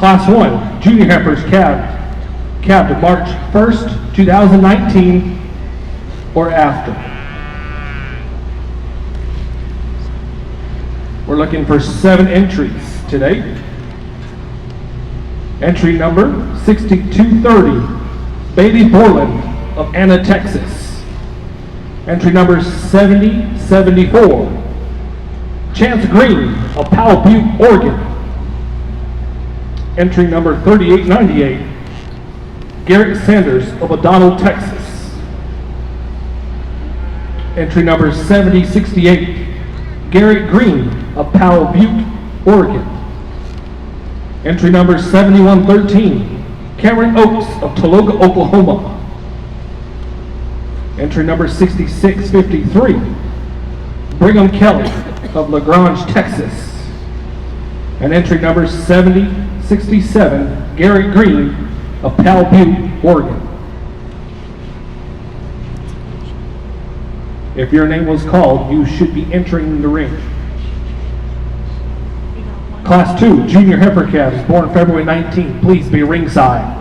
Class 1, Junior Heifers calved March 1st, 2019 or after. We're looking for 7 entries today. Entry number 6230, Bailey Borland of Anna, Texas. Entry number 7074, Chance Green of Powell Butte, Oregon. Entry number 3898, Garrett Sanders of O'Donnell, Texas. Entry number 7068, Garrett Green of Powell Butte, Oregon. Entry number 7113, Cameron Oaks of Tologa, Oklahoma. Entry number 6653, Brigham Kelly of LaGrange, Texas. And entry number 7067, Garrett Green of Powell Butte, Oregon. If your name was called, you should be entering the ring. Class 2, Junior Heifer calves, born February 19th. Please be ringside.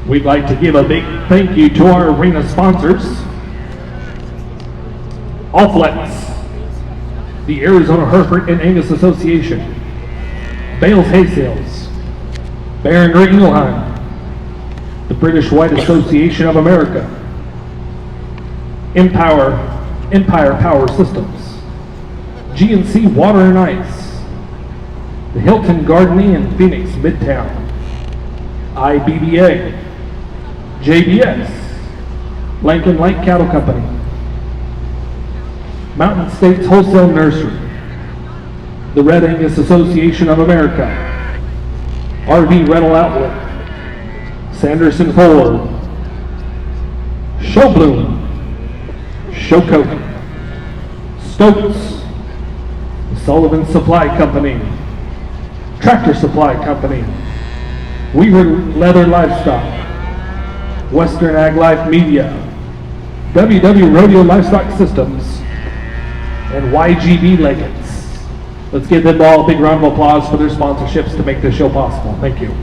We'd like to give a big thank you to our arena sponsors: Allflex, the Arizona Hereford and Angus Association, Bales Hay Sales, Baron Greg Ingelheim, the British White Association of America, Empire Power Systems, GNC Water and Ice, the Hilton Garden Inn, Phoenix, Midtown, IBBA, JBS, Lincoln Light Cattle Company, Mountain States Wholesale Nursery, the Red Angus Association of America, RV Rental Outlet, Sanderson Ford, Showbloom, Showcoat, Stokes, Sullivan Supply Company, Tractor Supply Company, Weaver Leather Livestock, Western Ag Life Media, WW Rodeo Livestock Systems, and YGB Leggings. Let's give them all a big round of applause for their sponsorships to make this show possible. Thank you.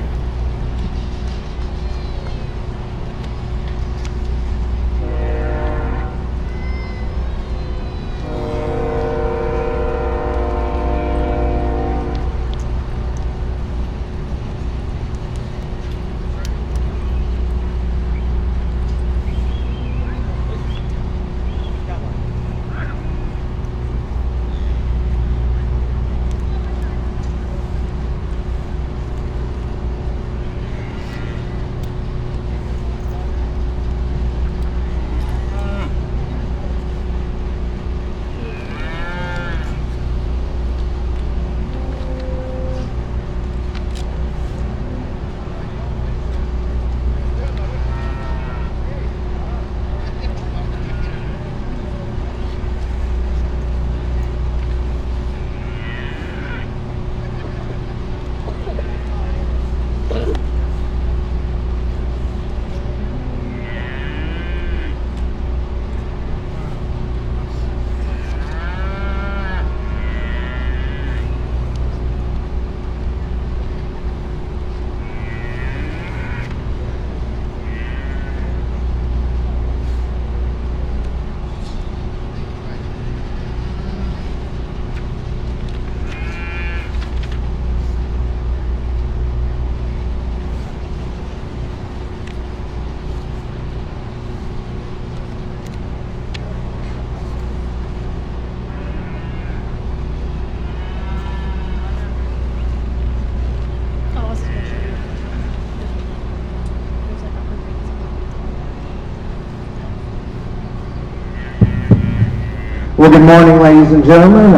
Well, good morning, ladies and gentlemen.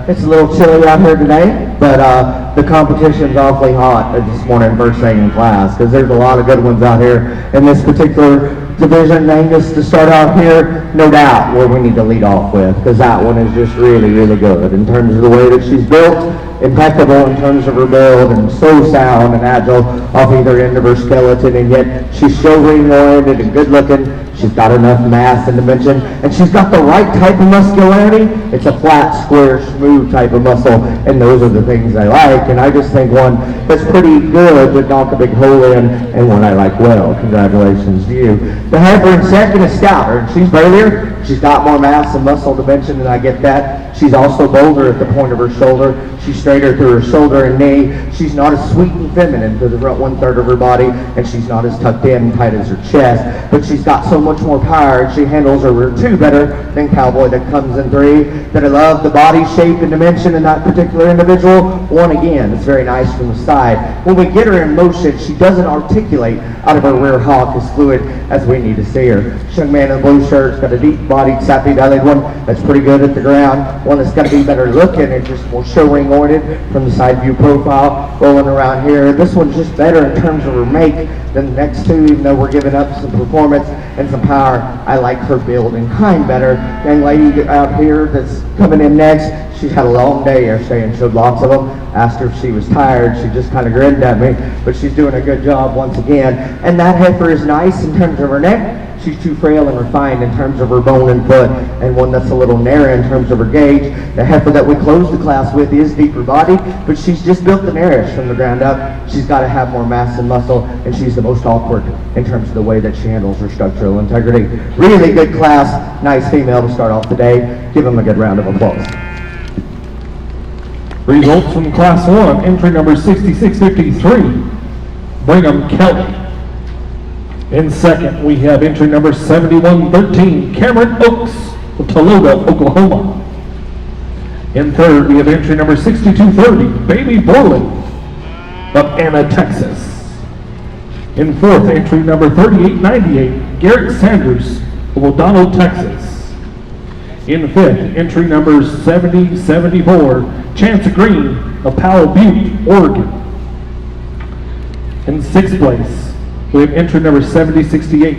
It's a little chilly out here today, but the competition's awfully hot this morning first thing in class, because there's a lot of good ones out here in this particular division. Angus, to start out here, no doubt where we need to lead off with, because that one is just really, really good in terms of the way that she's built, impeccable in terms of her build, and so sound and agile off either end of her skeleton, and yet she's so ring-oriented and good-looking. She's got enough mass and dimension, and she's got the right type of muscularity. It's a flat, square, smooth type of muscle, and those are the things I like. And I just think one that's pretty good would knock a big hole in, and one I like well. Congratulations to you. The heifer in second is stouter, and she's burlier. She's got more mass and muscle dimension, and I get that. She's also bolder at the point of her shoulder. She's straighter through her shoulder and knee. She's not as sweet and feminine to the front 1/3 of her body, and she's not as tucked in and tight as her chest. But she's got so much more power, and she handles her rear 2 better than Cowboy that comes in 3. That I love the body shape and dimension in that particular individual. 1 again, it's very nice from the side. When we get her in motion, she doesn't articulate out of her rear hock as fluid as we need to see her. This young man in the blue shirt's got a deep-bodied, sappy-bellied one that's pretty good at the ground. One that's going to be better looking and just more show-ring-oriented from the side view profile rolling around here. This one's just better in terms of her make than the next 2, even though we're giving up some performance and some power. I like her build and kind better. Young lady out here that's coming in next, she's had a long day yesterday and showed lots of them. Asked her if she was tired. She just kind of grinned at me, but she's doing a good job once again. And that heifer is nice in terms of her neck. She's too frail and refined in terms of her bone and foot, and one that's a little narrow in terms of her gauge. The heifer that we closed the class with is deeper body, but she's just built the narrowest from the ground up. She's got to have more mass and muscle, and she's the most awkward in terms of the way that she handles her structural integrity. Really good class, nice female to start off the day. Give them a good round of applause. Results from Class 1, entry number 6653, Brigham Kelly. In second, we have entry number 7113, Cameron Oaks of Toledo, Oklahoma. In third, we have entry number 6230, Baby Borland of Anna, Texas. In fourth, entry number 3898, Garrett Sanders of O'Donnell, Texas. In fifth, entry number 7074, Chance Green of Powell Butte, Oregon. In sixth place, we have entry number 7068,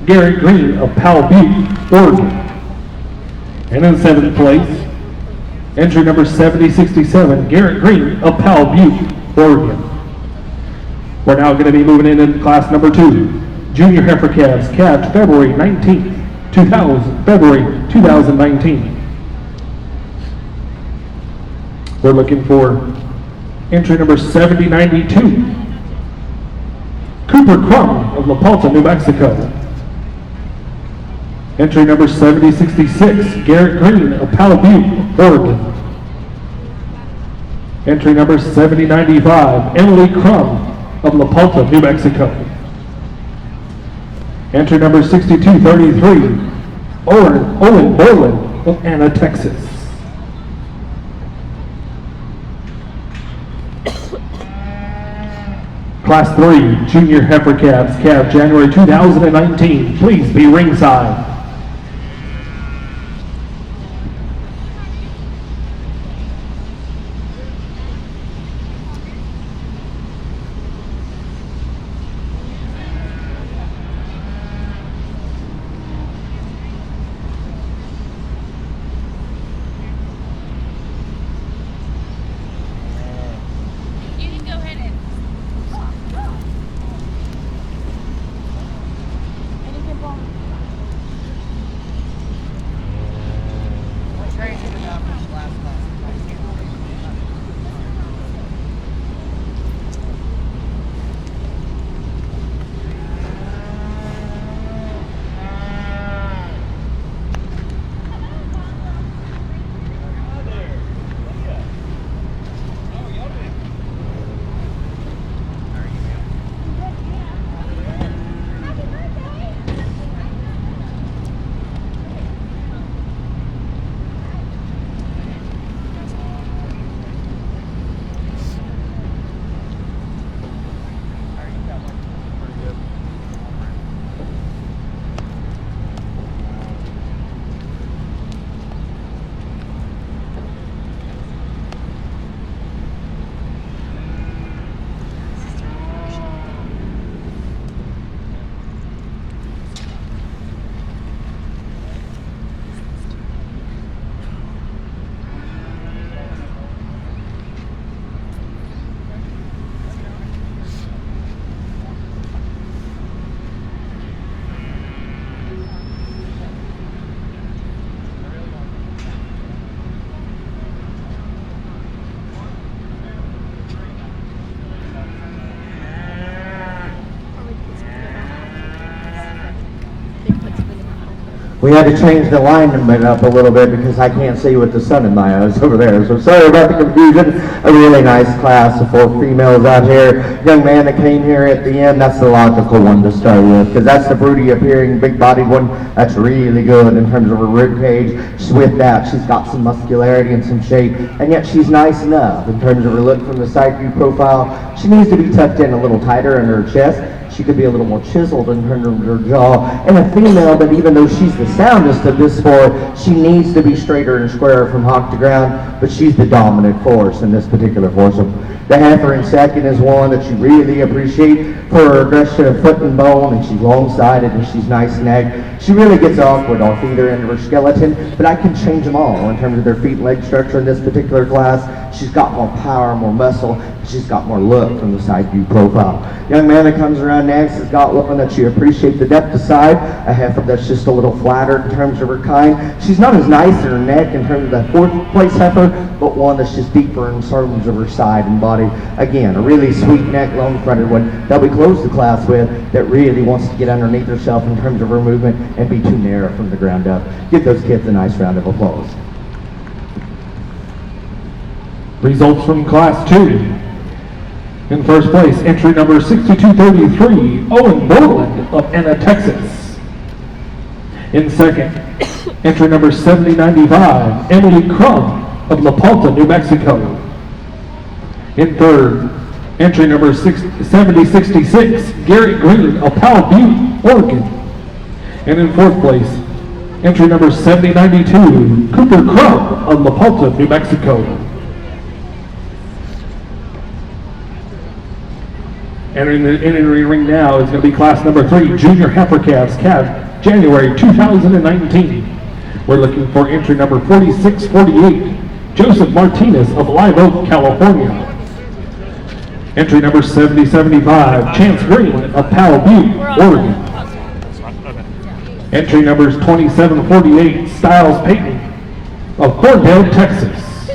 Gary Green of Powell Butte, Oregon. And in seventh place, entry number 7067, Garrett Green of Powell Butte, Oregon. We're now going to be moving into class number 2, Junior Heifer Calves, calved February 19th, 2019. We're looking for entry number 7092, Cooper Crum of La Palta, New Mexico. Entry number 7066, Garrett Green of Powell Butte, Oregon. Entry number 7095, Emily Crum of La Palta, New Mexico. Entry number 6233, Owen Borland of Anna, Texas. Class 3, Junior Heifer Calves, calved January 2019. Please be ringside. We had to change the alignment up a little bit because I can't see with the sun in my eyes over there. So sorry about the confusion. A really nice class of 4 females out here. Young man that came here at the end, that's the logical one to start with because that's the broody appearing, big-bodied one. That's really good in terms of her rib cage. With that, she's got some muscularity and some shape, and yet she's nice enough in terms of her look from the side view profile. She needs to be tucked in a little tighter in her chest. She could be a little more chiseled in terms of her jaw. And a female that even though she's the soundest of this 4, she needs to be straighter and squarer from hock to ground, but she's the dominant force in this particular foursome. The heifer in second is one that you really appreciate for her aggression of foot and bone, and she's long-sided and she's nice neck. She really gets awkward off either end of her skeleton, but I can change them all in terms of their feet and leg structure in this particular class. She's got more power, more muscle, she's got more look from the side view profile. Young man that comes around next has got one that you appreciate the depth of side, a heifer that's just a little flatter in terms of her kind. She's not as nice in her neck in terms of that 4th place heifer, but one that's just deeper in terms of her side and body. Again, a really sweet neck, long-fronted one that we close the class with that really wants to get underneath herself in terms of her movement and be too narrow from the ground up. Give those kids a nice round of applause. Results from Class 2. In first place, entry number 6233, Owen Borland of Anna, Texas. In second, entry number 7095, Emily Crum of La Palta, New Mexico. In third, entry number 7066, Gary Green of Powell Butte, Oregon. And in fourth place, entry number 7092, Cooper Crum of La Palta, New Mexico. Entering the ring now is going to be class number 3, Junior Heifer Calves, January 2019. We're looking for entry number 4648, Joseph Martinez of Live Oak, California. Entry number 7075, Chance Green of Powell Butte, Oregon. Entry numbers 2748, Styles Payton of Thorndale, Texas.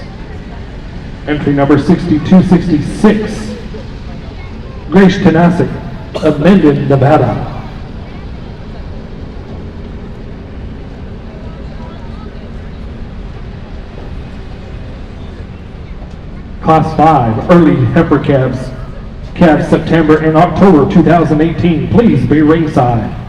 Entry number 6266, Grace Tanasic of Mendon, Nevada. Class 5, early heifer calves September and October 2018. Please be ringside.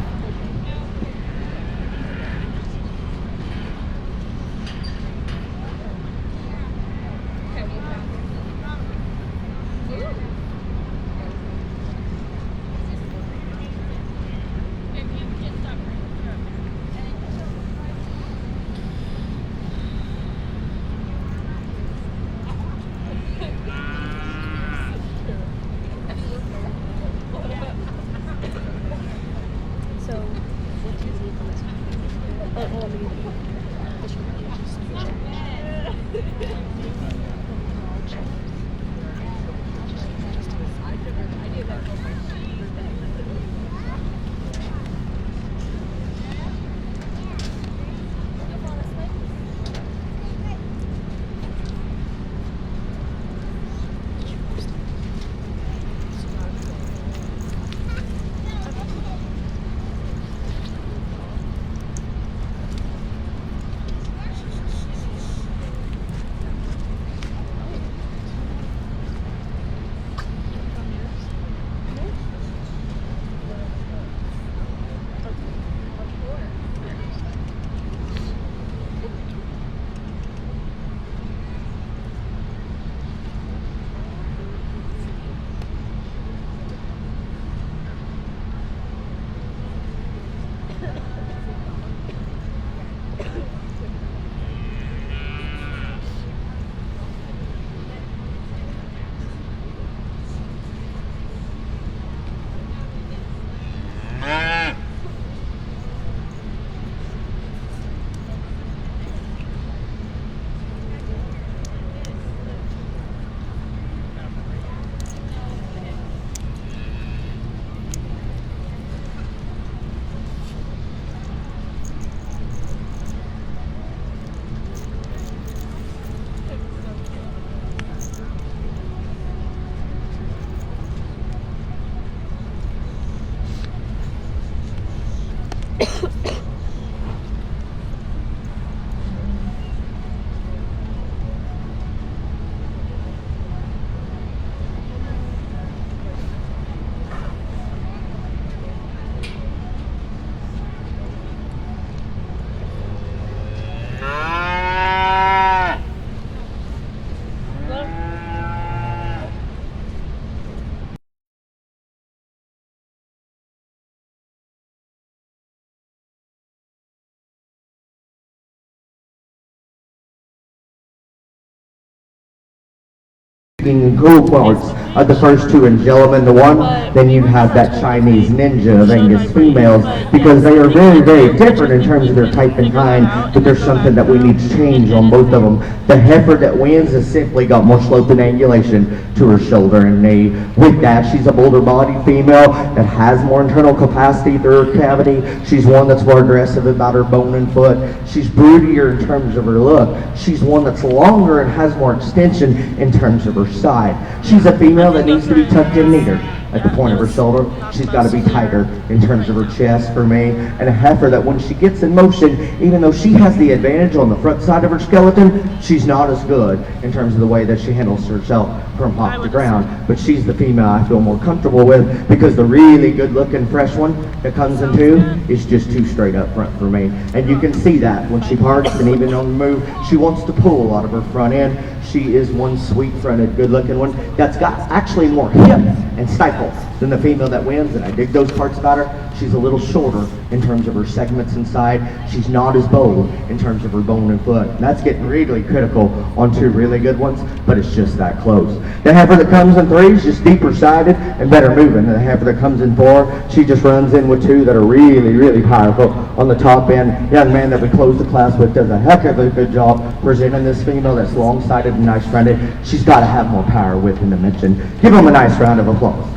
and cool parts of the first two in gentlemen to one, then you have that Chinese ninja of Angus females, because they are very, very different in terms of their type and kind, but there's something that we need to change on both of them. The heifer that wins has simply got more slope and angulation to her shoulder and knee. With that, she's a bolder bodied female that has more internal capacity through her cavity. She's one that's more aggressive about her bone and foot. She's broodier in terms of her look. She's one that's longer and has more extension in terms of her side. She's a female that needs to be tucked in neater at the point of her shoulder. She's got to be tighter in terms of her chest for me. And a heifer that when she gets in motion, even though she has the advantage on the front side of her skeleton, she's not as good in terms of the way that she handles herself from off the ground. But she's the female I feel more comfortable with, because the really good looking fresh one that comes in two is just too straight up front for me. And you can see that when she parks and even on the move, she wants to pull a lot of her front end. She is one sweet fronted, good looking one that's got actually more hip and stifle than the female that wins, and I dig those parts about her. She's a little shorter in terms of her segments inside. She's not as bold in terms of her bone and foot. And that's getting really critical on two really good ones, but it's just that close. The heifer that comes in three is just deeper sided and better moving. The heifer that comes in four, she just runs in with two that are really, really powerful on the top end. The young man that we closed the class with does a heck of a good job presenting this female that's long-sided and nice-fronted. She's got to have more power, width, and dimension. Give them a nice round of applause.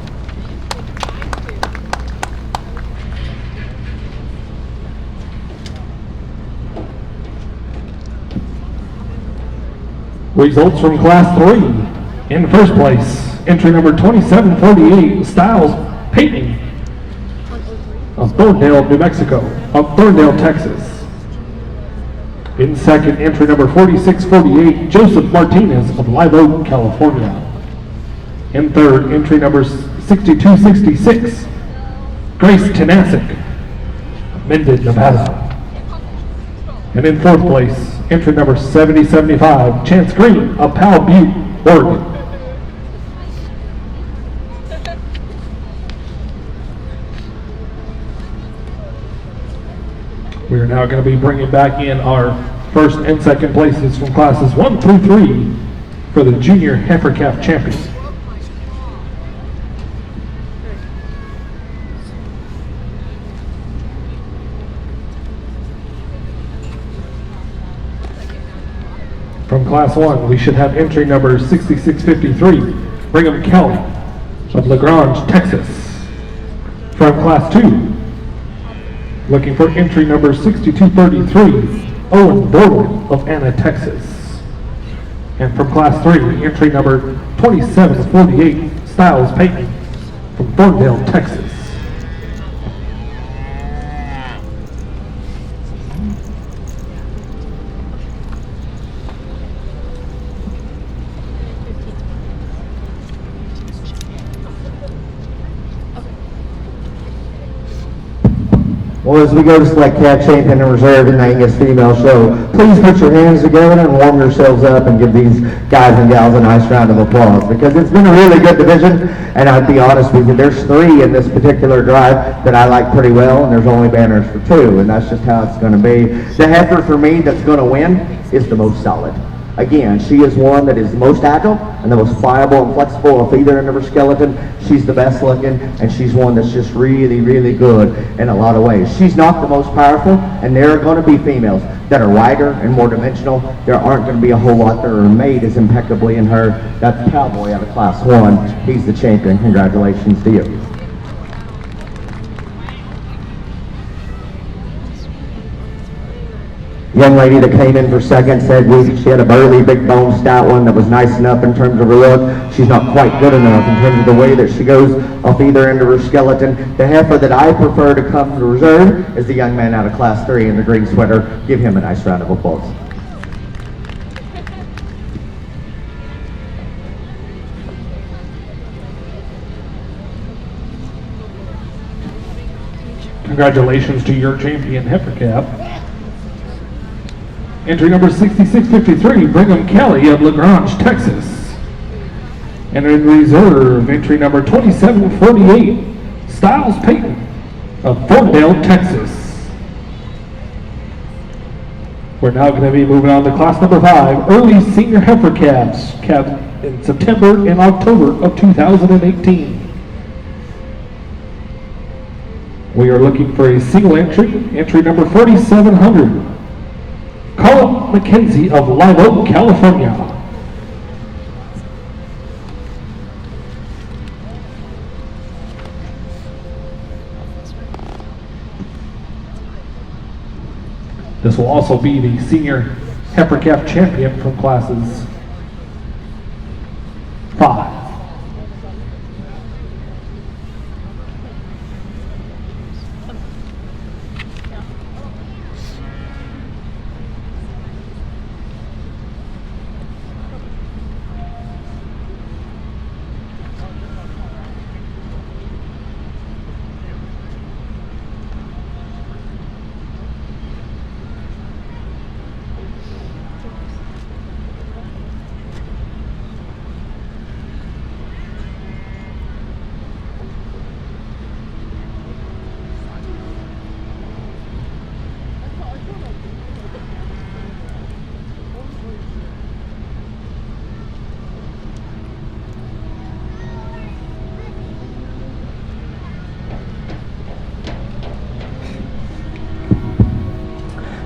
Results from Class 3. In first place, entry number 2748, Styles Payton of Thorndale, New Mexico, of Thorndale, Texas. In second, entry number 4648, Joseph Martinez of Live Oak, California. In third, entry number 6266, Grace Tenasic, Mendon, Nevada. And in fourth place, entry number 7075, Chance Green of Powell Butte, Oregon. We are now going to be bringing back in our first and second places from classes 1 through 3 for the Junior Heifer Calf Champions. From Class 1, we should have entry number 6653, Brigham Kelly of LaGrange, Texas. From Class 2, looking for entry number 6233, Owen Borland of Anna, Texas. And from Class 3, entry number 2748, Styles Payton from Thorndale, Texas. Well, as we go to select calf champion and reserve in the Angus female show, please put your hands together and warm yourselves up and give these guys and gals a nice round of applause, because it's been a really good division. And I'd be honest with you, there's 3 in this particular drive that I like pretty well, and there's only banners for 2, and that's just how it's going to be. The heifer for me that's going to win is the most solid. Again, she is one that is the most agile and the most pliable and flexible of either end of her skeleton. She's the best looking, and she's one that's just really, really good in a lot of ways. She's not the most powerful, and there are going to be females that are wider and more dimensional. There aren't going to be a whole lot that are made as impeccably in her. That's Cowboy out of Class 1. He's the champion. Congratulations to you. Young lady that came in for second said she had a burly, big bone, stout one that was nice enough in terms of her look. She's not quite good enough in terms of the way that she goes off either end of her skeleton. The heifer that I prefer to come to reserve is the young man out of Class 3 in the green sweater. Give him a nice round of applause. Congratulations to your champion heifer calf. Entry number 6653, Brigham Kelly of LaGrange, Texas. And in reserve, entry number 2748, Styles Payton of Thorndale, Texas. We're now going to be moving on to class number 5, early senior heifer calves, calved in September and October of 2018. We are looking for a single entry number 4700. Colin McKenzie of Live Oak, California. This will also be the senior heifer calf champion from classes 5.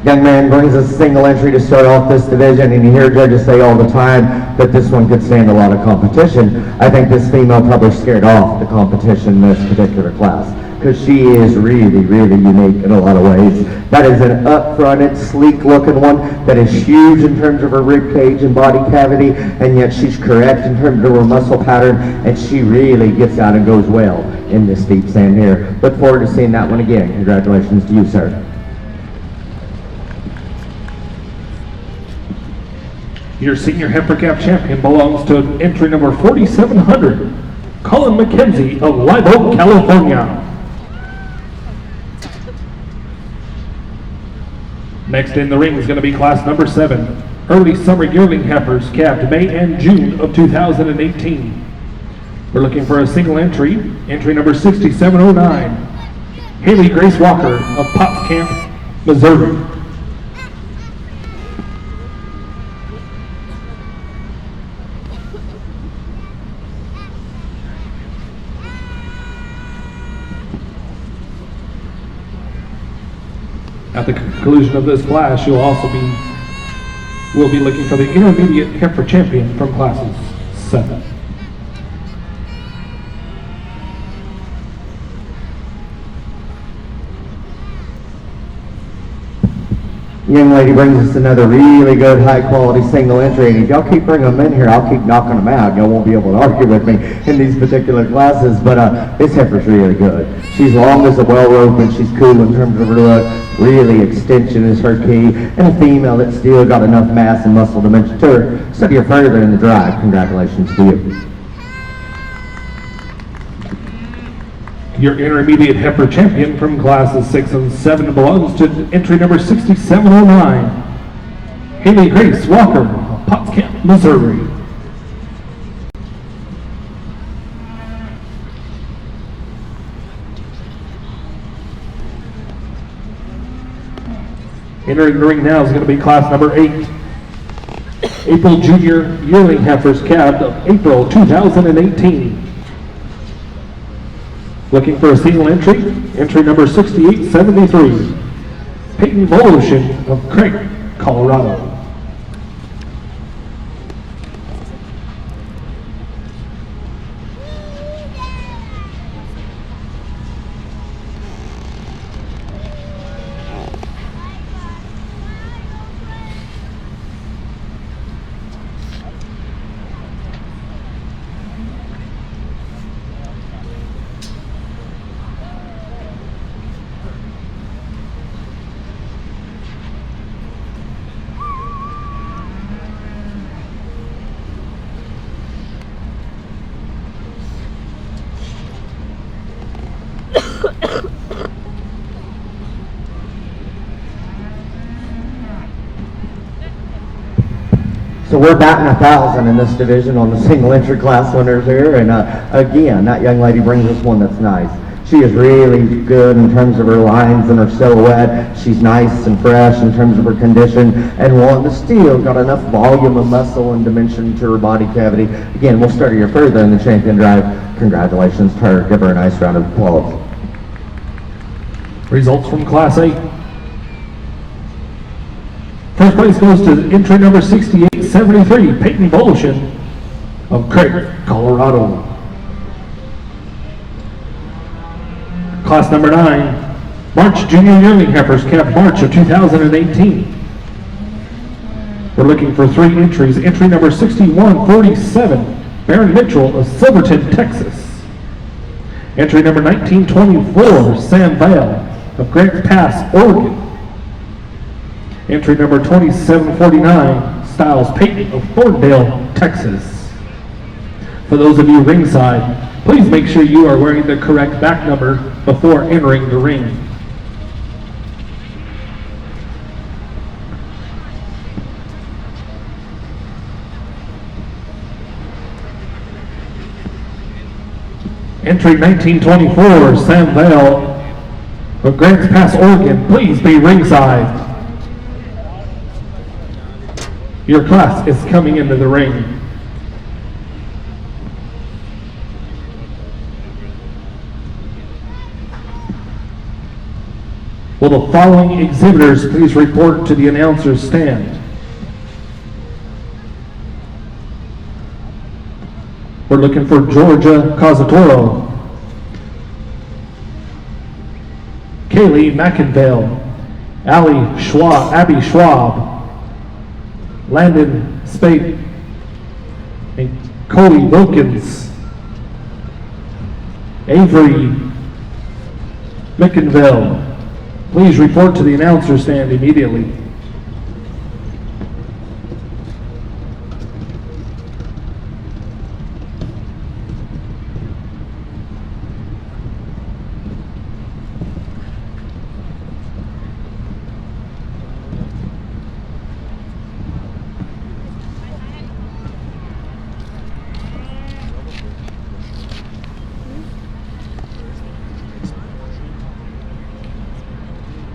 Young man brings a single entry to start off this division, and you hear judges say all the time that this one could stand a lot of competition. I think this female probably scared off the competition in this particular class, because she is really, really unique in a lot of ways. That is an up-fronted, sleek-looking one that is huge in terms of her rib cage and body cavity, and yet she's correct in terms of her muscle pattern, and she really gets out and goes well in this deep sand here. Look forward to seeing that one again. Congratulations to you, sir. Your senior heifer calf champion belongs to entry number 4700, Colin McKenzie of Live Oak, California. Next in the ring is going to be class number 7, early summer yearling heifers calved May and June of 2018. We're looking for a single entry number 6709, Haley Grace Walker of Potts Camp, Missouri. At the conclusion of this class, we'll be looking for the intermediate heifer champion from classes 7. Young lady brings us another really good high-quality single entry, and if y'all keep bringing them in here, I'll keep knocking them out. Y'all won't be able to argue with me in these particular classes, but this heifer's really good. She's long as a well rope, and she's cool in terms of her look. Really, extension is her key, and a female that's still got enough mass and muscle dimension to her. So you're further in the drive. Congratulations to you. Your intermediate heifer champion from classes 6 and 7 belongs to entry number 6709, Haley Grace Walker of Potts Camp, Missouri. Entering the ring now is going to be class number 8, April Junior Yearling Heifers calved of April 2018. Looking for a single entry number 6873, Peyton Voloshin of Craig, Colorado. So we're batting 1,000 in this division on the single entry class winners here, and again, that young lady brings us one that's nice. She is really good in terms of her lines and her silhouette. She's nice and fresh in terms of her condition, and one that's still got enough volume of muscle and dimension to her body cavity. Again, we'll study her further in the champion drive. Congratulations to her. Give her a nice round of applause. Results from Class 8. First place goes to entry number 6873, Peyton Bolushin of Craig, Colorado. Class number 9, March Junior Yearling Heifers, Camp March of 2018. We're looking for 3 entries. Entry number 6147, Baron Mitchell of Silverton, Texas. Entry number 1924, Sam Vale of Grants Pass, Oregon. Entry number 2749, Styles Payton of Thorndale, Texas. For those of you ringside, please make sure you are wearing the correct back number before entering the ring. Entry 1924, Sam Vale of Grants Pass, Oregon. Please be ringside. Your class is coming into the ring. Will the following exhibitors please report to the announcer's stand? We're looking for Georgia Cosatoro, Kaylee McInvale, Abby Schwab, Landon Spate, and Cody Wilkins, Avery McInvale. Please report to the announcer stand immediately.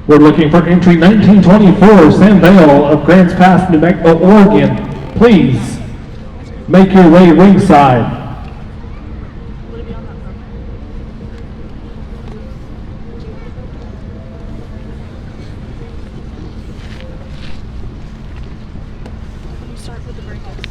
We're looking for entry 1924, Sam Vale of Grants Pass, New Mexico, Oregon. Please make your way ringside. Start with the breakers.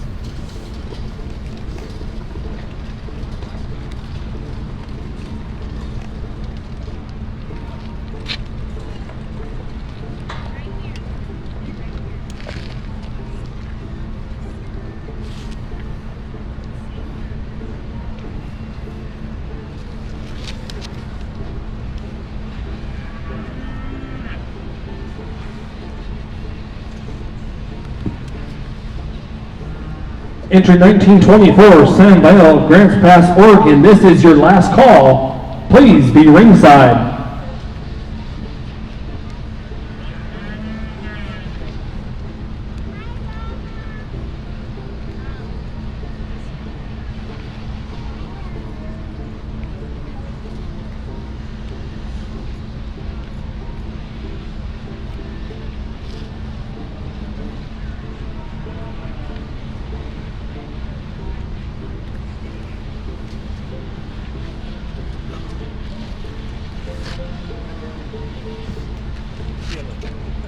Entry 1924, Sam Vale of Grants Pass, Oregon. This is your last call. Please be ringside.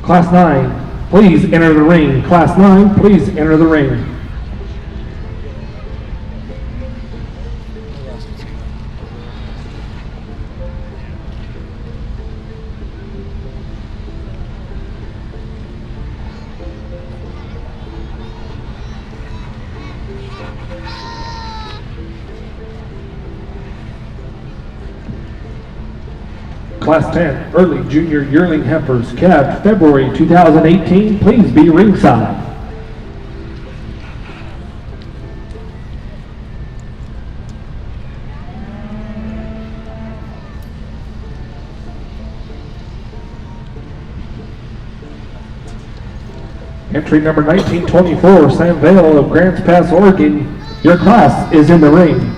Class 9, please enter the ring. Class 9, please enter the ring. Class 10, Early Junior Yearling Heifers, calved February 2018. Please be ringside. Entry number 1924, Sam Vale of Grants Pass, Oregon. Your class is in the ring.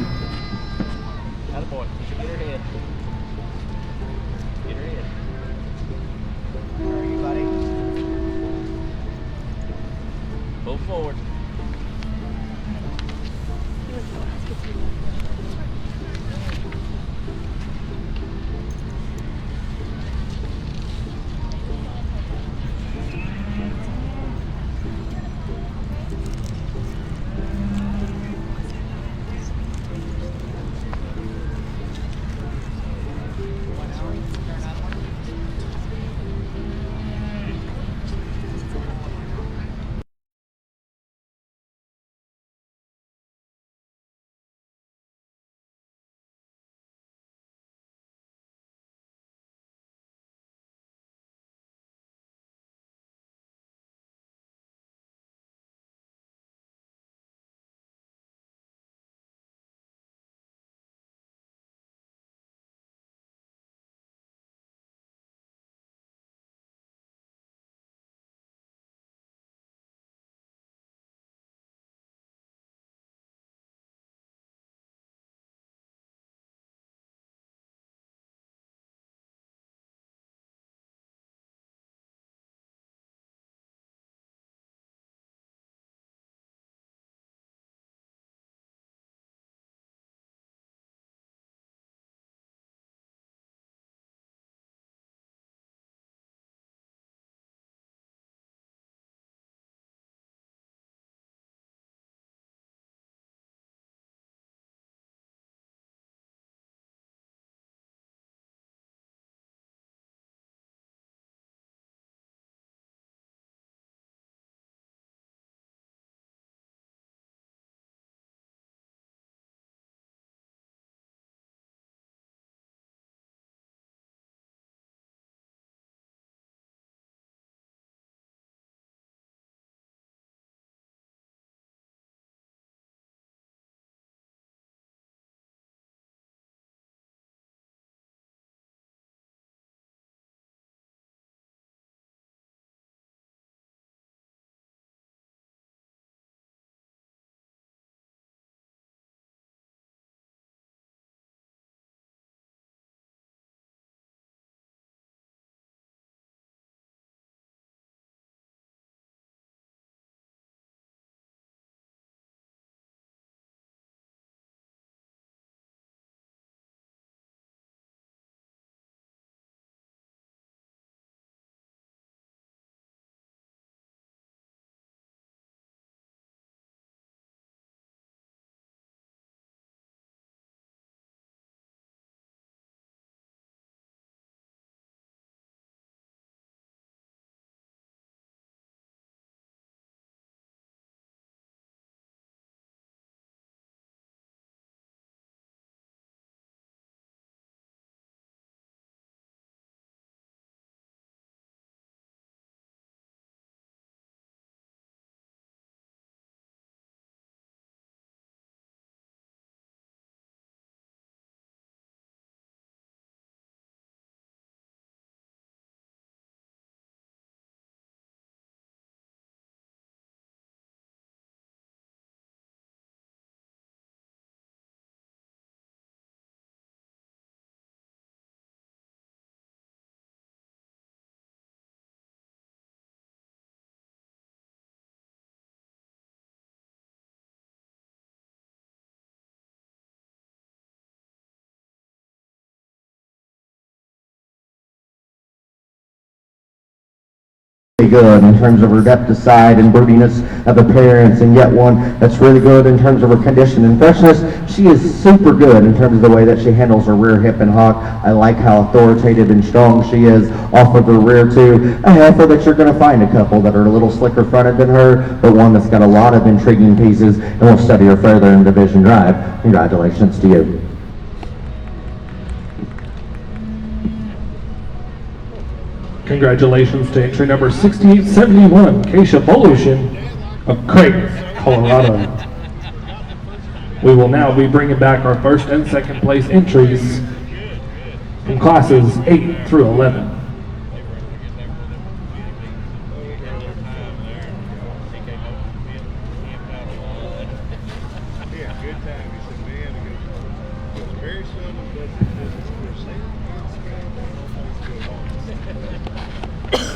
good in terms of her depth of sight and broodiness of appearance, and yet one that's really good in terms of her condition and freshness. She is super good in terms of the way that she handles her rear hip and hock. I like how authoritative and strong she is off of her rear too. A heifer that you're going to find a couple that are a little slicker fronted than her, but one that's got a lot of intriguing pieces, and we'll study her further in Division Drive. Congratulations to you. Congratulations to entry number 6871, Keisha Bolushin of Creighton, Colorado. We will now be bringing back our first and second place entries in classes 8 through 11.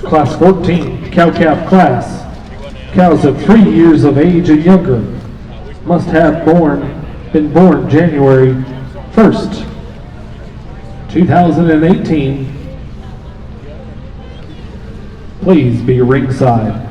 Class 14, cow-calf class. Cows of 3 years of age and younger must have been born January 1st, 2018. Please be ringside.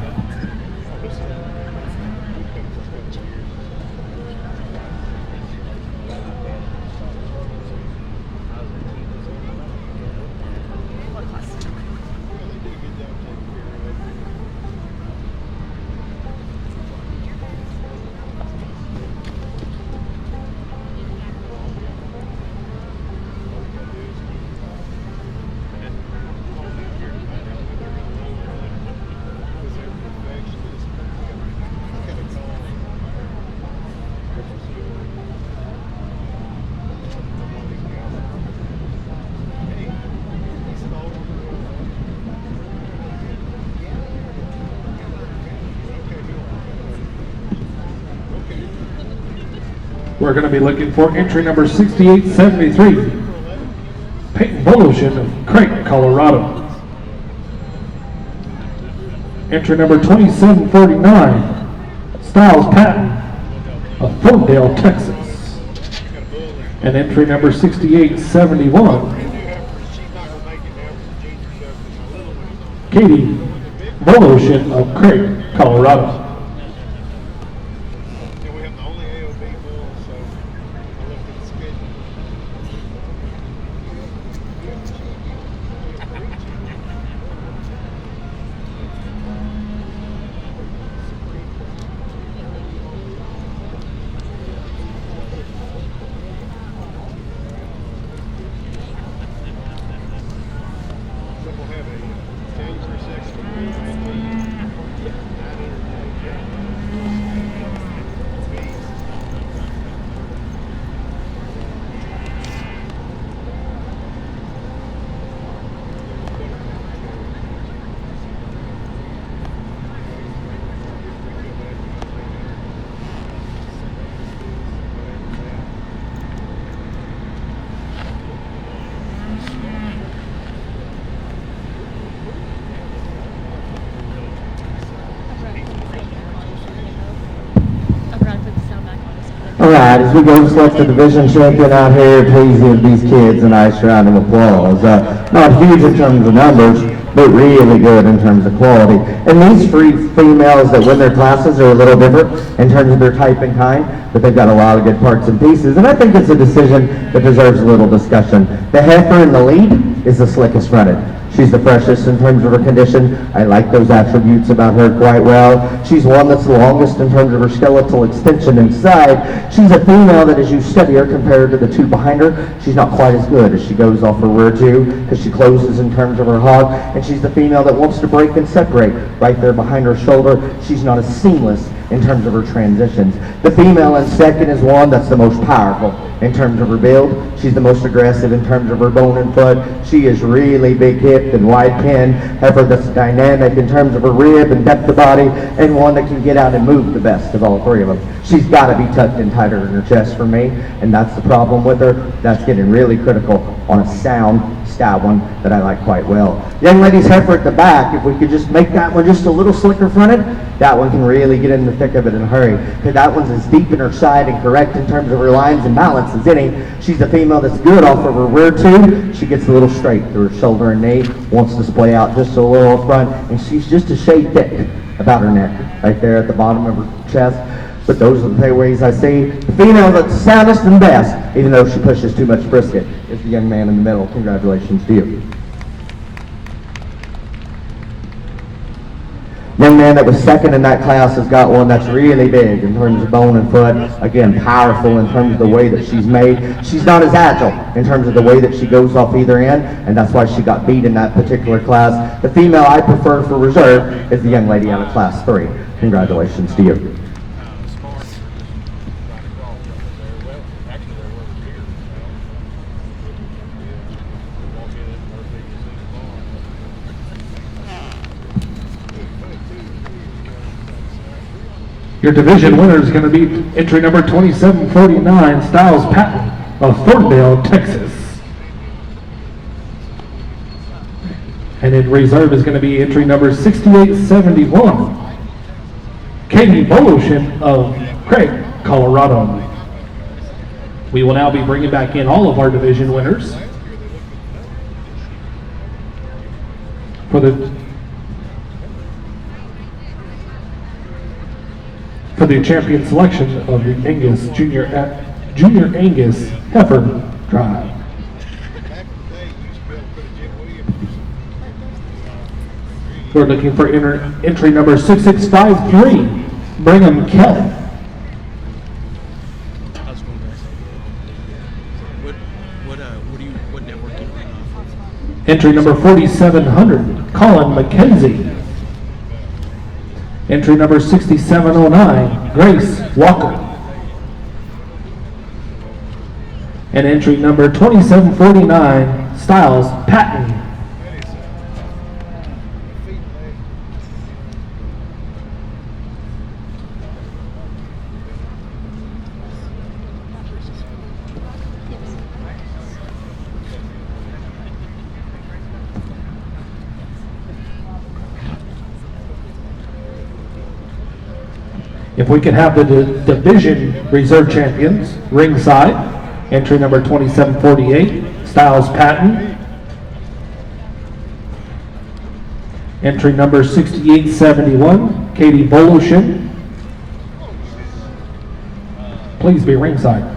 We're going to be looking for entry number 6873, Peyton Bolushin of Creighton, Colorado. Entry number 2749, Styles Patton of Thorndale, Texas. And entry number 6871, Katie Bolushin of Creighton, Colorado. Alright, as we go to select the division champion out here, please give these kids a nice round of applause. Not huge in terms of numbers, but really good in terms of quality. And these three females that win their classes are a little different in terms of their type and kind, but they've got a lot of good parts and pieces. And I think it's a decision that deserves a little discussion. The heifer in the lead is the slickest fronted. She's the freshest in terms of her condition. I like those attributes about her quite well. She's one that's the longest in terms of her skeletal extension inside. She's a female that as you study her compared to the two behind her, she's not quite as good as she goes off her rear too, because she closes in terms of her hog. And she's the female that wants to break and separate right there behind her shoulder. She's not as seamless in terms of her transitions. The female in second is one that's the most powerful in terms of her build. She's the most aggressive in terms of her bone and foot. She is really big hipped and wide pin. Heifer that's dynamic in terms of her rib and depth of body, and one that can get out and move the best of all three of them. She's got to be tucked in tighter in her chest for me, and that's the problem with her. That's getting really critical on a sound style one that I like quite well. Young lady's heifer at the back, if we could just make that one just a little slicker fronted, that one can really get in the thick of it in a hurry, because that one's as deep in her side and correct in terms of her lines and balance balance as any. She's a female that's good off of her rear too. She gets a little straight through her shoulder and knee, wants to splay out just a little up front, and she's just a shade thick about her neck, right there at the bottom of her chest. But those are the payways I see. The female that's soundest and best, even though she pushes too much brisket, is the young man in the middle. Congratulations to you. Young man that was second in that class has got one that's really big in terms of bone and foot. Again, powerful in terms of the way that she's made. She's not as agile in terms of the way that she goes off either end, and that's why she got beat in that particular class. The female I prefer for reserve is the young lady out of class 3. Congratulations to you. Your division winner is going to be entry number 2749, Styles Patton of Thorndale, Texas. And in reserve is going to be entry number 6871, Katie Boloshin of Craig, Colorado. We will now be bringing back in all of our division winners for the champion selection of the Angus Junior Angus Heifer Drive. We're looking for entry number 6653, Brigham Kelly. What network do you run off? Entry number 4700, Colin McKenzie. Entry number 6709, Grace Walker. And entry number 2749, Styles Patton. If we could have the division reserve champions ringside, entry number 2748, Styles Patton. Entry number 6871, Katie Boloshin. Please be ringside.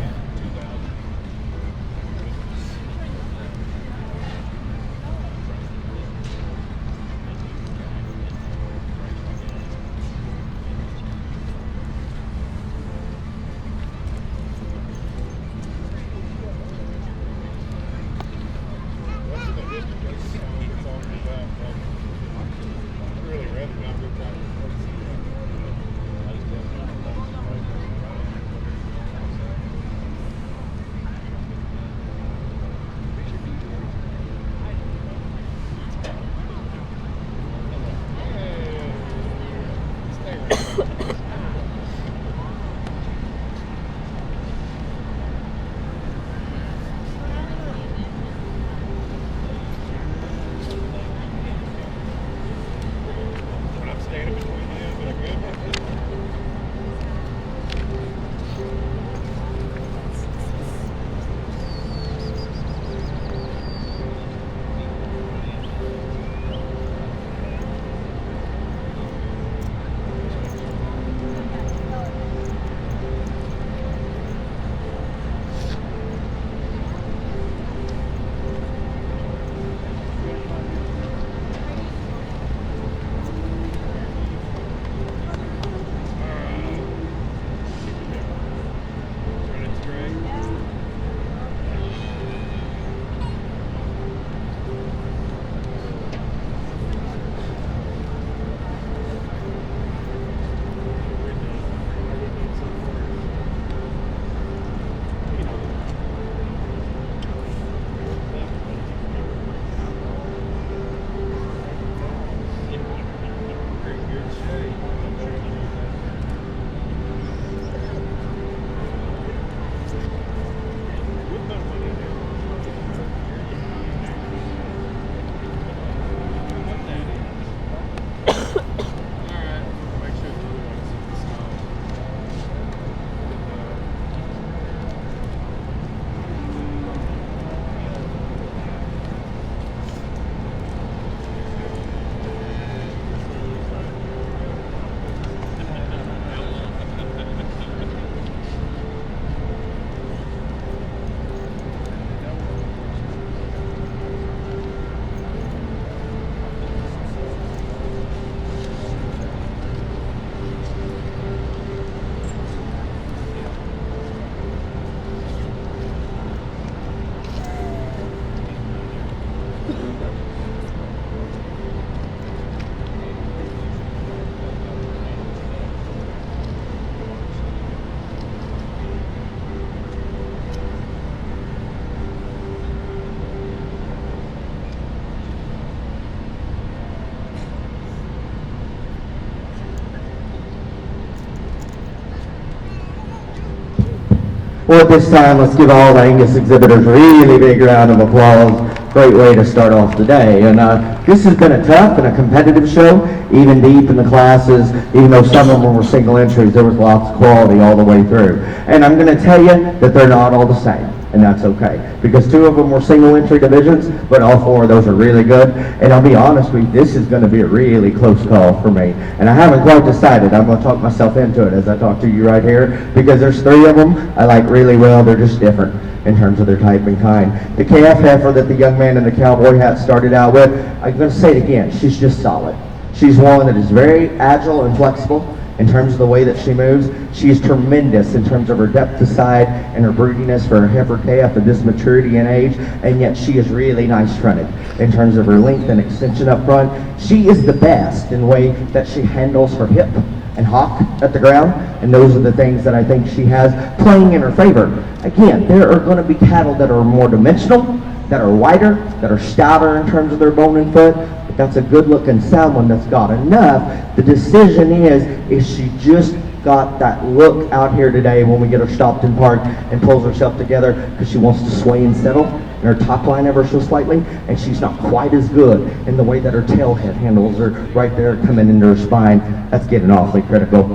Well, at this time, let's give all the Angus exhibitors a really big round of applause. Great way to start off the day. And this has been a tough and a competitive show, even deep in the classes. Even though some of them were single entries, there was lots of quality all the way through. And I'm going to tell you that they're not all the same. And that's okay, because 2 of them were single entry divisions, but all 4 of those are really good. And I'll be honest with you, this is going to be a really close call for me. And I haven't quite decided. I'm going to talk myself into it as I talk to you right here, because there's 3 of them I like really well. They're just different in terms of their type and kind. The calf heifer that the young man in the cowboy hat started out with, I'm going to say it again, she's just solid. She's one that is very agile and flexible in terms of the way that she moves. She is tremendous in terms of her depth of side and her broodiness for a heifer calf at this maturity and age, and yet she is really nice fronted in terms of her length and extension up front. She is the best in the way that she handles her hip and hock at the ground, and those are the things that I think she has playing in her favor. Again, there are going to be cattle that are more dimensional, that are wider, that are stouter in terms of their bone and foot. That's a good looking sound one that's got enough. The decision is she just got that look out here today when we get her stopped and parked and pulls herself together because she wants to sway and settle in her top line ever so slightly, and she's not quite as good in the way that her tail head handles her right there coming into her spine. That's getting awfully critical.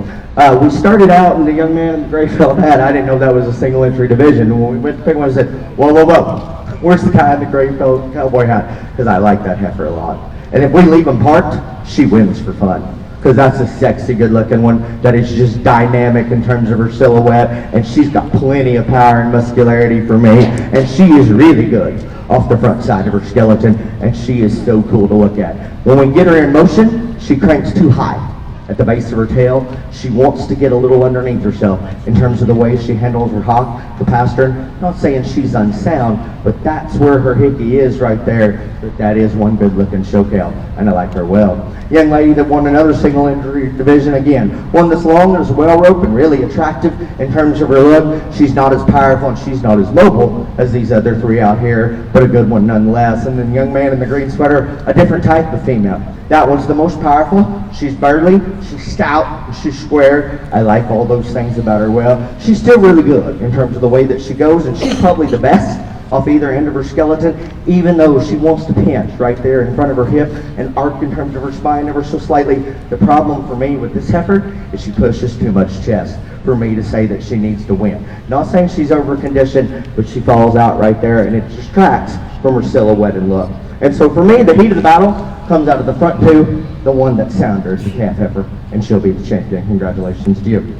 We started out in the young man in the gray felt hat. I didn't know that was a single entry division. And when we went to pick one, I said, whoa. Where's the guy in the gray felt cowboy hat? Because I like that heifer a lot. And if we leave them parked, she wins for fun. Because that's a sexy, good-looking one that is just dynamic in terms of her silhouette, and she's got plenty of power and muscularity for me, and she is really good off the front side of her skeleton, and she is so cool to look at. When we get her in motion, she cranks too high at the base of her tail. She wants to get a little underneath herself in terms of the way she handles her hock, the pastern. I'm not saying she's unsound, but that's where her hickey is right there. But that is one good-looking show cow, and I like her well. Young lady that won another single entry division, again, one that's long and is well roped and really attractive in terms of her look. She's not as powerful and she's not as mobile as these other 3 out here, but a good one nonetheless. And then young man in the green sweater, a different type of female. That one's the most powerful. She's burly, she's stout, she's square. I like all those things about her well. She's still really good in terms of the way that she goes, and she's probably the best off either end of her skeleton, even though she wants to pinch right there in front of her hip and arc in terms of her spine ever so slightly. The problem for me with this heifer is she pushes too much chest for me to say that she needs to win. Not saying she's over-conditioned, but she falls out right there, and it distracts from her silhouette and look. And so for me, the heat of the battle comes out of the front 2, the one that's sounder is the calf heifer, and she'll be the champion. Congratulations to you.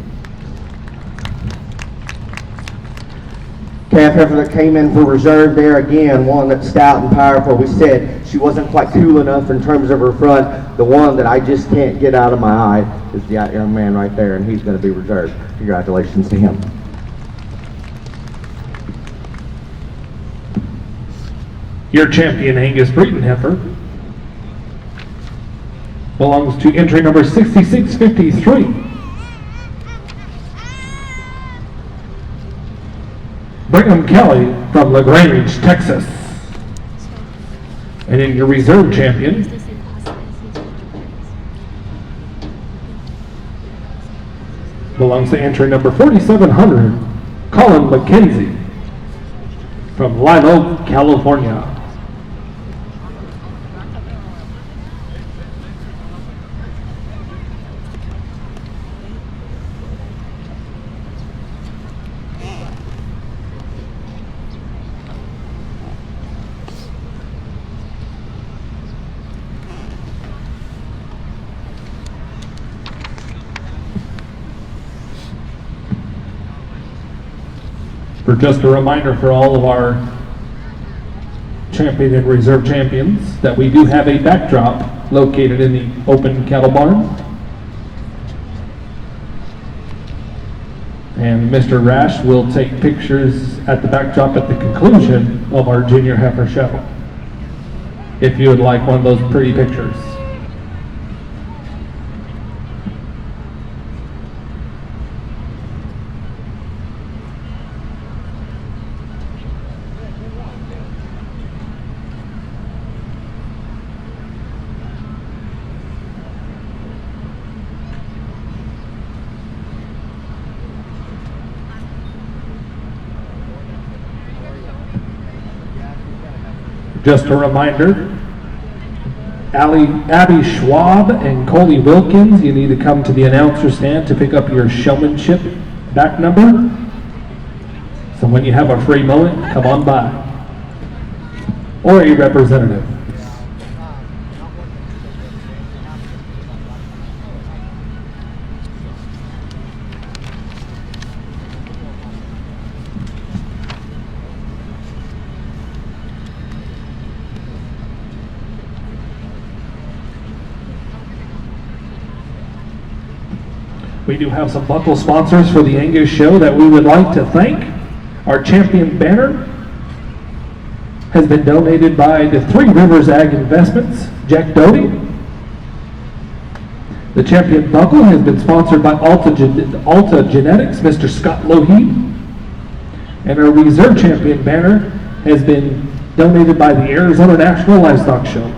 Calf heifer that came in for reserve there, again, one that's stout and powerful. We said she wasn't quite cool enough in terms of her front. The one that I just can't get out of my eye is the young man right there, and he's going to be reserved. Congratulations to him. Your champion Angus breeding heifer belongs to entry number 6653. Brigham Kelly from LaGrange, Texas. And then your reserve champion belongs to entry number 4700, Colin McKenzie from Live Oak, California. For just a reminder for all of our champion and reserve champions that we do have a backdrop located in the open cattle barn. And Mr. Rash will take pictures at the backdrop at the conclusion of our junior heifer show, if you would like one of those pretty pictures. Just a reminder, Abby Schwab and Coley Wilkins, you need to come to the announcer stand to pick up your showmanship back number. So when you have a free moment, come on by. Or a representative. We do have some buckle sponsors for the Angus show that we would like to thank. Our champion banner has been donated by the Three Rivers Ag Investments, Jack Doty. The champion buckle has been sponsored by Alta Genetics, Mr. Scott Lohe. And our reserve champion banner has been donated by the Arizona National Livestock Show.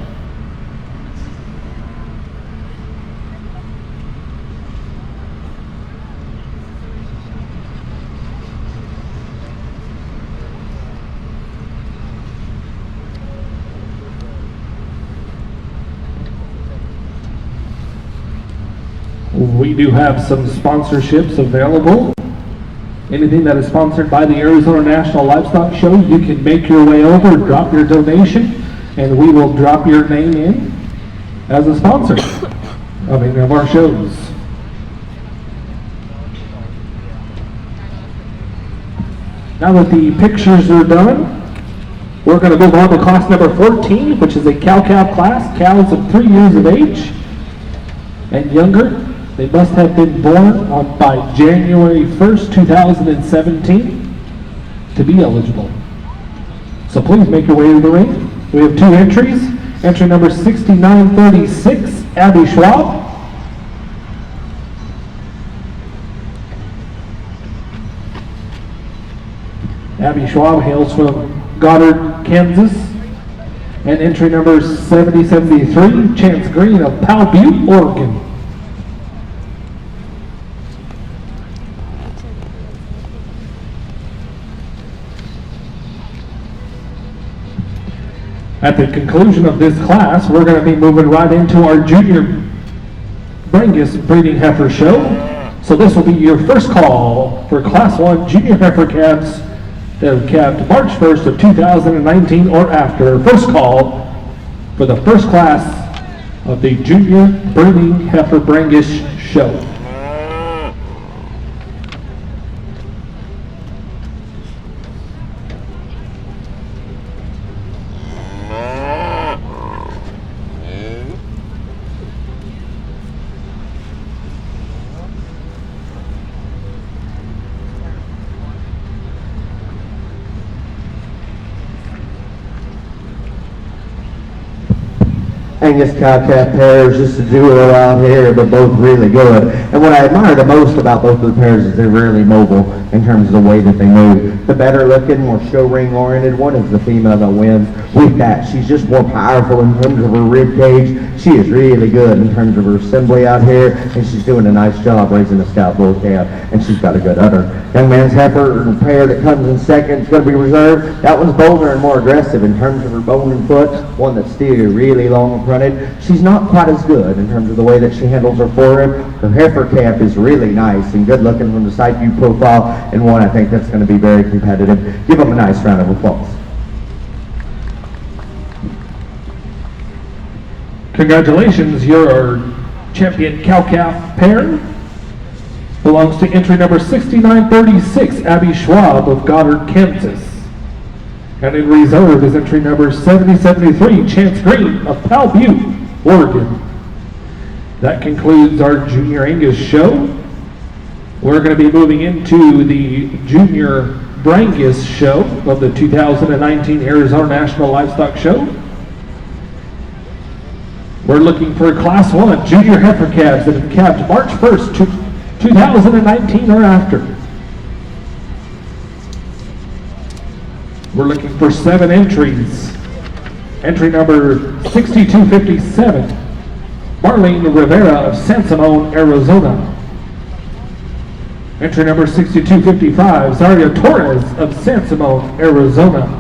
We do have some sponsorships available. Anything that is sponsored by the Arizona National Livestock Show, you can make your way over, drop your donation, and we will drop your name in as a sponsor of our shows. Now that the pictures are done, we're going to move on to class number 14, which is a cow-calf class, cows of 3 years of age and younger. They must have been born by January 1st, 2017 to be eligible. So please make your way to the ring. We have 2 entries. Entry number 6936, Abby Schwab. Abby Schwab hails from Goddard, Kansas. And entry number 7073, Chance Green of Powell Butte, Oregon. At the conclusion of this class, we're going to be moving right into our junior Brangus breeding heifer show. So this will be your first call for Class 1 junior heifer calves that have calved March 1st of 2019 or after. First call for the first class of the junior breeding heifer Brangus show. Angus cow-calf pairs, just a duo out here, but both really good. And what I admire the most about both of the pairs is they're really mobile in terms of the way that they move. The better looking, more show ring oriented one is the female that wins. With that, she's just more powerful in terms of her rib cage. She is really good in terms of her assembly out here, and she's doing a nice job raising a stout bull calf, and she's got a good udder. Young man's heifer pair that comes in second is going to be reserved. That one's bolder and more aggressive in terms of her bone and foot, one that's still really long and fronted. She's not quite as good in terms of the way that she handles her forerib. Her heifer calf is really nice and good looking from the side view profile, and one I think that's going to be very competitive. Give them a nice round of applause. Congratulations, your champion cow-calf pair belongs to entry number 6936, Abby Schwab of Goddard, Kansas. And in reserve is entry number 7073, Chance Green of Powell Butte, Oregon. That concludes our Junior Angus show. We're going to be moving into the Junior Brangus show of the 2019 Arizona National Livestock Show. We're looking for Class 1 junior heifer calves that have calved March 1st, 2019 or after. We're looking for 7 entries. Entry number 6257, Marlene Rivera of San Simon, Arizona. Entry number 6255, Zaria Torres of San Simon, Arizona.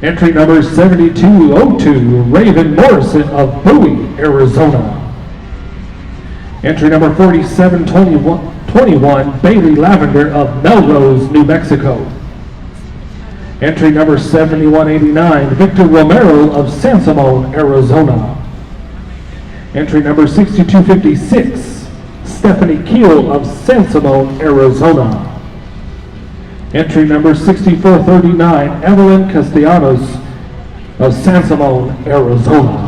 Entry number 7202, Raven Morrison of Bowie, Arizona. Entry number 4721, Bailey Lavender of Melrose, New Mexico. Entry number 7189, Victor Romero of San Simon, Arizona. Entry number 6256, Stephanie Keel of San Simon, Arizona. Entry number 6439, Evelyn Castellanos of San Simon, Arizona.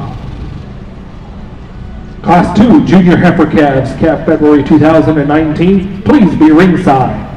Class 2 Junior Heifer Calves, calf February 2019, please be ringside.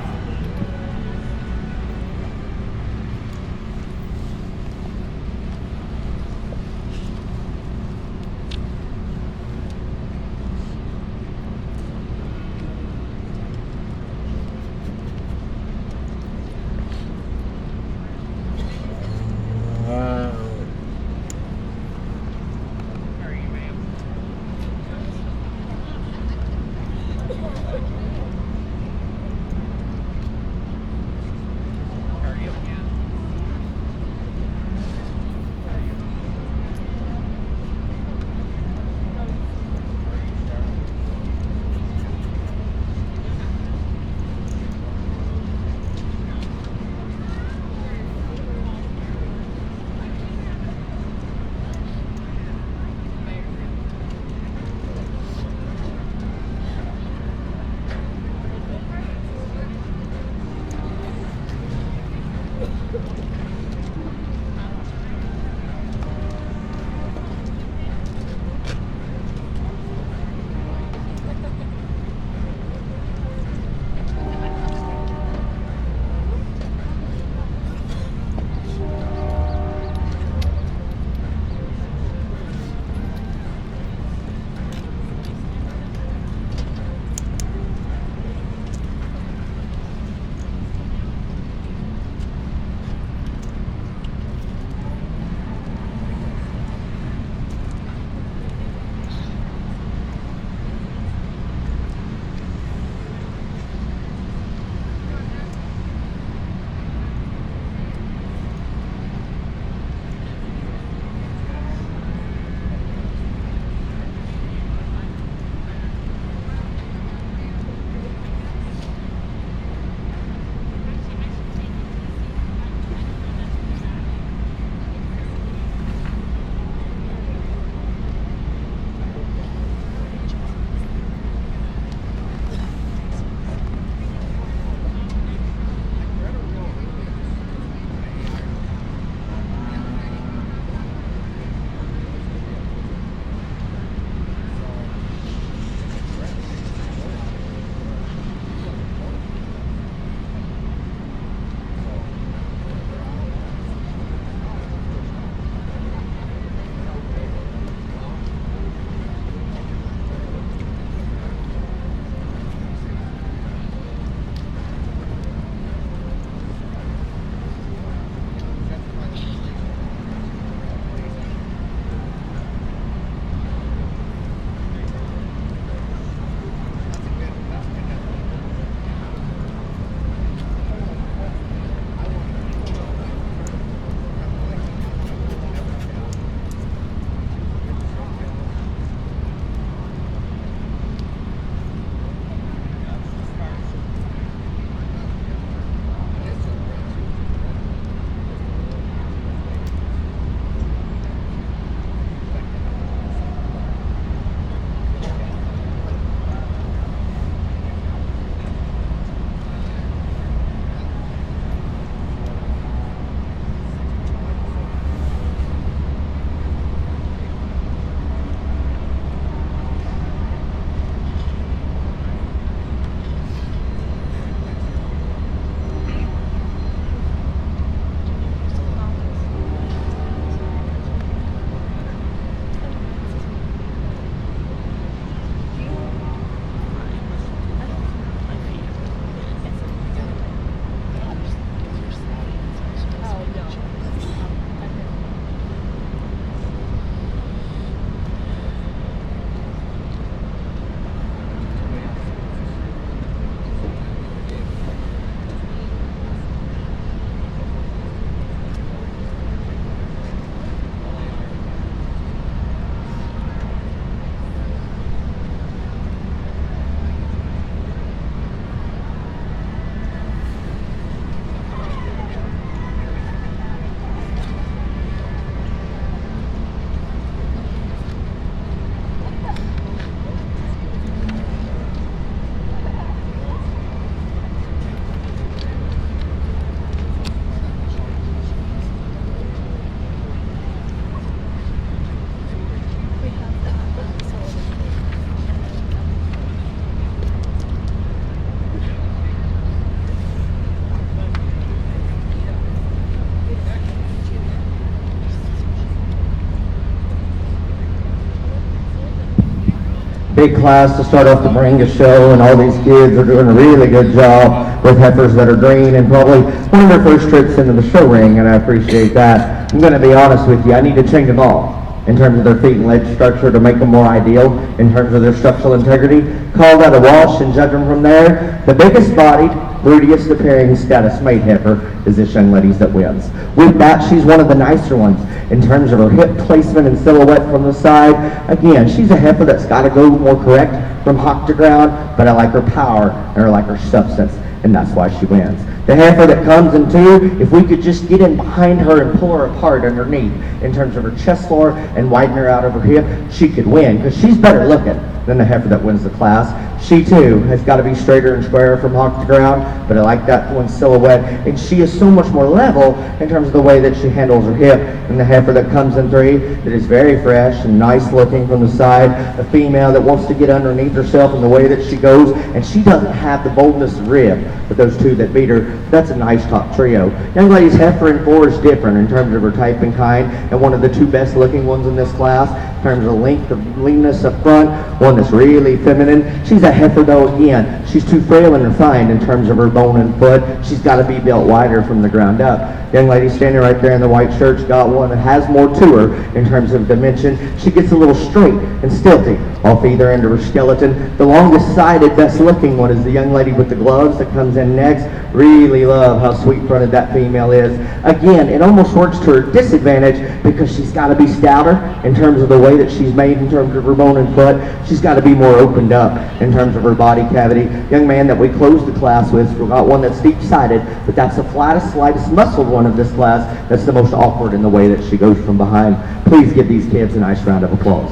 big class to start off the Moringa show, and all these kids are doing a really good job with heifers that are green and probably one of their first trips into the show ring, and I appreciate that. I'm going to be honest with you, I need to change them all in terms of their feet and leg structure to make them more ideal in terms of their structural integrity. Call that a wash and judge them from there. The biggest bodied, broodiest appearing status mate heifer is this young lady's that wins. With that, she's one of the nicer ones in terms of her hip placement and silhouette from the side. Again, she's a heifer that's got to go more correct from hock to ground, but I like her power and I like her substance, and that's why she wins. The heifer that comes in two, if we could just get in behind her and pull her apart underneath in terms of her chest floor and widen her out of her hip, she could win because she's better looking than the heifer that wins the class. She too has got to be straighter and squarer from hock to ground, but I like that one silhouette, and she is so much more level in terms of the way that she handles her hip. And the heifer that comes in three, that is very fresh and nice looking from the side, a female that wants to get underneath herself in the way that she goes, and she doesn't have the boldness of rib, but those two that beat her, that's a nice top trio. Young lady's heifer in four is different in terms of her type and kind, and one of the two best looking ones in this class in terms of length of leanness up front, one that's really feminine. She's a heifer though, again, she's too frail and refined in terms of her bone and foot. She's got to be built wider from the ground up. Young lady standing right there in the white shirt's got one that has more to her in terms of dimension. She gets a little straight and stilty off either end of her skeleton. The longest sided, best looking one is the young lady with the gloves that comes in next. Really love how sweet fronted that female is. Again, it almost works to her disadvantage because she's got to be stouter in terms of the way that she's made in terms of her bone and foot. She's got to be more opened up in terms of her body cavity. Young man that we closed the class with, we got one that's deep sided, but that's the flattest, slightest muscled one of this class. That's the most awkward in the way that she goes from behind. Please give these kids a nice round of applause.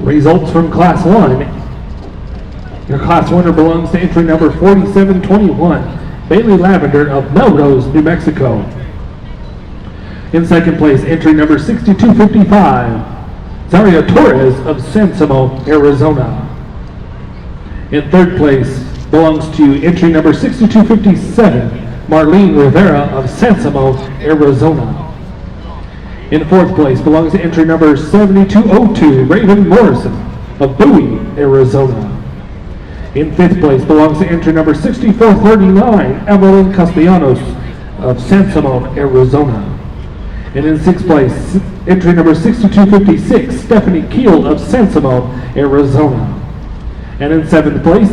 Results from Class 1. Your class winner belongs to entry number 4721, Bailey Lavender of Melrose, New Mexico. In second place, entry number 6255, Zaria Torres of San Simón, Arizona. In third place belongs to entry number 6257, Marlene Rivera of San Simón, Arizona. In fourth place belongs to entry number 7202, Raven Morrison of Bowie, Arizona. In fifth place belongs to entry number 6439, Evelyn Castellanos of San Simón, Arizona. And in sixth place, entry number 6256, Stephanie Keel of San Simón, Arizona. And in seventh place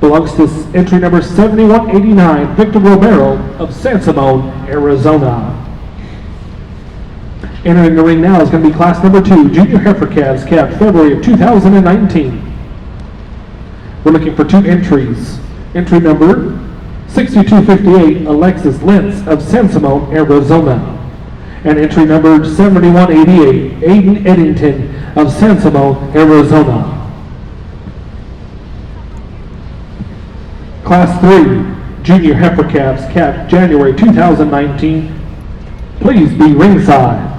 belongs to entry number 7189, Victor Romero of San Simón, Arizona. Entering the ring now is going to be class number 2, Junior Heifer Calves, capped February of 2019. We're looking for 2 entries. Entry number 6258, Alexis Lentz of San Simón, Arizona. And entry number 7188, Aiden Eddington of San Simón, Arizona. Class 3, Junior Heifer Calves, capped January 2019. Please be ringside.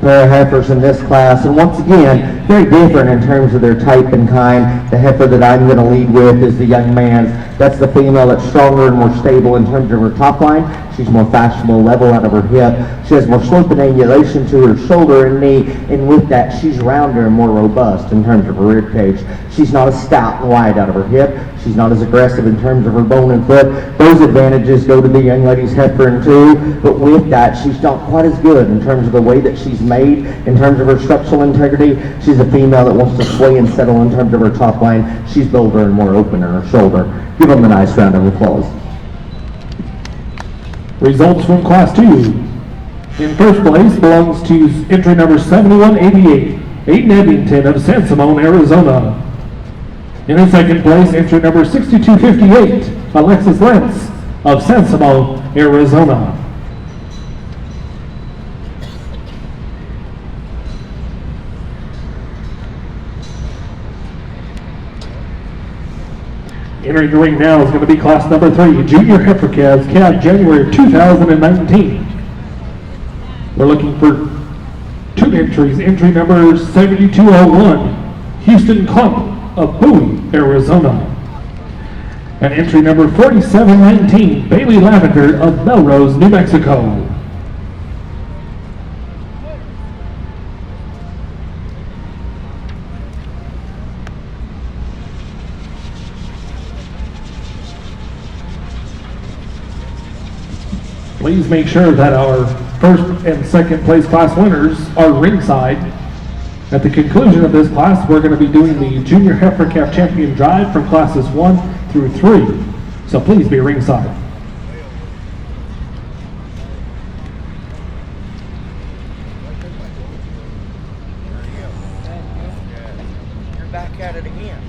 pair of heifers in this class, and once again, very different in terms of their type and kind. The heifer that I'm going to lead with is the young man's. That's the female that's stronger and more stable in terms of her top line. She's more fashionable, level out of her hip. She has more slope and angulation to her shoulder and knee, and with that, she's rounder and more robust in terms of her rib cage. She's not as stout and wide out of her hip. She's not as aggressive in terms of her bone and foot. Those advantages go to the young lady's heifer and too, but with that, she's not quite as good in terms of the way that she's made, in terms of her structural integrity. She's a female that wants to sway and settle in terms of her top line. She's bolder and more open in her shoulder. Give them a nice round of applause. Results from Class 2. In first place belongs to entry number 7188, Aiden Eddington of San Simon, Arizona. And in second place, entry number 6258, Alexis Lentz of San Simon, Arizona. Entering the ring now is going to be class number 3, Junior Heifer Calves, January 2019. We're looking for 2 entries. Entry number 7201, Houston Clump of Bowie, Arizona. And entry number 4719, Bailey Lavender of Melrose, New Mexico. Please make sure that our first and second place class winners are ringside. At the conclusion of this class, we're going to be doing the Junior Heifer Calf Champion Drive from classes 1 through 3. So please be ringside. You're back at it again.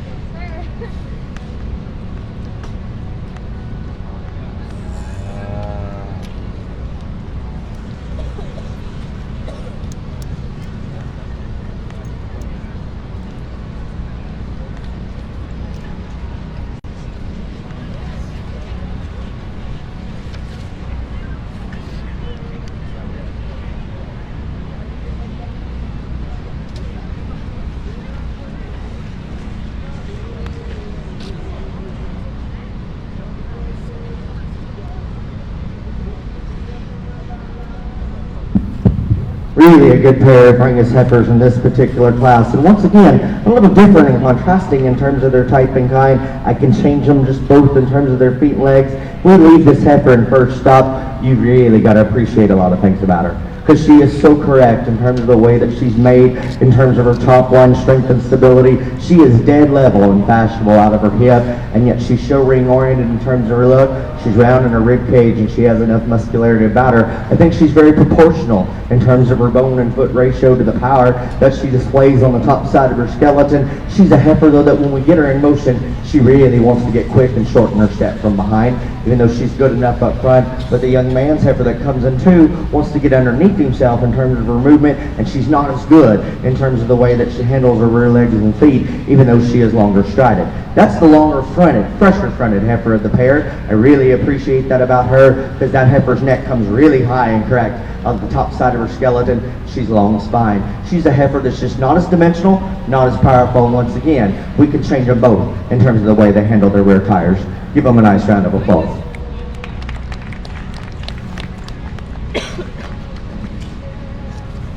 Really a good pair of Angus heifers in this particular class. And once again, a little different and contrasting in terms of their type and kind. I can change them just both in terms of their feet and legs. We leave this heifer in first stop. You really got to appreciate a lot of things about her, because she is so correct in terms of the way that she's made, in terms of her top line strength and stability. She is dead level and fashionable out of her hip, and yet she's show ring oriented in terms of her look. She's round in her rib cage, and she has enough muscularity about her. I think she's very proportional in terms of her bone and foot ratio to the power that she displays on the top side of her skeleton. She's a heifer, though, that when we get her in motion, she really wants to get quick and shorten her step from behind, even though she's good enough up front. But the young man's heifer that comes in too wants to get underneath himself in terms of her movement, and she's not as good in terms of the way that she handles her rear legs and feet, even though she is longer strided. That's the longer fronted, fresher fronted heifer of the pair. I really appreciate that about her, because that heifer's neck comes really high and correct on the top side of her skeleton. She's long spine. She's a heifer that's just not as dimensional, not as powerful, and once again, we can change them both in terms of the way they handle their rear tires. Give them a nice round of applause.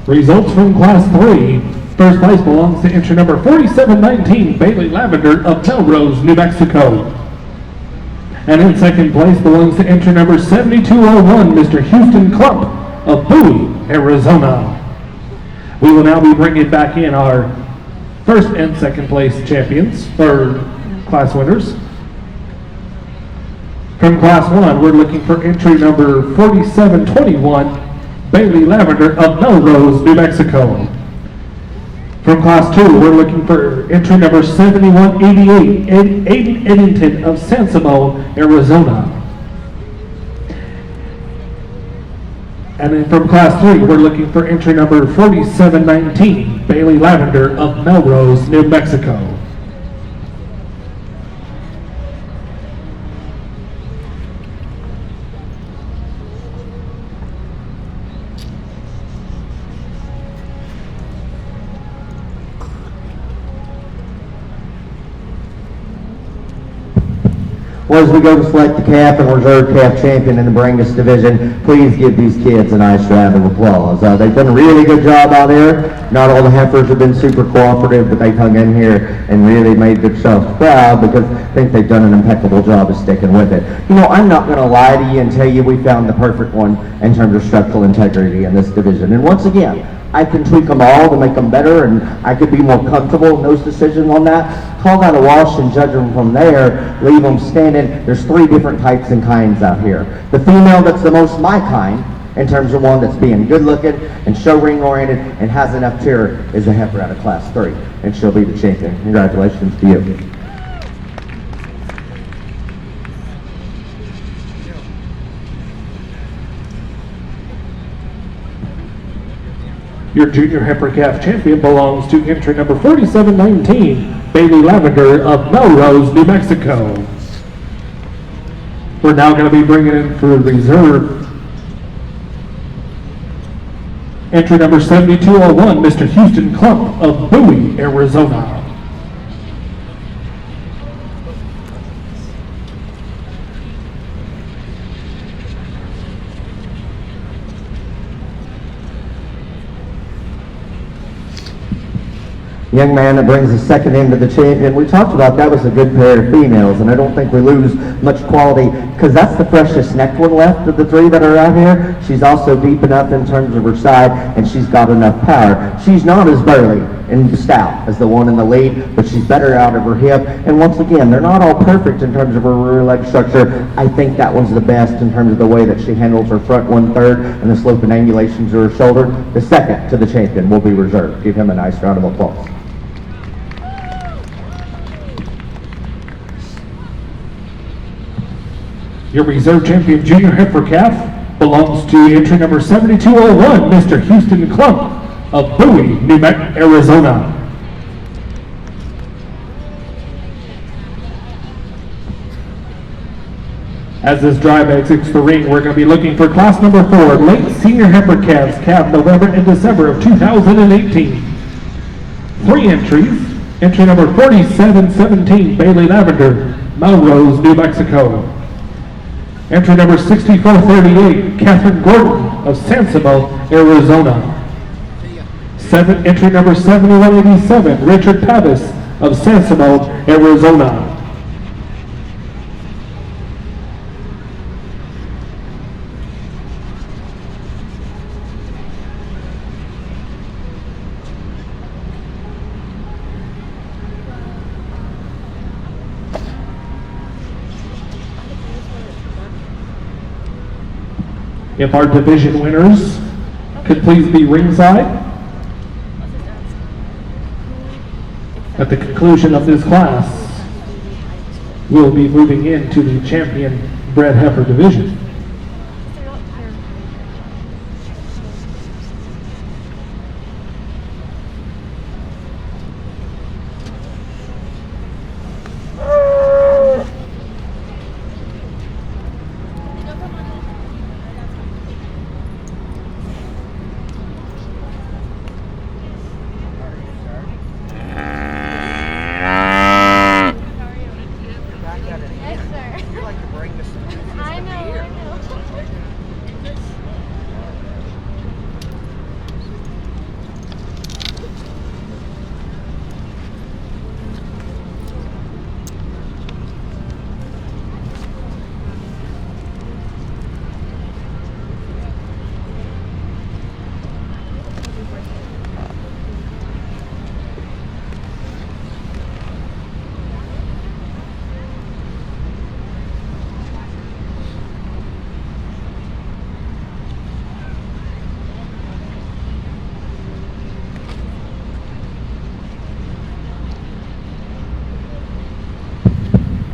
Results from Class 3. First place belongs to entry number 4719, Bailey Lavender of Melrose, New Mexico. And in second place belongs to entry number 7201, Mr. Houston Clump of Bowie, Arizona. We will now be bringing back in our first and second place champions, or class winners. From Class 1, we're looking for entry number 4721, Bailey Lavender of Melrose, New Mexico. From Class 2, we're looking for entry number 7188, Aiden Eddington of San Simon, Arizona. And then from Class 3, we're looking for entry number 4719, Bailey Lavender of Melrose, New Mexico. Well, as we go to select the calf and reserve calf champion in the Brangus division, please give these kids a nice round of applause. They've done a really good job out there. Not all the heifers have been super cooperative, but they've hung in here and really made themselves proud because I think they've done an impeccable job of sticking with it. You know, I'm not going to lie to you and tell you we found the perfect one in terms of structural integrity in this division. And once again, I can tweak them all to make them better, and I could be more comfortable in those decisions on that. Call that a wash and judge them from there, leave them standing. There's 3 different types and kinds out here. The female that's the most my kind, in terms of one that's being good looking and show ring oriented and has enough cheer, is a heifer out of class 3, and she'll be the champion. Congratulations to you. Your junior heifer calf champion belongs to entry number 4719, Bailey Lavender of Melrose, New Mexico. We're now going to be bringing in for reserve entry number 7201, Mr. Houston Clump of Bowie, Arizona. Young man that brings the second into the champion. We talked about that was a good pair of females, and I don't think we lose much quality because that's the freshest necked one left of the 3 that are out here. She's also deep enough in terms of her side, and she's got enough power. She's not as burly and stout as the one in the lead, but she's better out of her hip. And once again, they're not all perfect in terms of her rear leg structure. I think that one's the best in terms of the way that she handles her front 1/3 and the slope and angulations of her shoulder. The second to the champion will be reserved. Give him a nice round of applause. Your reserve champion junior heifer calf belongs to entry number 7201, Mr. Houston Clump of Bowie, Arizona. As this drive exits the ring, we're going to be looking for class number 4, late senior heifer calves, calved November and December of 2018. 3 entries. Entry number 4717, Bailey Lavender, Melrose, New Mexico. Entry number 6438, Catherine Gordon of Sansimo, Arizona. Entry number 7187, Richard Pavis of Sansimo, Arizona. If our division winners could please be ringside at the conclusion of this class, we'll be moving into the champion bred heifer division.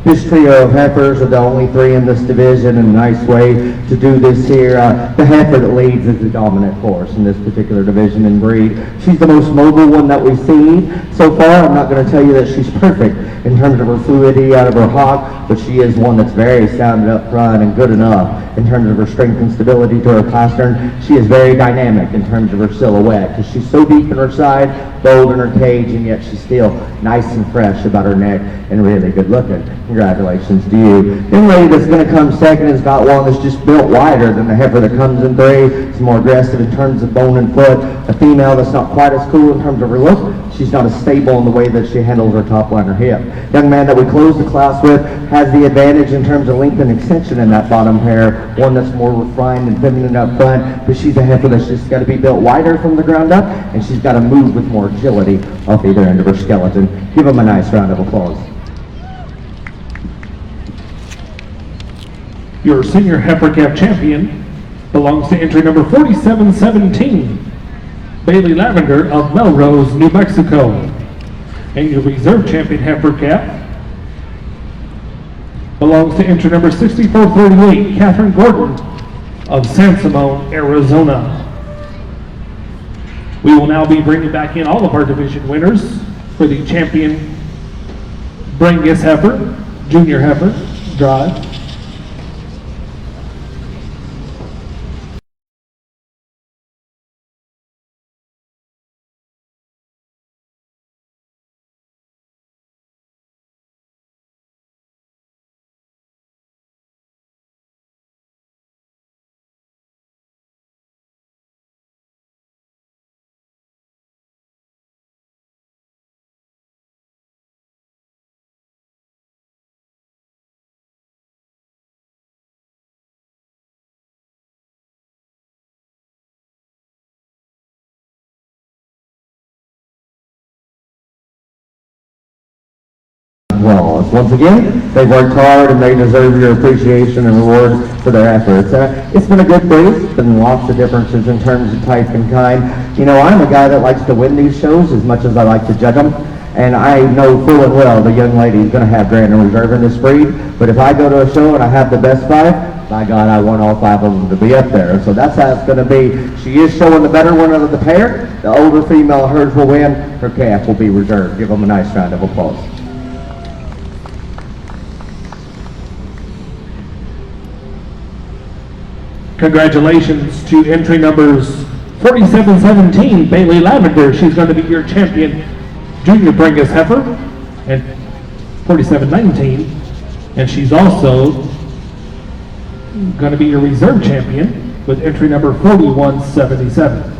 This trio of heifers are the only 3 in this division, and a nice way to do this here. The heifer that leads is the dominant horse in this particular division and breed. She's the most mobile one that we've seen so far. I'm not going to tell you that she's perfect, in terms of her fluidity out of her hock, but she is one that's very sounded up front and good enough in terms of her strength and stability to her pastern. She is very dynamic in terms of her silhouette because she's so deep in her side, bold in her cage, and yet she's still nice and fresh about her neck and really good looking. Congratulations to you. Young lady that's going to come second has got one that's just built wider than the heifer that comes in 3. It's more aggressive in terms of bone and foot. A female that's not quite as cool in terms of her look. She's not as stable in the way that she handles her top line or hip. Young man that we closed the class with has the advantage in terms of length and extension in that bottom pair. One that's more refined and feminine up front, but she's a heifer that's just got to be built wider from the ground up, and she's got to move with more agility off either end of her skeleton. Give them a nice round of applause. Your senior heifer calf champion belongs to entry number 4717, Bailey Lavender of Melrose, New Mexico. And your reserve champion heifer calf belongs to entry number 6438, Catherine Gordon of San Simon, Arizona. We will now be bringing back in all of our division winners for the champion Brangus heifer, junior heifer, drive. Well, once again, they've worked hard and they deserve your appreciation and reward for their efforts. It's been a good race. There's been lots of differences in terms of type and kind. You know, I'm a guy that likes to win these shows as much as I like to judge them. And I know full and well the young lady is going to have Grand and Reserve in this breed. But if I go to a show and I have the best 5, by God, I want all 5 of them to be up there. So that's how it's going to be. She is showing the better one of the pair. The older female hers will win. Her calf will be reserved. Give them a nice round of applause. Congratulations to entry numbers 4717, Bailey Lavender. She's going to be your champion junior Brangus heifer, and 4719, and she's also going to be your reserve champion with entry number 4177.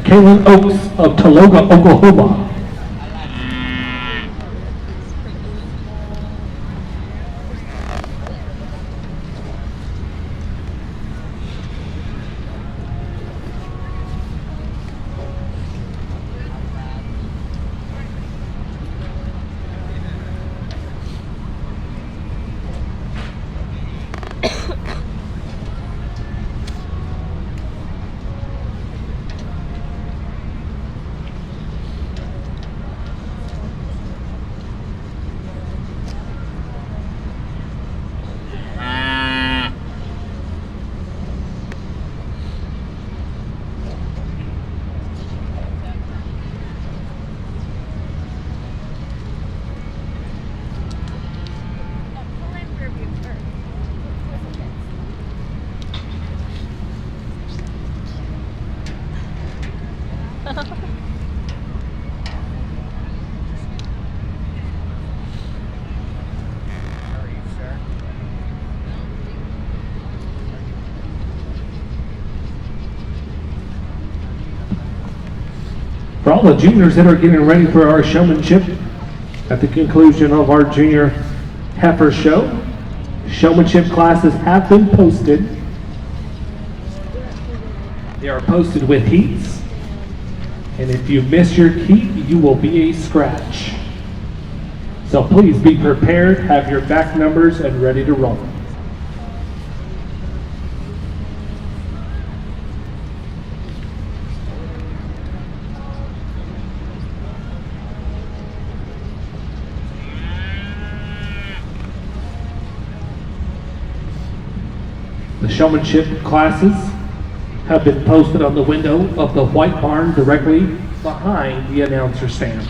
Kaylin Oaks of Tologa, Oklahoma. Are you sure? For all the juniors that are getting ready for our showmanship, at the conclusion of our junior heifer show, showmanship classes have been posted. They are posted with heats, and if you miss your heat, you will be a scratch. So please be prepared, have your back numbers, and ready to roll. The showmanship classes have been posted on the window of the white barn directly behind the announcer stand.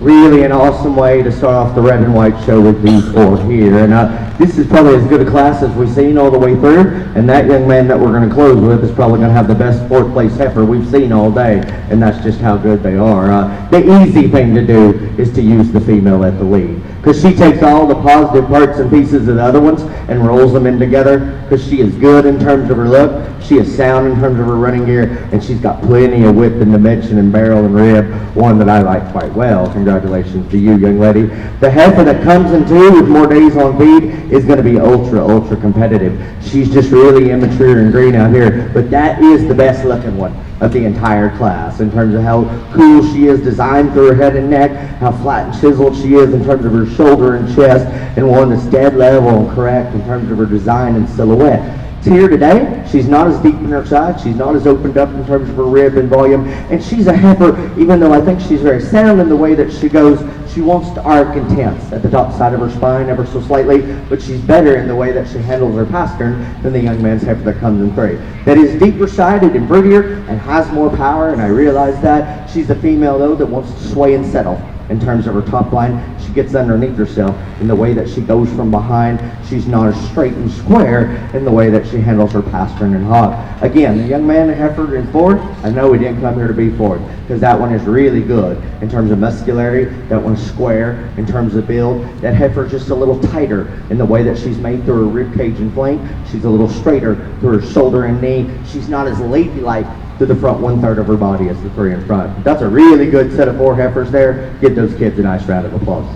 Really an awesome way to start off the red and white show with these four here. And this is probably as good a class as we've seen all the way through. And that young man that we're going to close with is probably going to have the best fourth place heifer we've seen all day. And that's just how good they are. The easy thing to do is to use the female at the lead, because she takes all the positive parts and pieces of the other ones and rolls them in together, because she is good in terms of her look, she is sound in terms of her running gear, and she's got plenty of width and dimension and barrel and rib, one that I like quite well. Congratulations to you, young lady. The heifer that comes in two with more days on feed is going to be ultra competitive. She's just really immature and green out here, but that is the best looking one of the entire class in terms of how cool she is designed through her head and neck, how flat and chiseled she is in terms of her shoulder and chest, and one that's dead level and correct in terms of her design and silhouette. Here today, she's not as deep in her side, she's not as opened up in terms of her rib and volume, and she's a heifer, even though I think she's very sound in the way that she goes, she wants to arc and tense at the top side of her spine ever so slightly, but she's better in the way that she handles her pastern than the young man's heifer that comes in three. That is deeper sided and prettier and has more power, and I realize that. She's a female though that wants to sway and settle in terms of her top line. She gets underneath herself in the way that she goes from behind. She's not as straight and square in the way that she handles her pastern and hog. Again, the young man, heifer in Ford, I know he didn't come here to be Ford, because that one is really good in terms of muscularity. That one's square in terms of build. That heifer is just a little tighter in the way that she's made through her rib cage and flank. She's a little straighter through her shoulder and knee. She's not as ladylike to the front 1/3 of her body as the three in front. That's a really good set of four heifers there. Give those kids a nice round of applause.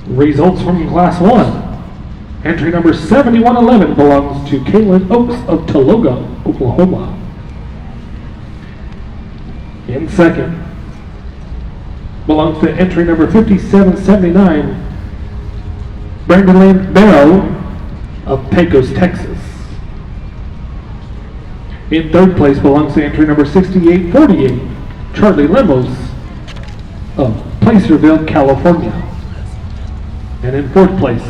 Results from Class 1. Entry number 7111 belongs to Kaylin Oaks of Tologa, Oklahoma. In second, belongs to entry number 5779, Brandon Barrow of Pecos, Texas. In third place belongs to entry number 6848, Charlie Lemos of Placerville, California. And in fourth place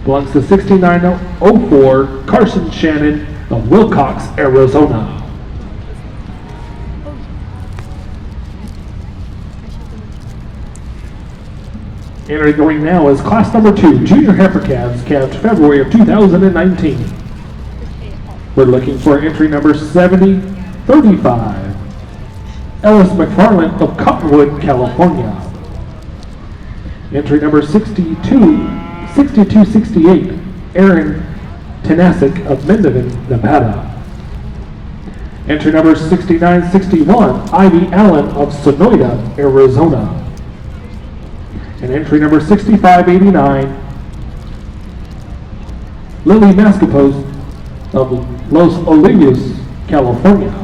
belongs to 6904, Carson Shannon of Wilcox, Arizona. Entering the ring now is class number 2, Junior Heifer calves, February of 2019. We're looking for entry number 7035, Ellis McFarland of Cottonwood, California. Entry number 6268, Aaron Tanasic of Mendon, Nevada. Entry number 6961, Ivy Allen of Sonoyta, Arizona. And entry number 6589, Lily Mascapos of Los Olivos, California.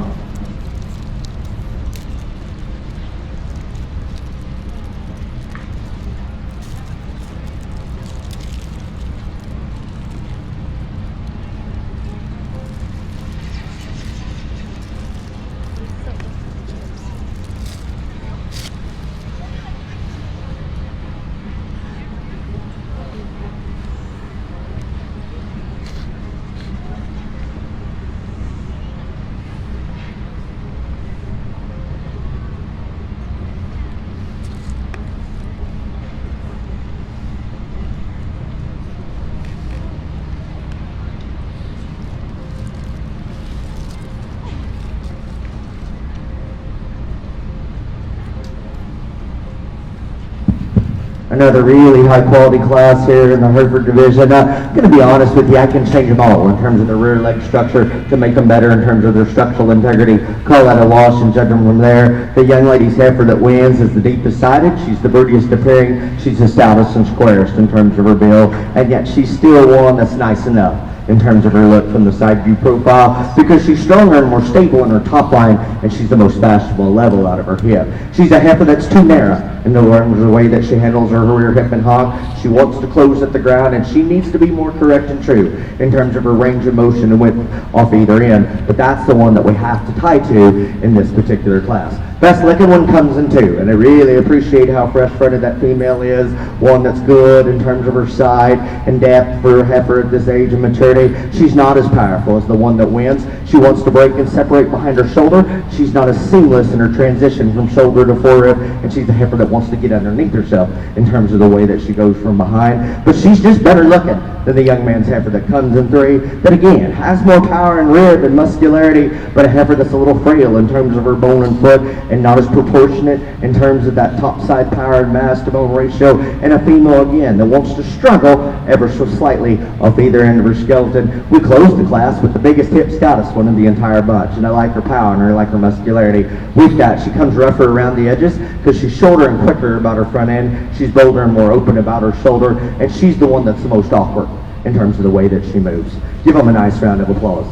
Another really high quality class here in the Hereford division. I'm going to be honest with you, I can change them all in terms of the rear leg structure to make them better in terms of their structural integrity. Call that a wash and judge them from there. The young lady's heifer that wins is the deepest sided. She's the birdiest appearing. She's the stoutest and squarest in terms of her build, and yet she's still one that's nice enough in terms of her look from the side view profile, because she's stronger and more stable in her top line, and she's the most fashionable level out of her hip. She's a heifer that's too narrow in the way that she handles her rear hip and hog. She wants to close at the ground, and she needs to be more correct and true in terms of her range of motion and width off either end, but that's the one that we have to tie to in this particular class. Best looking one comes in 2, and I really appreciate how fresh fronted that female is, one that's good in terms of her side and depth for a heifer at this age of maturity. She's not as powerful as the one that wins. She wants to break and separate behind her shoulder. She's not as seamless in her transition from shoulder to forehead, and she's a heifer that wants to get underneath herself in terms of the way that she goes from behind. But she's just better looking than the young man's heifer that comes in 3, that again has more power and rib and muscularity, but a heifer that's a little frail in terms of her bone and foot, and not as proportionate in terms of that top side power and mass to bone ratio, and a female again that wants to struggle ever so slightly off either end of her skeleton. We closed the class with the biggest hip stoutest one in the entire bunch, and I like her power and I like her muscularity. With that, she comes rougher around the edges because she's shorter and quicker about her front end. She's bolder and more open about her shoulder, and she's the one that's the most awkward in terms of the way that she moves. Give them a nice round of applause.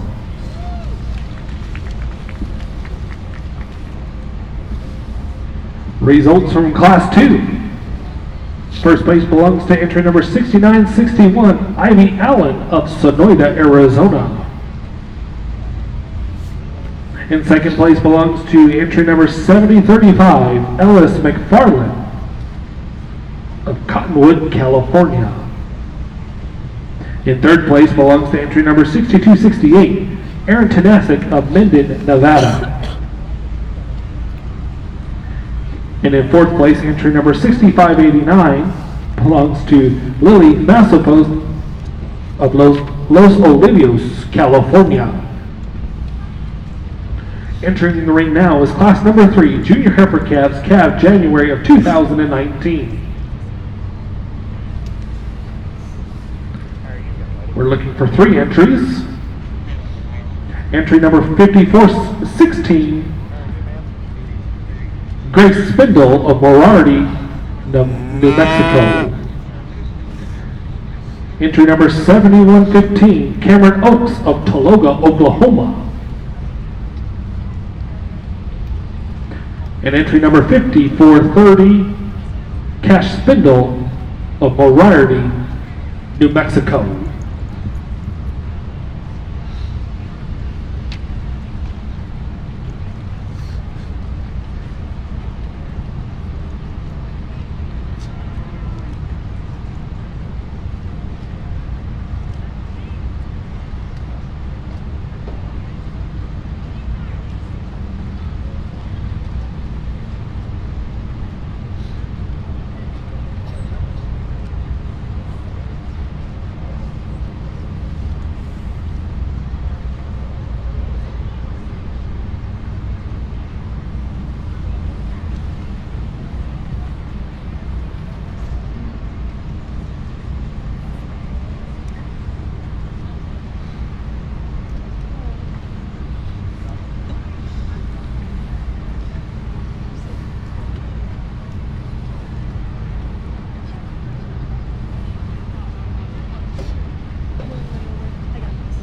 Results from class 2. First place belongs to entry number 6961, Ivy Allen of Sonoyta, Arizona. In second place belongs to entry number 7035, Ellis McFarland of Cottonwood, California. In third place belongs to entry number 6268, Aaron Tanasic of Mendon, Nevada. And in fourth place, entry number 6589 belongs to Lily Masopos of Los Olivos, California. Entering the ring now is class number 3, Junior Heifer calves, January of 2019. We're looking for 3 entries. Entry number 5416, Grace Spindle of Morarty, New Mexico. Entry number 7115, Cameron Oaks of Tologa, Oklahoma. And entry number 5430, Cash Spindle of Moriarty, New Mexico. I got this.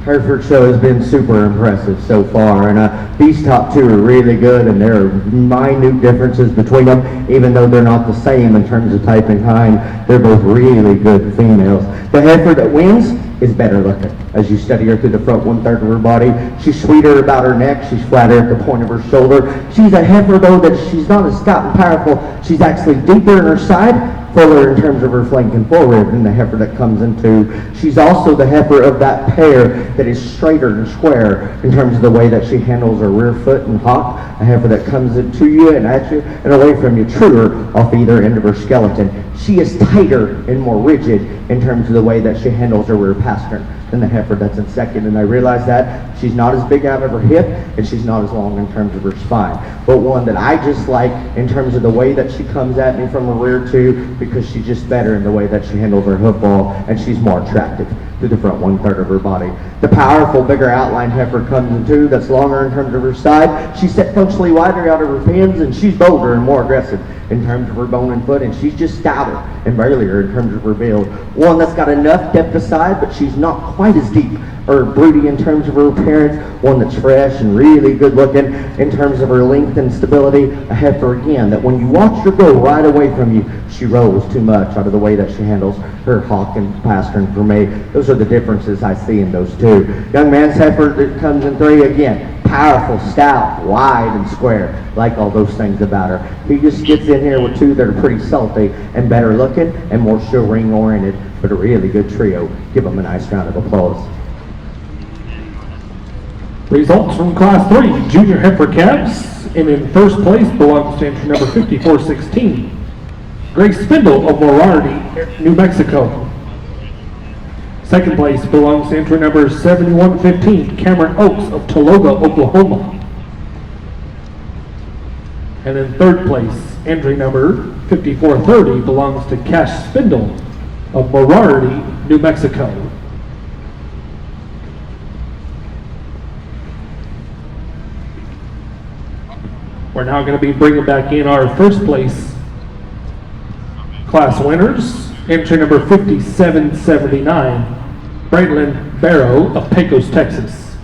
Hereford show has been super impressive so far, and these top two are really good, and there are minute differences between them, even though they're not the same in terms of type and kind. They're both really good females. The heifer that wins is better looking. As you study her through the front 1/3 of her body, she's sweeter about her neck, she's flatter at the point of her shoulder. She's a heifer, though, that she's not as stout and powerful. She's actually deeper in her side, fuller in terms of her flank and forward than the heifer that comes into. She's also the heifer of that pair that is straighter and square in terms of the way that she handles her rear foot and hock. A heifer that comes into you and at you and away from you, truer off either end of her skeleton. She is tighter and more rigid in terms of the way that she handles her rear pastern than the heifer that's in second. And I realize that she's not as big out of her hip and she's not as long in terms of her spine. But one that I just like in terms of the way that she comes at me from the rear too, because she's just better in the way that she handles her hoof ball, and she's more attractive to the front 1/3 of her body. The powerful, bigger outline heifer comes in two, that's longer in terms of her side. She's set functionally wider out of her fins, and she's bolder and more aggressive in terms of her bone and foot, and she's just stouter and burlier in terms of her build. One that's got enough depth of side, but she's not quite as deep or broody in terms of her appearance. One that's fresh and really good looking in terms of her length and stability. A heifer, again, that when you watch her go right away from you, she rolls too much out of the way that she handles her hawk and pastern for me. Those are the differences I see in those two. Young man's heifer that comes in three, again, powerful, stout, wide, and square. Like all those things about her. He just gets in here with two that are pretty salty and better looking and more show ring oriented, but a really good trio. Give them a nice round of applause. Results from Class 3 Junior Heifer Calves, and in first place belongs to entry number 5416, Grace Spindle of Moriarty, New Mexico. Second place belongs to entry number 7115, Cameron Oaks of Tologa, Oklahoma. And in third place, entry number 5430 belongs to Cash Spindle of Moriarty, New Mexico. We're now going to be bringing back in our first place class winners. Entry number 5779, Braylon Barrow of Pecos, Texas.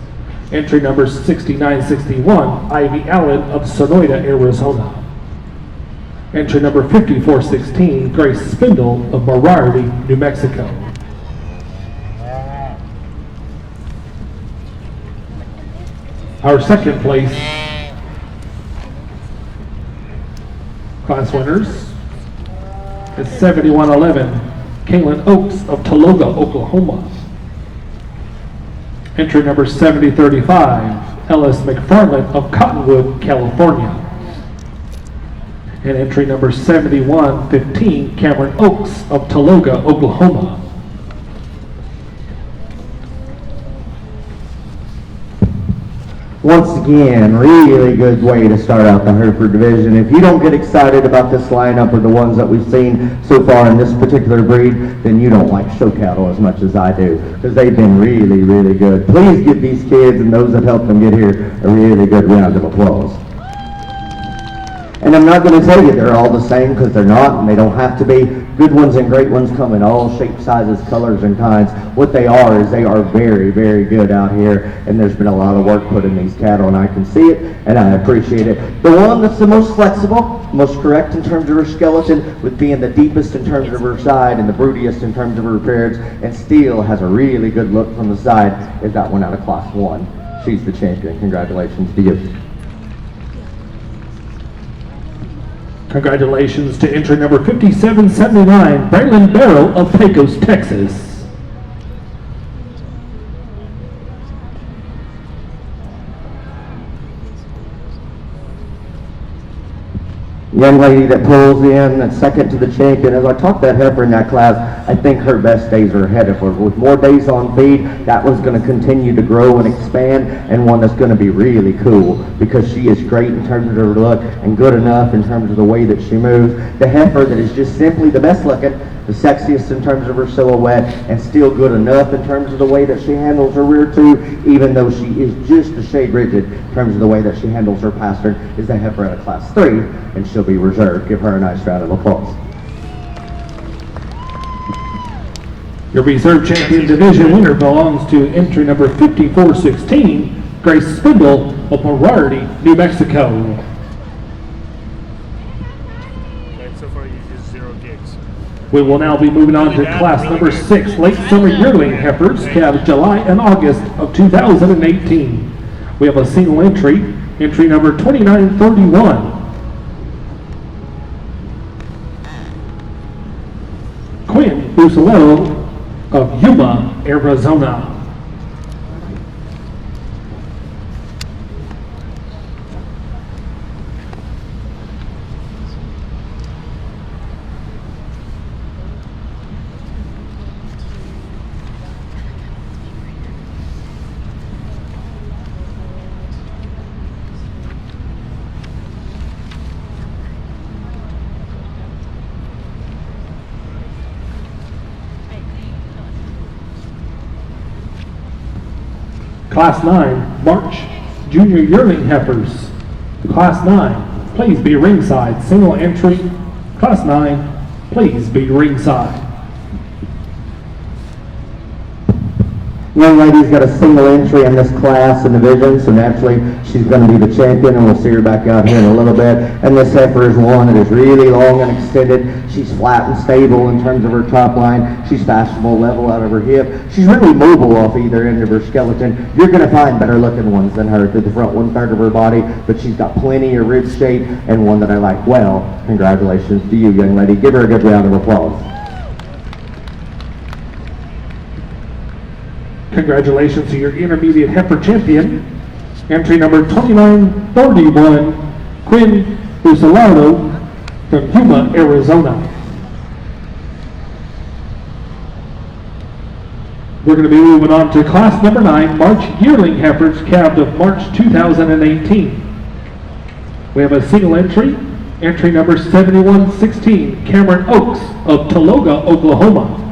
Entry number 6961, Ivy Allen of Sonoyta, Arizona. Entry number 5416, Grace Spindle of Moriarty, New Mexico. Our second place class winners. is 7111, Kalen Oaks of Tologa, Oklahoma. Entry number 7035, Ellis McFarland of Cottonwood, California. And entry number 7115, Cameron Oaks of Tologa, Oklahoma. Once again, really good way to start out the Heifer division. If you don't get excited about this lineup or the ones that we've seen so far in this particular breed, then you don't like show cattle as much as I do, because they've been really, really good. Please give these kids and those that helped them get here a really good round of applause. And I'm not going to tell you they're all the same, because they're not, and they don't have to be. Good ones and great ones come in all shapes, sizes, colors, and kinds. What they are is they are very, very good out here, and there's been a lot of work put in these cattle, and I can see it, and I appreciate it. The one that's the most flexible, most correct in terms of her skeleton, with being the deepest in terms of her side and the broodiest in terms of her appearance, and still has a really good look from the side, is that one out of Class 1. She's the champion. Congratulations to you. Congratulations to entry number 5779, Braylon Barrow of Pecos, Texas. Young lady that pulls in and second to the champion. As I talked that heifer in that class, I think her best days are ahead of her. With more days on feed, that one's going to continue to grow and expand, and one that's going to be really cool, because she is great in terms of her look and good enough in terms of the way that she moves. The heifer that is just simply the best looking, the sexiest in terms of her silhouette, and still good enough in terms of the way that she handles her rear tube, even though she is just a shade rigid in terms of the way that she handles her pastern, is the heifer out of Class 3, and she'll be reserved. Give her a nice round of applause. Your reserve champion division winner belongs to entry number 5416, Grace Spindle of Morarty, New Mexico. Okay, so far you used 0 gigs. We will now be moving on to class number 6, late summer yearling heifers, calved July and August of 2018. We have a single entry number 2931. Quinn Busalero of Yuma, Arizona. Class 9, March Junior Yearling Heifers. Class 9, please be ringside. Single entry. Class 9, please be ringside. Young lady's got a single entry in this class and division, so naturally she's going to be the champion, and we'll see her back out here in a little bit. And this heifer is one that is really long and extended. She's flat and stable in terms of her top line. She's fashionable, level out of her hip. She's really mobile off either end of her skeleton. You're going to find better looking ones than her through the front 1/3 of her body, but she's got plenty of rib shape, and one that I like well. Congratulations to you, young lady. Give her a good round of applause. Congratulations to your intermediate heifer champion. Entry number 2931, Quinn Busalero from Yuma, Arizona. We're going to be moving on to class number 9, March Yearling Heifers, calved of March 2018. We have a single entry number 7116, Cameron Oaks of Tologa, Oklahoma.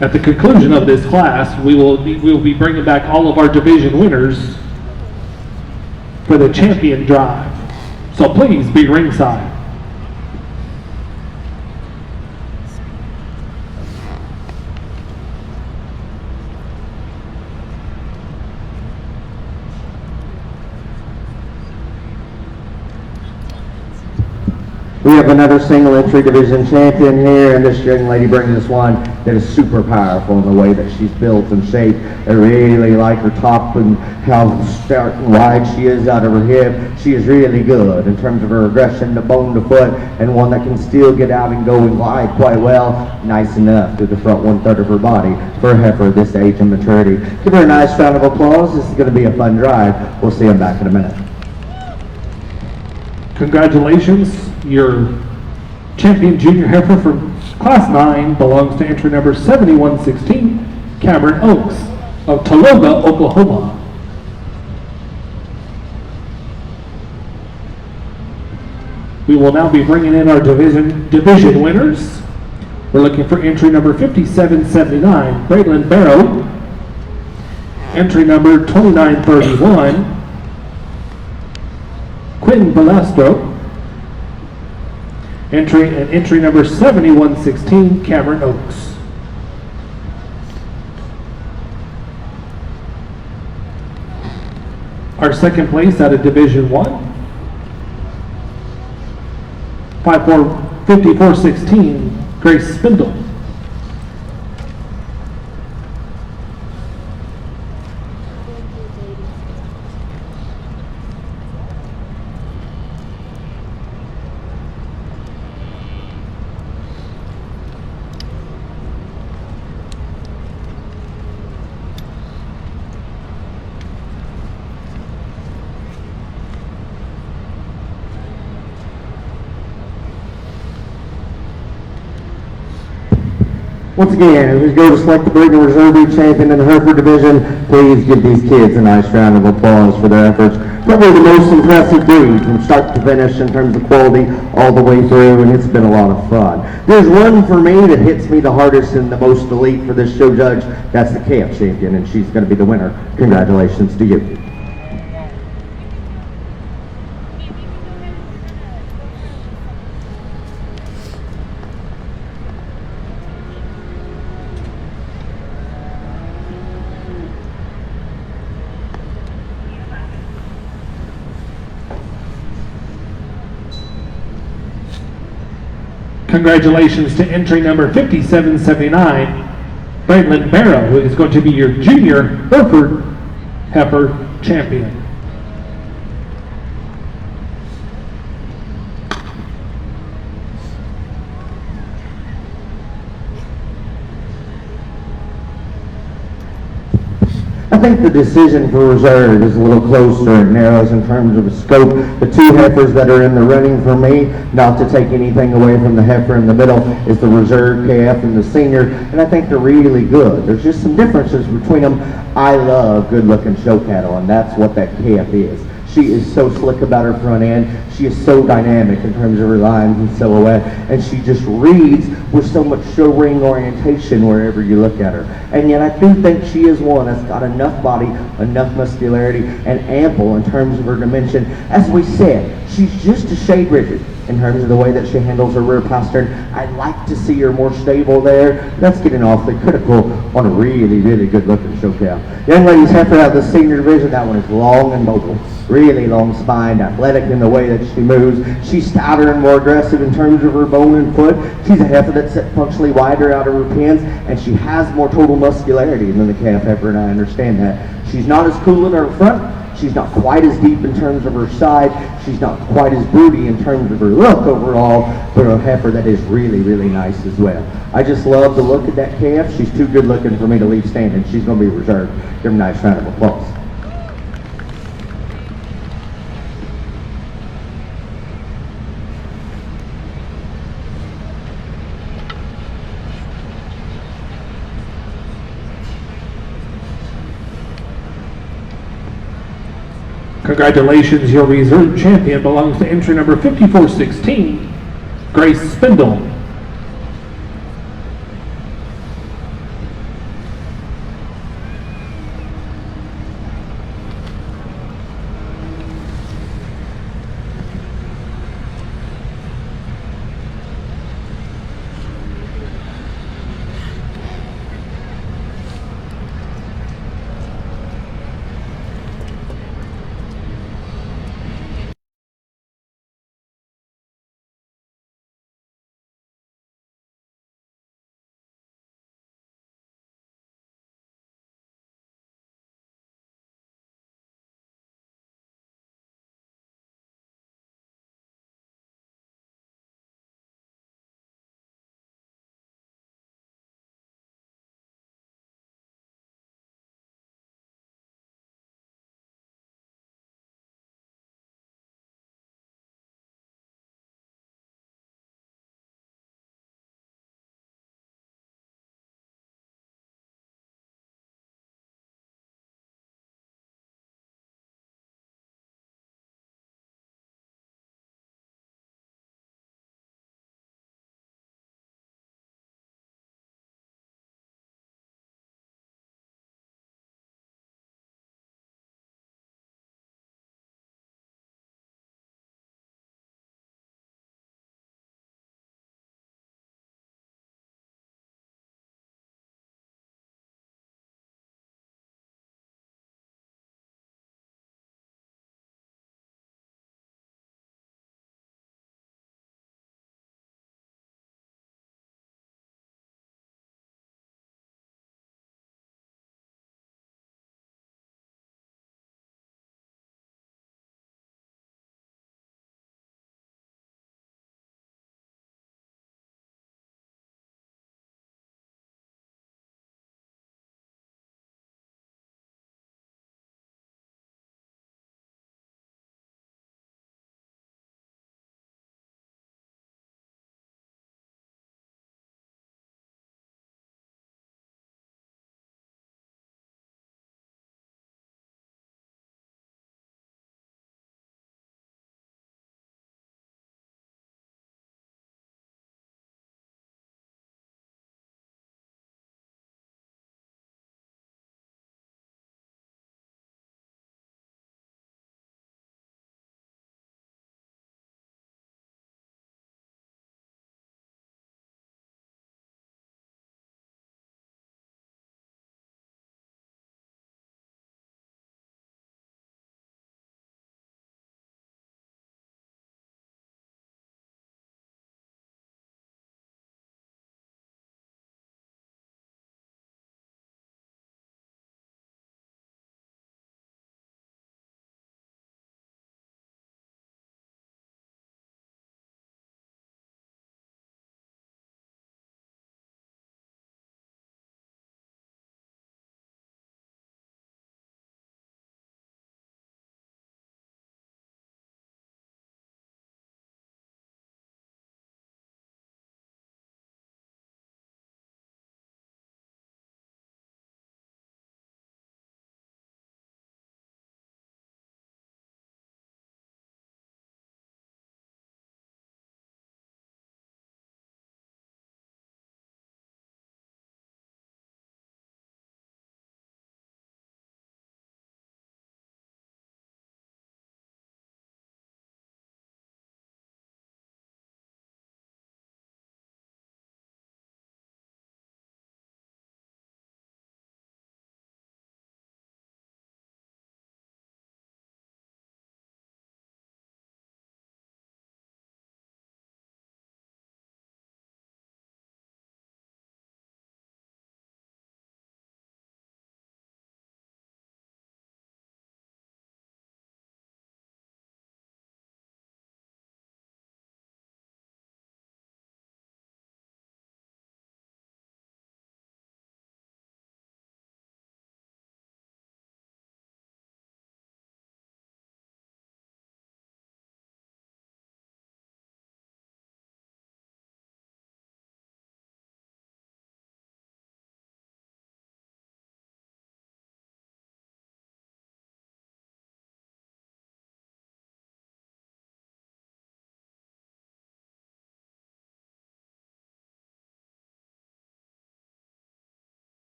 At the conclusion of this class, we will be bringing back all of our division winners for the champion drive. So please be ringside. We have another single entry division champion here, and this young lady brings us one that is super powerful in the way that she's built and shaped. I really like her top and how stout and wide she is out of her hip. She is really good in terms of her aggression to bone to foot, and one that can still get out and go wide quite well, nice enough to the front 1/3 of her body for a heifer of this age and maturity. Give her a nice round of applause. This is going to be a fun drive. We'll see them back in a minute. Congratulations, your champion junior heifer from Class 9 belongs to entry number 7116, Cameron Oaks of Tologa, Oklahoma. We will now be bringing in our division winners. We're looking for entry number 5779, Braylon Barrow. Entry number 2931, Quentin Balestro. Entry number 7116, Cameron Oaks. Our second place out of Division 1, 5416, Grace Spindle. Once again, as we go to select the breed and reserve breed champion in the Heifer division, please give these kids a nice round of applause for their efforts. Probably the most impressive breed from start to finish in terms of quality all the way through, and it's been a lot of fun. There's one for me that hits me the hardest and the most elite for this show judge. That's the calf champion, and she's going to be the winner. Congratulations to you. Congratulations to entry number 5779, Braylon Barrow, who is going to be your junior Hereford heifer champion. I think the decision for reserve is a little closer. It narrows in terms of scope. The two heifers that are in the running for me, not to take anything away from the heifer in the middle, is the reserve calf and the senior, and I think they're really good. There's just some differences between them. I love good-looking show cattle, and that's what that calf is. She is so slick about her front end. She is so dynamic in terms of her lines and silhouette, and she just reads with so much show ring orientation wherever you look at her. And yet I do think she is one that's got enough body, enough muscularity, and ample in terms of her dimension. As we said, she's just a shade rigid in terms of the way that she handles her rear pastern. I'd like to see her more stable there. That's getting awfully critical on a really, really good looking show cow. Young ladies heifer out of the senior division. That one is long and mobile. Really long spined, athletic in the way that she moves. She's stouter and more aggressive in terms of her bone and foot. She's a heifer that's functionally wider out of her pins, and she has more total muscularity than the calf heifer, and I understand that. She's not as cool in her front. She's not quite as deep in terms of her side. She's not quite as broody in terms of her look overall, but a heifer that is really, really nice as well. I just love the look at that calf. She's too good looking for me to leave standing. She's going to be reserved. Give her a nice round of applause. Congratulations, your reserve champion belongs to entry number 5416, Grace Spindle.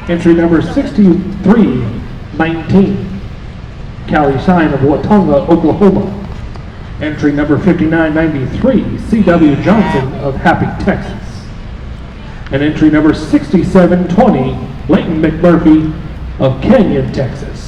Entry number 6319, Callie Shine of Watonga, Oklahoma. Entry number 5993, C.W. Johnson of Happy, Texas. And entry number 6720, Leighton McMurphy of Canyon, Texas.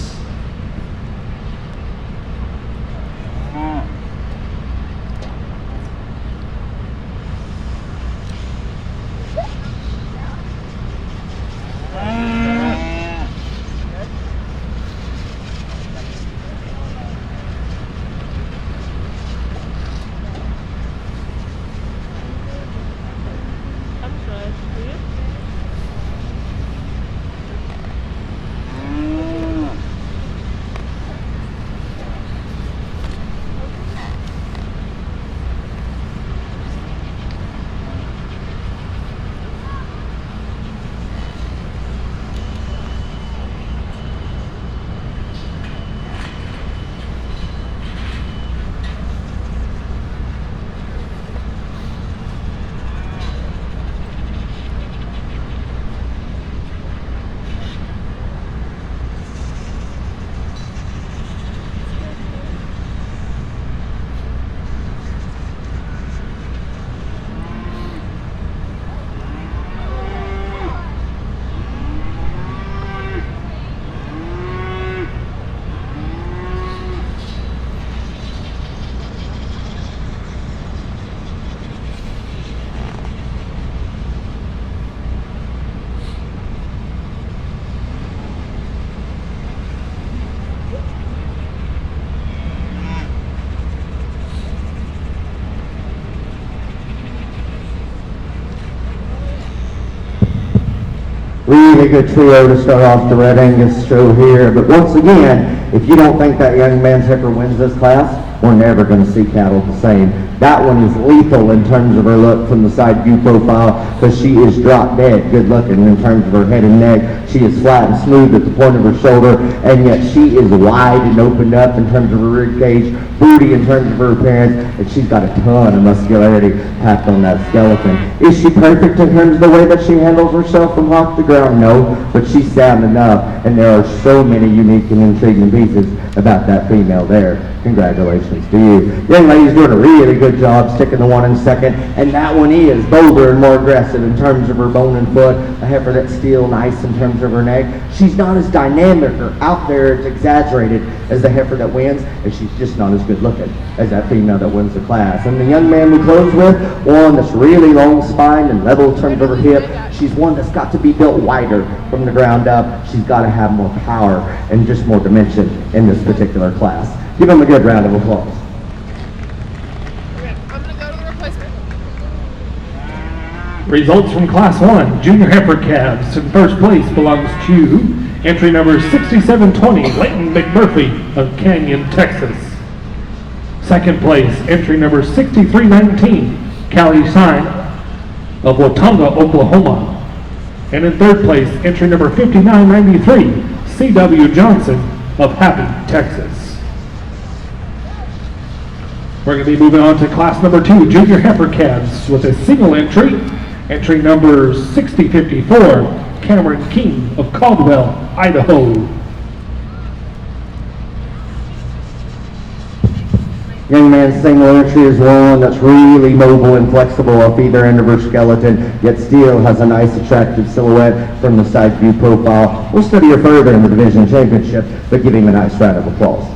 Really good trio to start off the Red Angus show here. But once again, if you don't think that young man's heifer wins this class, we're never going to see cattle the same. That one is lethal in terms of her look from the side view profile, because she is drop dead good looking in terms of her head and neck. She is flat and smooth at the point of her shoulder, and yet she is wide and opened up in terms of her rib cage, booty in terms of her appearance, and she's got a ton of muscularity packed on that skeleton. Is she perfect in terms of the way that she handles herself from off the ground? No, but she's sound enough, and there are so many unique and intriguing pieces about that female there. Congratulations to you. Young lady's doing a really good job sticking the one in second, and that one is bolder and more aggressive in terms of her bone and foot, a heifer that's still nice in terms of her neck. She's not as dynamic or out there as exaggerated as the heifer that wins, and she's just not as good looking as that female that wins the class. And the young man we close with, one that's really long spine and level in terms of her hip. She's one that's got to be built wider from the ground up. She's got to have more power and just more dimension in this particular class. Give him a good round of applause. I'm going to go to the replacement. Results from Class 1, Junior Heifer Calves. In first place belongs to entry number 6720, Leighton McMurphy of Canyon, Texas. Second place, entry number 6319, Callie Shine of Watonga, Oklahoma. And in third place, entry number 5993, C.W. Johnson of Happy, Texas. We're going to be moving on to class number 2, Junior Heifer Calves, with a single entry. Entry number 6054, Cameron King of Caldwell, Idaho. Young man's single entry is one that's really mobile and flexible off either end of her skeleton, yet still has a nice attractive silhouette from the side view profile. We'll study her further in the division championship, but give him a nice round of applause.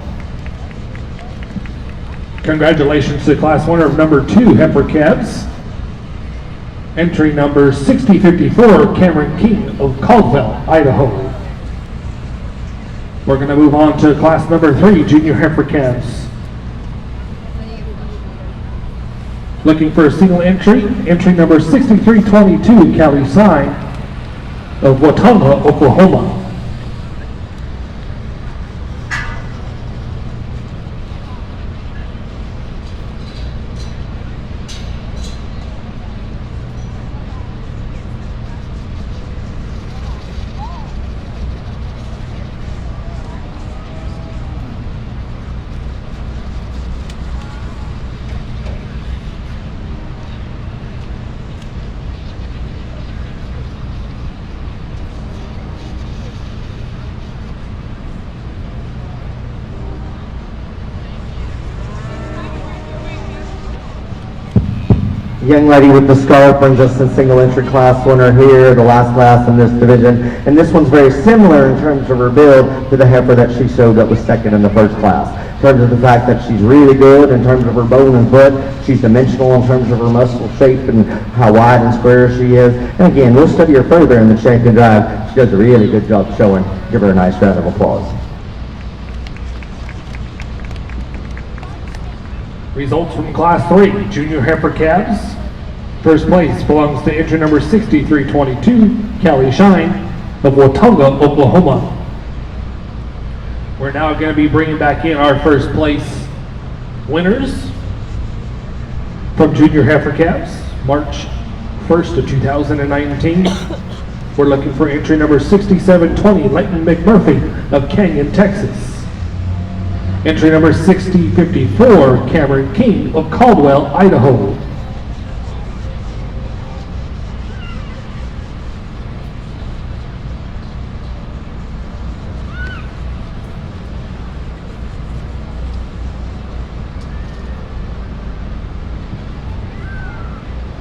Congratulations to the class winner of number 2, Heifer Calves. Entry number 6054, Cameron King of Caldwell, Idaho. We're going to move on to class number 3, Junior Heifer Calves. Looking for a single entry, entry number 6322, Callie Shine of Watonga, Oklahoma. Young lady with the scarf brings us the single entry class winner here, the last class in this division. And this one's very similar in terms of her build to the heifer that she showed that was second in the first class. In terms of the fact that she's really good in terms of her bone and foot. She's dimensional in terms of her muscle shape and how wide and square she is. And again, we'll study her further in the champion drive. She does a really good job showing. Give her a nice round of applause. Results from Class 3, Junior Heifer Calves. First place belongs to entry number 6322, Callie Shine of Watonga, Oklahoma. We're now going to be bringing back in our first place winners from Junior Heifer Calves, March 1st of 2019. We're looking for entry number 6720, Leighton McMurphy of Canyon, Texas. Entry number 6054, Cameron King of Caldwell, Idaho.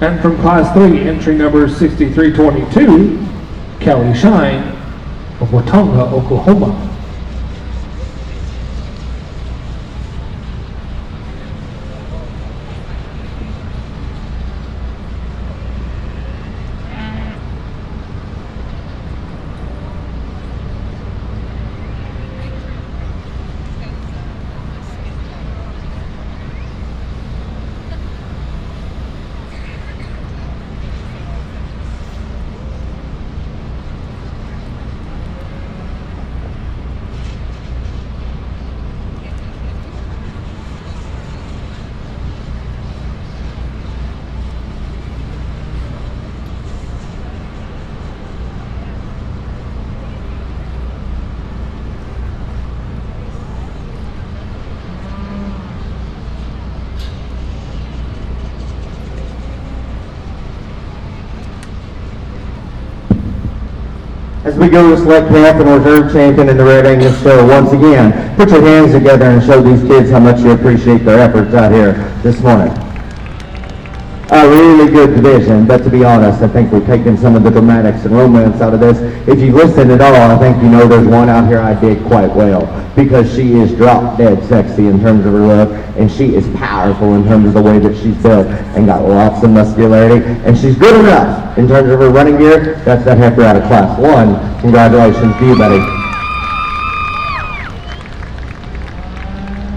And from Class 3, entry number 6322, Callie Shine of Watonga, Oklahoma. As we go to select camp and reserve champion in the Red Angus show, once again, put your hands together and show these kids how much you appreciate their efforts out here this morning. A really good division, but to be honest, I think we're taking some of the dramatics and romance out of this. If you listen at all, I think you know there's one out here I dig quite well, because she is drop dead sexy in terms of her look, and she is powerful in terms of the way that she's built, and got lots of muscularity, and she's good enough in terms of her running gear. That's that heifer out of Class 1. Congratulations to you, buddy.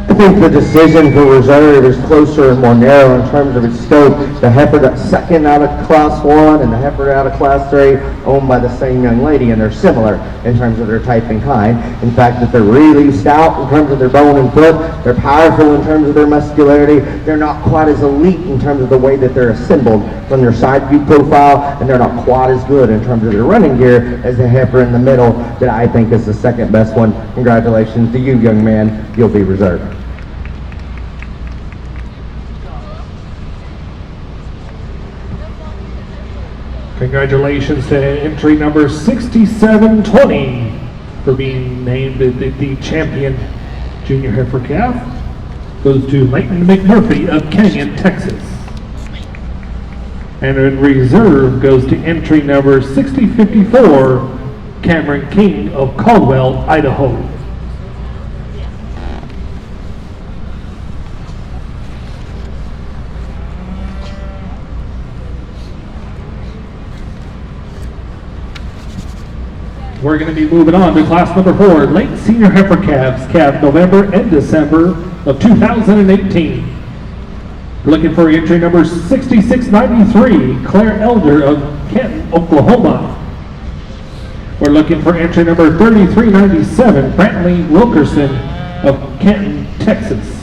I think the decision for reserve is closer and more narrow in terms of its scope. The heifer that's second out of Class 1 and the heifer out of Class 3 owned by the same young lady, and they're similar in terms of their type and kind. In fact, that they're really stout in terms of their bone and foot. They're powerful in terms of their muscularity. They're not quite as elite in terms of the way that they're assembled from their side view profile, and they're not quite as good in terms of their running gear as the heifer in the middle that I think is the second best one. Congratulations to you, young man. You'll be reserved. Congratulations to entry number 6720 for being named the champion junior heifer calf. Goes to Leighton McMurphy of Canyon, Texas. And in reserve goes to entry number 6054, Cameron King of Caldwell, Idaho. We're going to be moving on to class number 4, late senior heifer calves, calved November and December of 2018. Looking for entry number 6693, Claire Elder of Kenton, Oklahoma. We're looking for entry number 3397, Brantley Wilkerson of Kenton, Texas.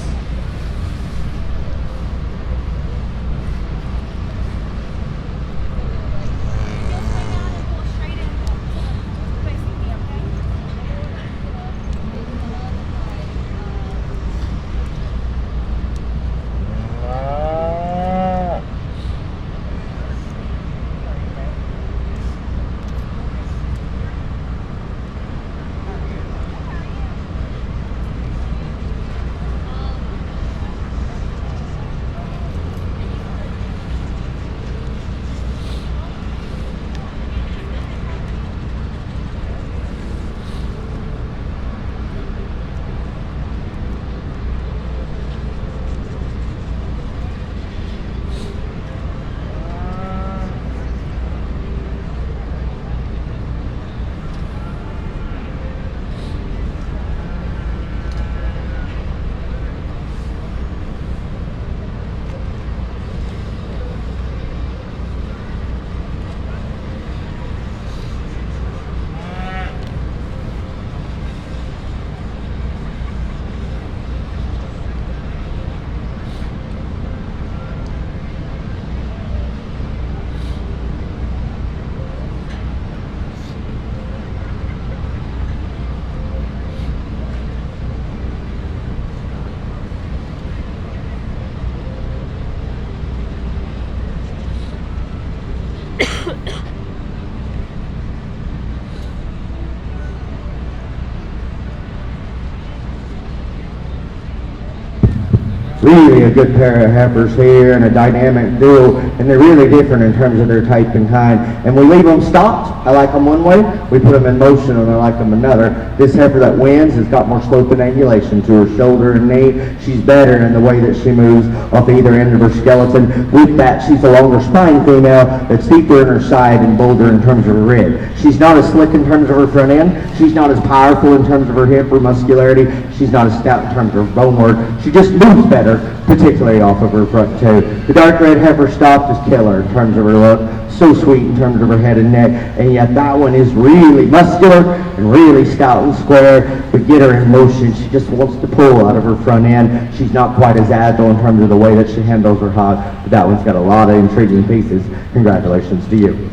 Really a good pair of heifers here and a dynamic duo, and they're really different in terms of their type and kind. And we leave them stopped, I like them one way, we put them in motion and I like them another. This heifer that wins has got more slope and angulation to her shoulder and knee. She's better in the way that she moves off either end of her skeleton. With that, she's a longer spine female that's deeper in her side and bolder in terms of her rib. She's not as slick in terms of her front end. She's not as powerful in terms of her hip or muscularity. She's not as stout in terms of her bone work. She just moves better, particularly off of her front toe. The dark red heifer stopped is killer in terms of her look. So sweet in terms of her head and neck, and yet that one is really muscular and really stout and square. But get her in motion, she just wants to pull out of her front end. She's not quite as agile in terms of the way that she handles her hog, but that one's got a lot of intriguing pieces. Congratulations to you.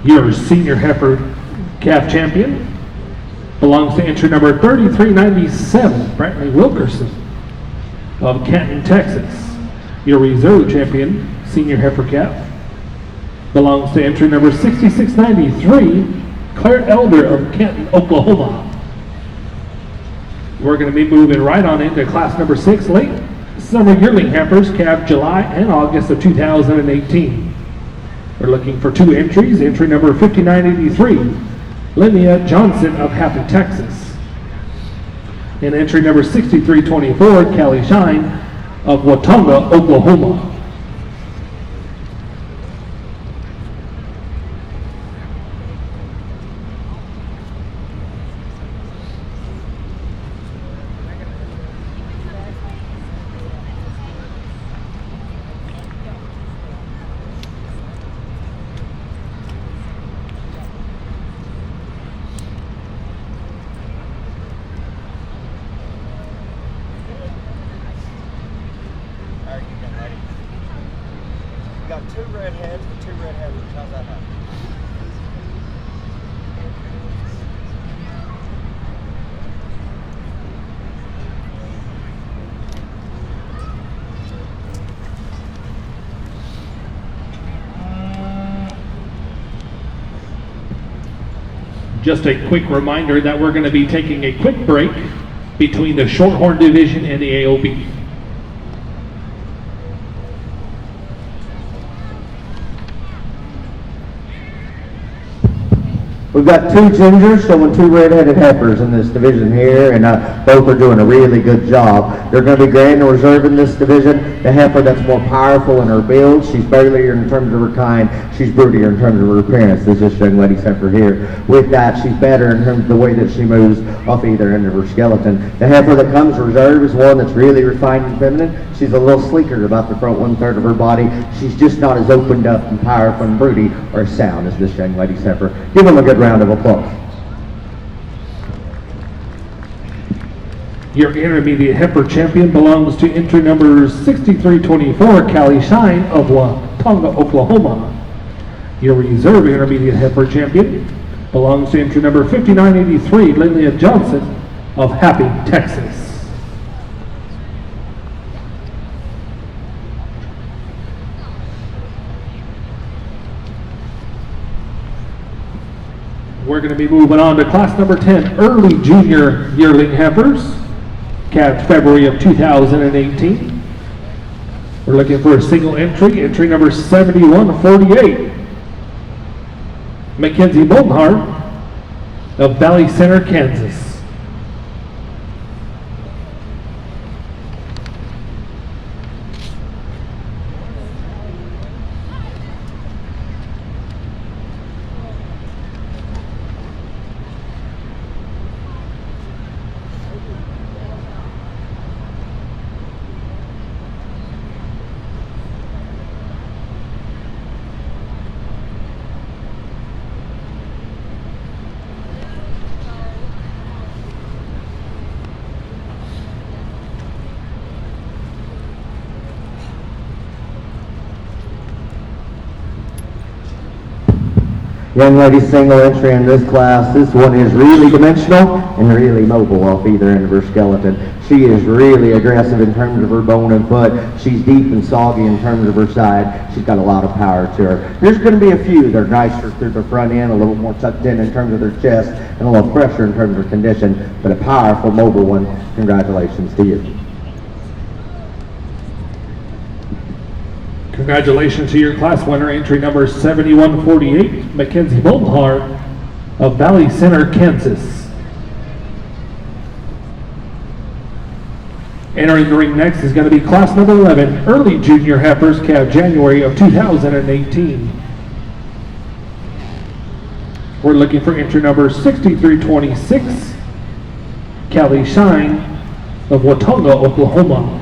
Your senior heifer calf champion belongs to entry number 3397, Brantley Wilkerson of Canton, Texas. Your reserve champion, senior heifer calf, belongs to entry number 6693, Claire Elder of Canton, Oklahoma. We're going to be moving right on into class number 6, late summer yearling heifers, calf July and August of 2018. We're looking for 2 entries. Entry number 5983, Linnea Johnson of Happy, Texas. And entry number 6324, Callie Shine of Watonga, Oklahoma. Got 2 red heads and 2 red heifers. How's that happen? Just a quick reminder that we're going to be taking a quick break between the Shorthorn division and the AOB. We've got 2 gingers showing 2 red-headed heifers in this division here, and both are doing a really good job. They're going to be grand and reserve in this division. The heifer that's more powerful in her build, she's burlier in terms of her kind, she's broodier in terms of her appearance. This is this young lady's heifer here. With that, she's better in terms of the way that she moves off either end of her skeleton. The heifer that comes reserve is one that's really refined and feminine. She's a little sleeker about the front 1/3 of her body. She's just not as opened up and powerful and broody or sound as this young lady's heifer. Give them a good round of applause. Your intermediate heifer champion belongs to entry number 6324, Callie Shine of Watonga, Oklahoma. Your reserve intermediate heifer champion belongs to entry number 5983, Linnea Johnson of Happy, Texas. We're going to be moving on to class number 10, early junior yearling heifers, calved February of 2018. We're looking for a single entry, entry number 7148, Mackenzie Boldenhart of Valley Center, Kansas. Young lady single entry in this class. This one is really dimensional and really mobile off either end of her skeleton. She is really aggressive in terms of her bone and foot. She's deep and soggy in terms of her side. She's got a lot of power to her. There's going to be a few that are nicer through the front end, a little more tucked in terms of their chest, and a little fresher in terms of her condition, but a powerful mobile one. Congratulations to you. Congratulations to your class winner, entry number 7148, Mackenzie Boldenhart of Valley Center, Kansas. Entering the ring next is going to be class number 11, early junior heifers, calved January of 2018. We're looking for entry number 6326, Callie Shine of Watonga, Oklahoma.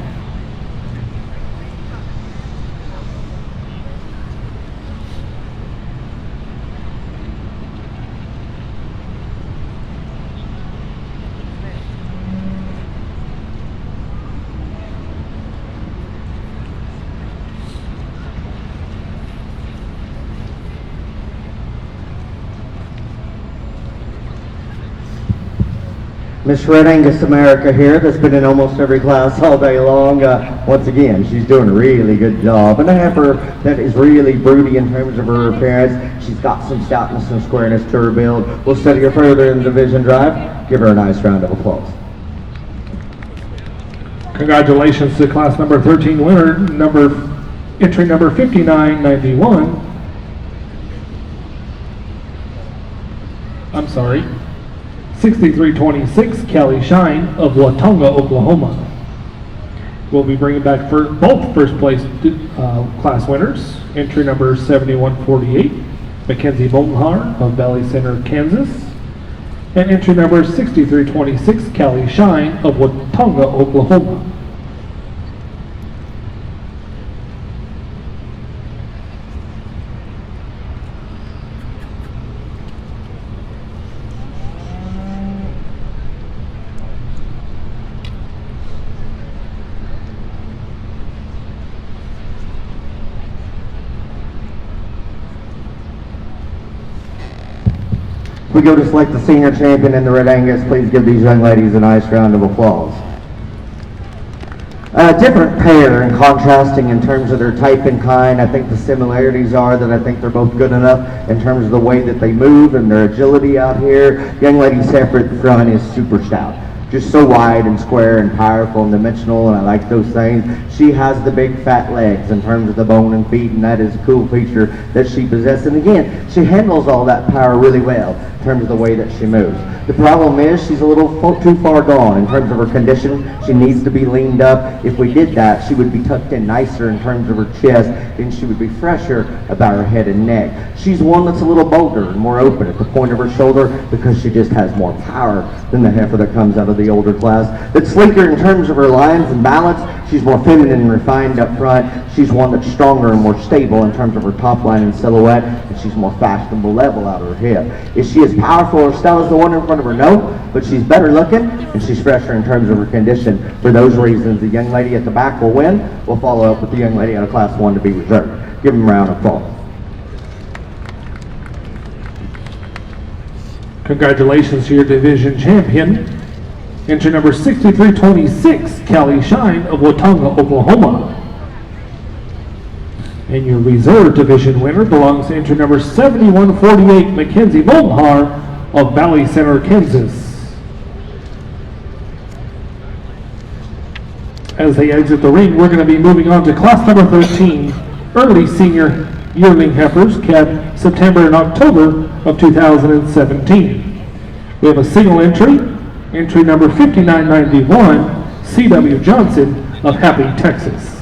Miss Red Angus America here, that's been in almost every class all day long. Once again, she's doing a really good job. And a heifer that is really broody in terms of her appearance. She's got some stoutness and squareness to her build. We'll study her further in the division drive. Give her a nice round of applause. Congratulations to class number 13 winner, entry number 5991. I'm sorry. 6326, Callie Shine of Watonga, Oklahoma. We'll be bringing back both first place class winners. Entry number 7148, Mackenzie Boldenhart of Valley Center, Kansas. And entry number 6326, Callie Shine of Watonga, Oklahoma. We go to select the senior champion in the Red Angus. Please give these young ladies a nice round of applause. Different pair and contrasting in terms of their type and kind. I think the similarities are that I think they're both good enough in terms of the way that they move and their agility out here. Young lady separate front is super stout. Just so wide and square and powerful and dimensional, and I like those things. She has the big fat legs in terms of the bone and feet, and that is a cool feature that she possesses. And again, she handles all that power really well in terms of the way that she moves. The problem is she's a little too far gone in terms of her condition. She needs to be leaned up. If we did that, she would be tucked in nicer in terms of her chest, and she would be fresher about her head and neck. She's one that's a little bolder and more open at the point of her shoulder because she just has more power than the heifer that comes out of the older class. That's sleeker in terms of her lines and balance. She's more feminine and refined up front. She's one that's stronger and more stable in terms of her top line and silhouette, and she's more fashionable level out of her hip. Is she as powerful or stout as the one in front of her? No, but she's better looking and she's fresher in terms of her condition. For those reasons, the young lady at the back will win. We'll follow up with the young lady out of class 1 to be reserved. Give them a round of applause. Congratulations to your division champion, entry number 6326, Callie Shine of Watonga, Oklahoma. And your reserve division winner belongs to entry number 7148, Mackenzie Boldenhart of Valley Center, Kansas. As they exit the ring, we're going to be moving on to class number 13, early senior yearling heifers, calved September and October of 2017. We have a single entry number 5991, C.W. Johnson of Happy, Texas.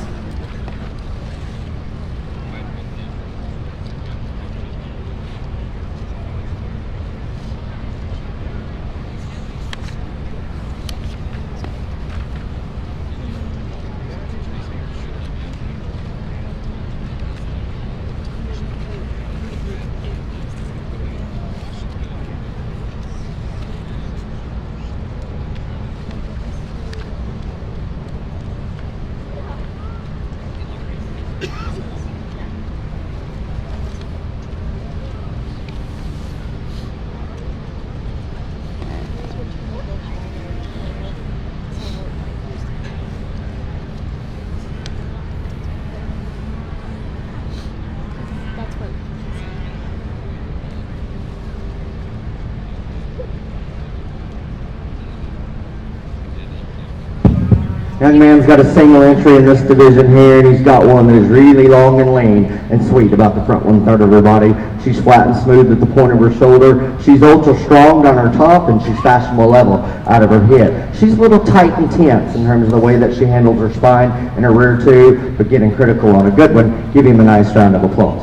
Young man's got a single entry in this division here, and he's got one that is really long and lean and sweet about the front 1/3 of her body. She's flat and smooth at the point of her shoulder. She's ultra strong on her top, and she's fashionable level out of her hip. She's a little tight and tense in terms of the way that she handles her spine and her rear too, but getting critical on a good one. Give him a nice round of applause.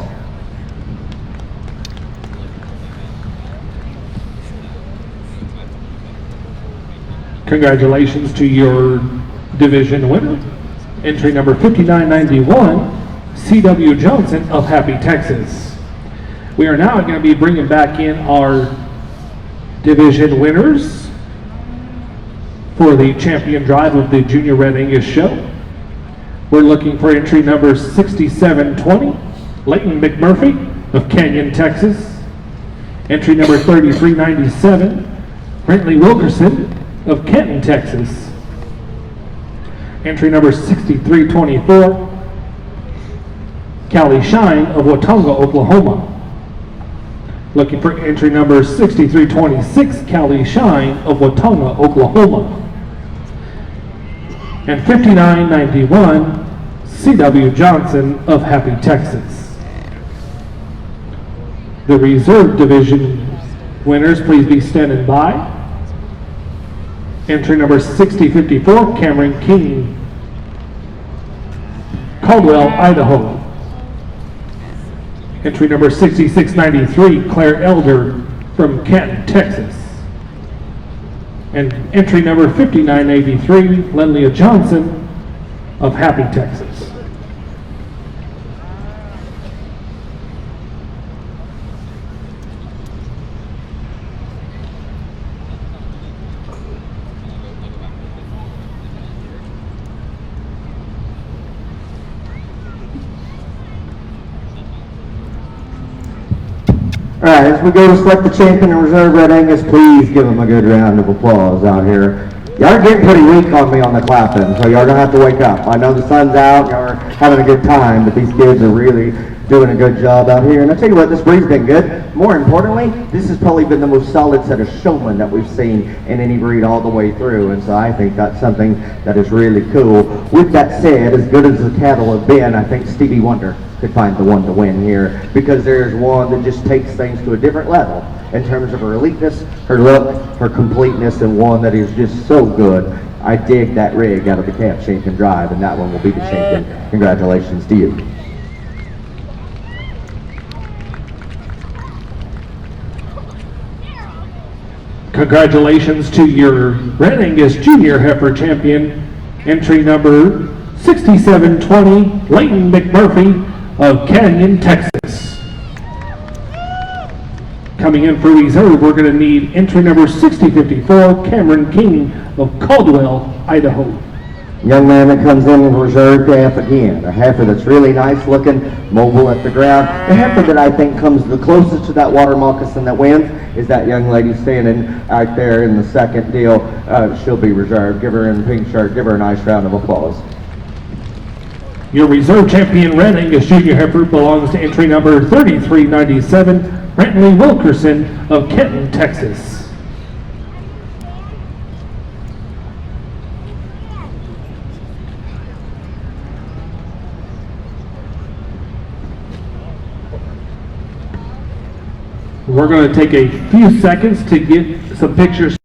Congratulations to your division winner, entry number 5991, C.W. Johnson of Happy, Texas. We are now going to be bringing back in our division winners for the champion drive of the Junior Red Angus Show. We're looking for entry number 6720, Leighton McMurphy of Canyon, Texas. Entry number 3397, Brentley Wilkerson of Kenton, Texas. Entry number 6324, Callie Shine of Watonga, Oklahoma. Looking for entry number 6326, Callie Shine of Watonga, Oklahoma. And 5991, C.W. Johnson of Happy, Texas. The reserve division winners, please be standing by. Entry number 6054, Cameron King, Caldwell, Idaho. Entry number 6693, Claire Elder from Canton, Texas. And entry number 5983, Lenlia Johnson of Happy, Texas. All right, as we go to select the champion and reserve Red Angus, please give them a good round of applause out here. Y'all are getting pretty weak on me on the clapping, so y'all gonna have to wake up. I know the sun's out, y'all are having a good time, but these kids are really doing a good job out here. And I tell you what, this breed's been good. More importantly, this has probably been the most solid set of showmen that we've seen in any breed all the way through, and so I think that's something that is really cool. With that said, as good as the cattle have been, I think Stevie Wonder could find the one to win here, because there's one that just takes things to a different level in terms of her eliteness, her look, her completeness, and one that is just so good. I dig that rig out of the Camp Champion Drive, and that one will be the champion. Congratulations to you. Congratulations to your Red Angus Junior Heifer champion, entry number 6720, Leighton McMurphy of Canyon, Texas. Coming in for reserve, we're going to need entry number 6054, Cameron King of Caldwell, Idaho. Young man that comes in reserve half again. A heifer that's really nice looking, mobile at the ground. The heifer that I think comes the closest to that water moccasin that wins is that young lady standing out there in the second deal. She'll be reserved. Give her in the pink shirt. Give her a nice round of applause. Your reserve champion Red Angus Junior Heifer belongs to entry number 3397, Brentley Wilkerson of Kenton, Texas. We're going to take a few seconds to get some pictures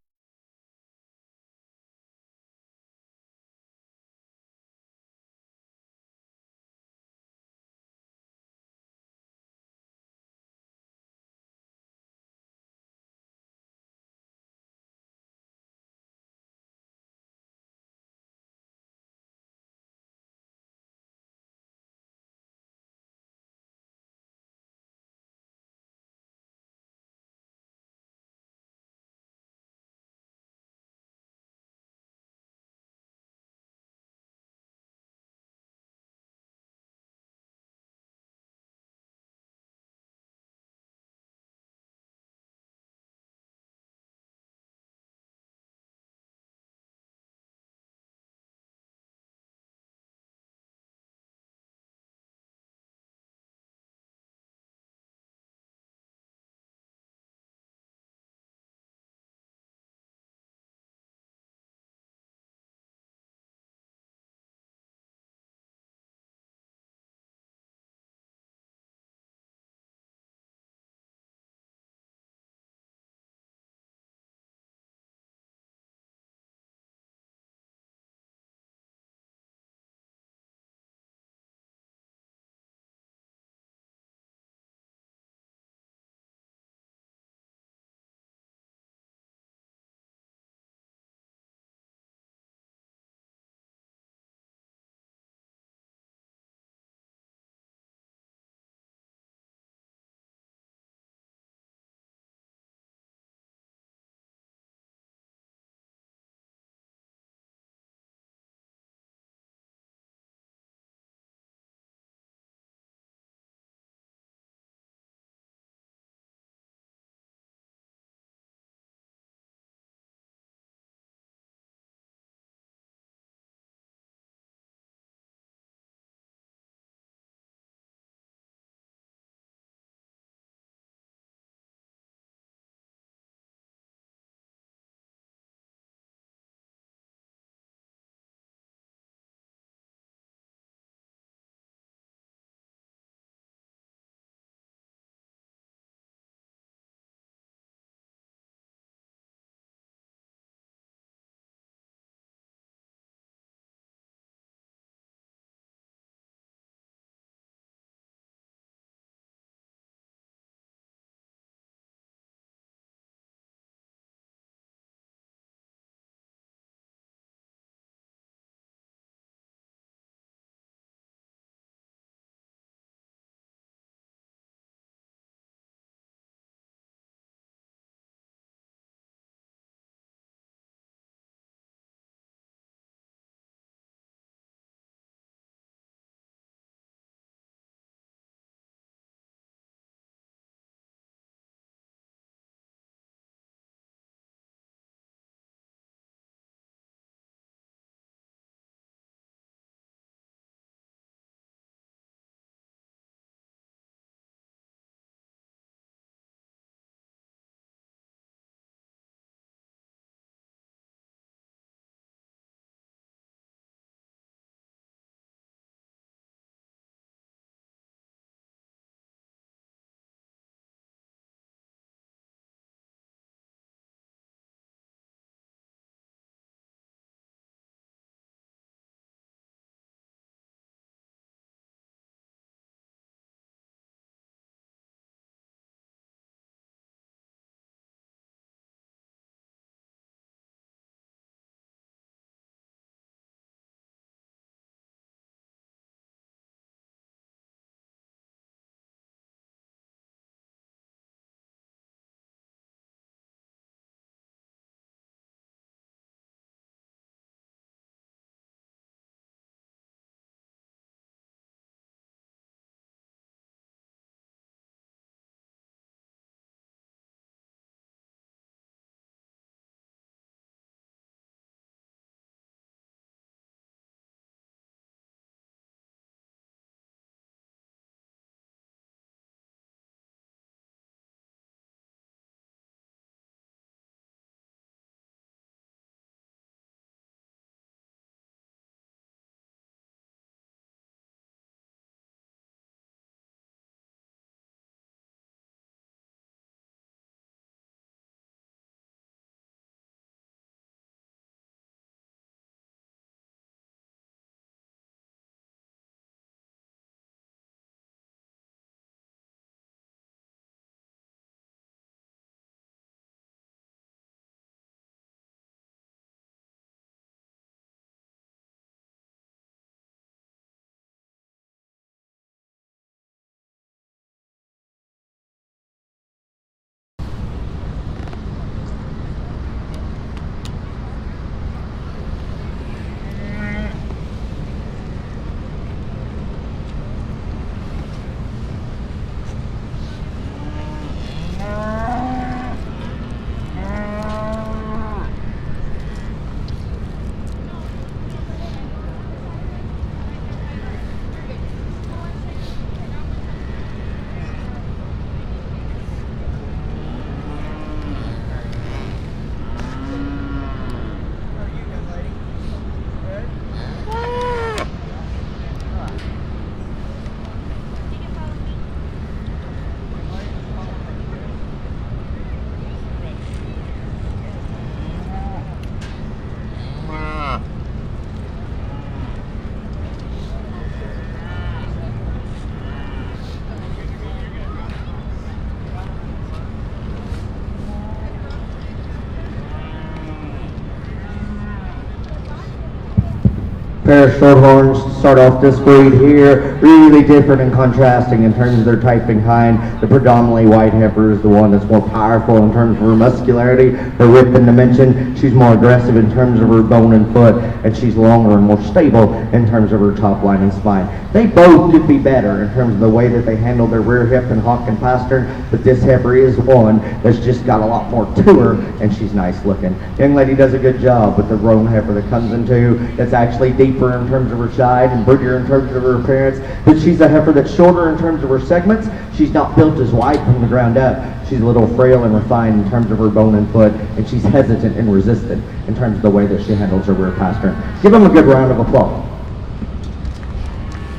pair of Shorthorns to start off this breed here. Really different and contrasting in terms of their type and kind. The predominantly white heifer is the one that's more powerful in terms of her muscularity, her width and dimension. She's more aggressive in terms of her bone and foot, and she's longer and more stable in terms of her top line and spine. They both could be better in terms of the way that they handle their rear hip and hock and pastern, but this heifer is one that's just got a lot more to her, and she's nice looking. Young lady does a good job with the roan heifer that comes into. That's actually deeper in terms of her side and prettier in terms of her appearance, but she's a heifer that's shorter in terms of her segments. She's not built as wide from the ground up. She's a little frail and refined in terms of her bone and foot, and she's hesitant and resistant in terms of the way that she handles her rear pastern. Give them a good round of applause.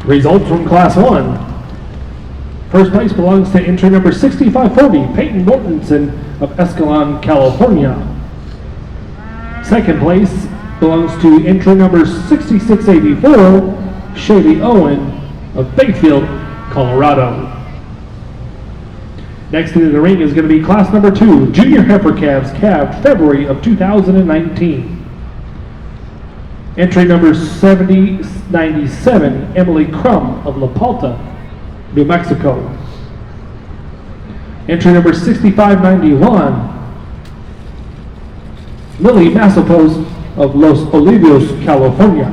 Results from Class 1. First place belongs to entry number 6540, Peyton Mortensen of Escalon, California. Second place belongs to entry number 6684, Shady Owen of Bayfield, Colorado. Next into the ring is going to be class number 2, Junior Heifer Calves, calved February of 2019. Entry number 7097, Emily Crum of La Palta, New Mexico. Entry number 6591, Lily Masopos of Los Olivos, California.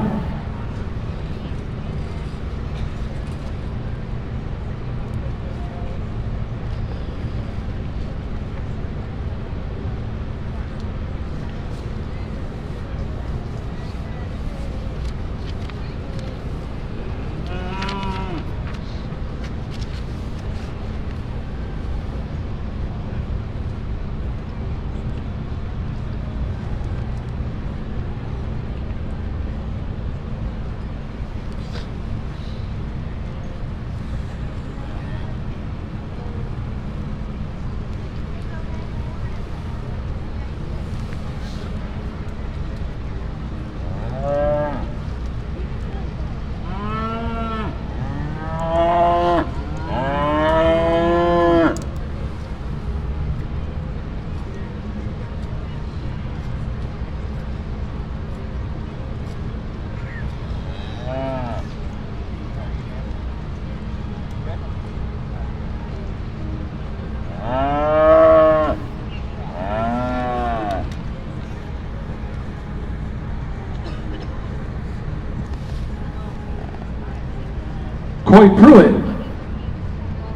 Coy Pruitt,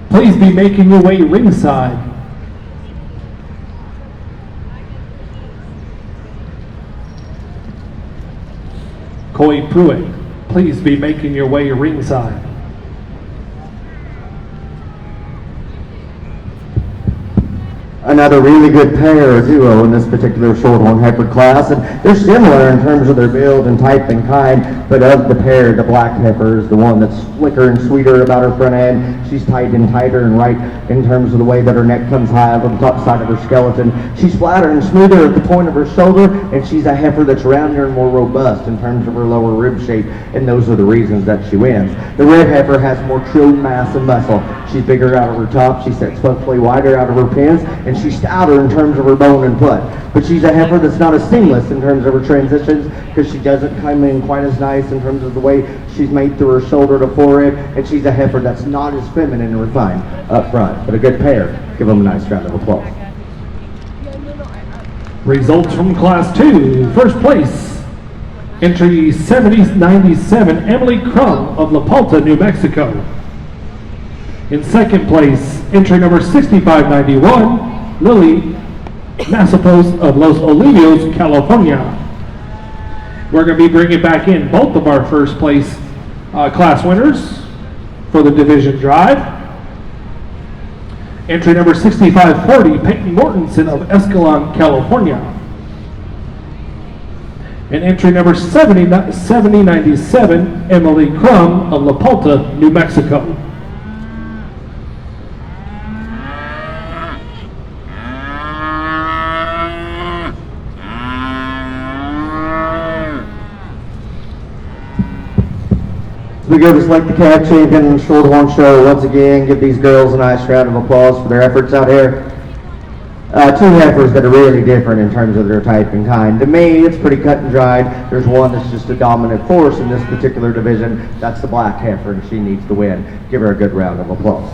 please be making your way ringside. Coy Pruitt, please be making your way ringside. Another really good pair or duo in this particular Shorthorn heifer class, and they're similar in terms of their build and type and kind, but of the pair, the black heifer is the one that's slicker and sweeter about her front end. She's tight and tighter and right in terms of the way that her neck comes high on the top side of her skeleton. She's flatter and smoother at the point of her shoulder, and she's a heifer that's rounder and more robust in terms of her lower rib shape, and those are the reasons that she wins. The red heifer has more true mass and muscle. She's bigger out of her top, she sits functionally wider out of her pins, and she's stouter in terms of her bone and foot. But she's a heifer that's not as seamless in terms of her transitions, because she doesn't come in quite as nice in terms of the way she's made through her shoulder to forehead, and she's a heifer that's not as feminine and refined up front. But a good pair. Give them a nice round of applause. Results from Class 2. First place, entry 7097, Emily Crum of La Palta, New Mexico. In second place, entry number 6591, Lily Masopos of Los Olivos, California. We're going to be bringing back in both of our first place class winners for the division drive. Entry number 6540, Peyton Mortensen of Escalon, California. And entry number 7097, Emily Crum of La Palta, New Mexico. We go to select the calf champion in the Shorthorn show once again. Give these girls a nice round of applause for their efforts out here. Two heifers that are really different in terms of their type and kind. To me, it's pretty cut and dried. There's one that's just a dominant force in this particular division. That's the black heifer, and she needs to win. Give her a good round of applause.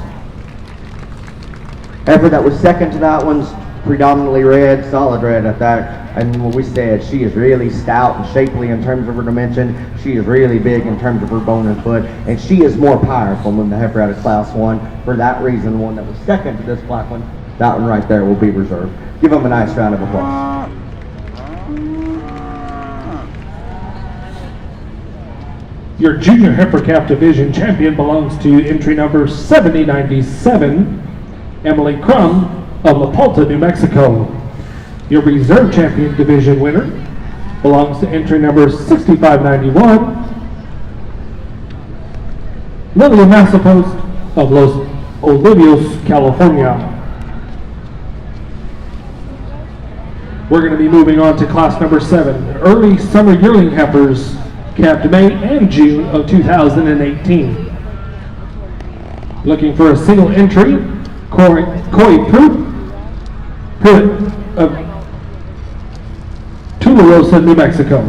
Heifer that was second to that one's predominantly red, solid red at that. And what we said, she is really stout and shapely in terms of her dimension. She is really big in terms of her bone and foot, and she is more powerful than the heifer out of Class 1. For that reason, the one that was second to this black one, that one right there will be reserved. Give them a nice round of applause. Your junior heifer calf division champion belongs to entry number 7097, Emily Crum of La Palta, New Mexico. Your reserve champion division winner belongs to entry number 6591, Lily Massapost of Los Olivos, California. We're going to be moving on to class number 7, early summer yearling heifers, calved May and June of 2018. Looking for a single entry, Koi Pruitt of Tularosa, New Mexico.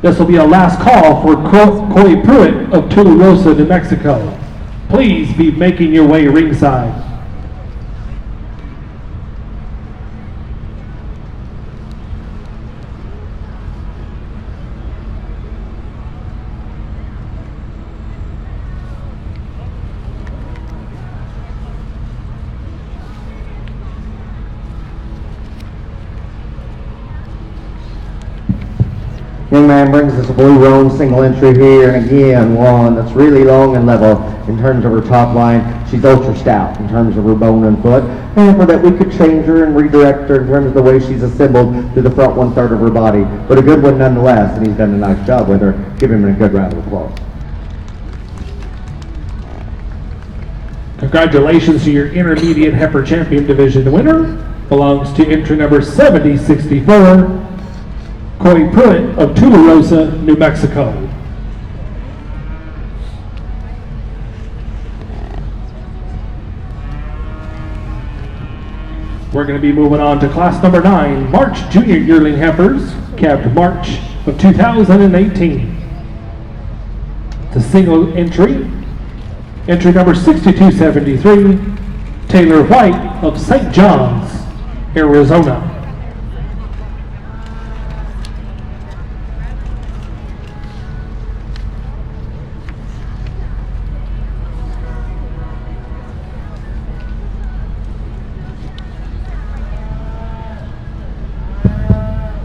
This will be a last call for Koi Pruitt of Tularosa, New Mexico. Please be making your way ringside. Young man brings us a blue roan single entry here, and again, one that's really long and level in terms of her top line. She's ultra stout in terms of her bone and foot, and for that we could change her and redirect her in terms of the way she's assembled to the front 1/3 of her body, but a good one nonetheless, and he's done a nice job with her. Give him a good round of applause. Congratulations to your intermediate heifer champion division winner. Belongs to entry number 7064, Koi Pruitt of Tularosa, New Mexico. We're going to be moving on to class number 9, March junior yearling heifers, calved March of 2018. It's a single entry. Entry number 6273, Taylor White of St. John's, Arizona.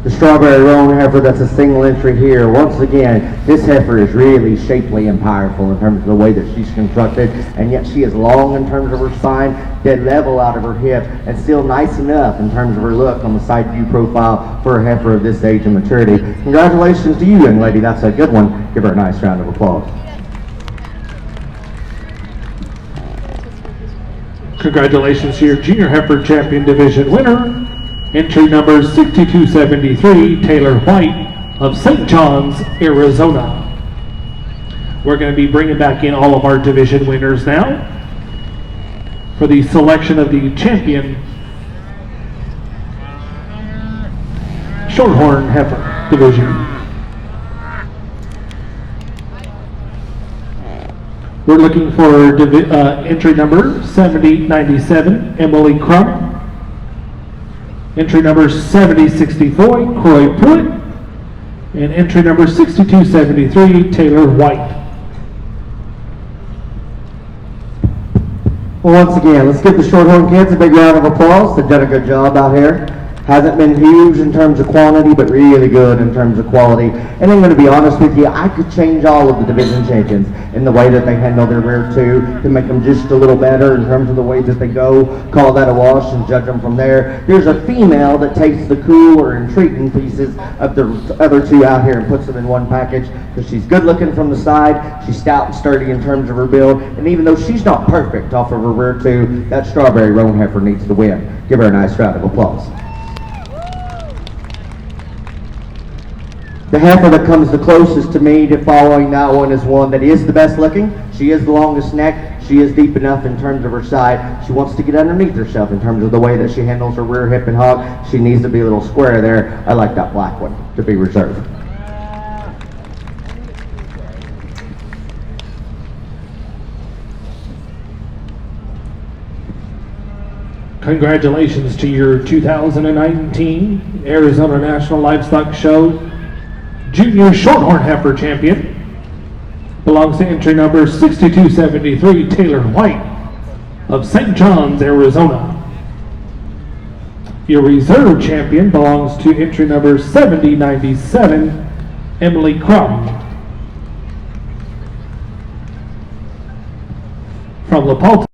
The strawberry roan heifer, that's a single entry here. Once again, this heifer is really shapely and powerful in terms of the way that she's constructed, and yet she is long in terms of her spine, dead level out of her hip, and still nice enough in terms of her look on the side view profile for a heifer of this age and maturity. Congratulations to you, young lady. That's a good one. Give her a nice round of applause. Congratulations to your junior heifer champion division winner. Entry number 6273, Taylor White of St. John's, Arizona. We're going to be bringing back in all of our division winners now for the selection of the champion Shorthorn heifer division. We're looking for entry number 7097, Emily Crum. Entry number 7064, Koi Pruitt, and entry number 6273, Taylor White. Well, once again, let's give the Shorthorn kids a big round of applause. They've done a good job out here. Hasn't been huge in terms of quantity, but really good in terms of quality. And I'm going to be honest with you, I could change all of the division champions in the way that they handle their rear two to make them just a little better in terms of the way that they go, call that a wash, and judge them from there. Here's a female that takes the cooler and treating pieces of the other two out here and puts them in one package because she's good looking from the side, she's stout and sturdy in terms of her build, and even though she's not perfect off of her rear two, that strawberry roan heifer needs to win. Give her a nice round of applause. The heifer that comes the closest to me to following that one is one that is the best looking. She is the longest neck. She is deep enough in terms of her side. She wants to get underneath herself in terms of the way that she handles her rear hip and hog. She needs to be a little square there. I like that black one to be reserved. Congratulations to your 2019 Arizona National Livestock Show Junior Shorthorn Heifer Champion. Belongs to entry number 6273 Taylor White of St. John's, Arizona. Your reserve champion belongs to entry number 7097 Emily Crum from La Palta.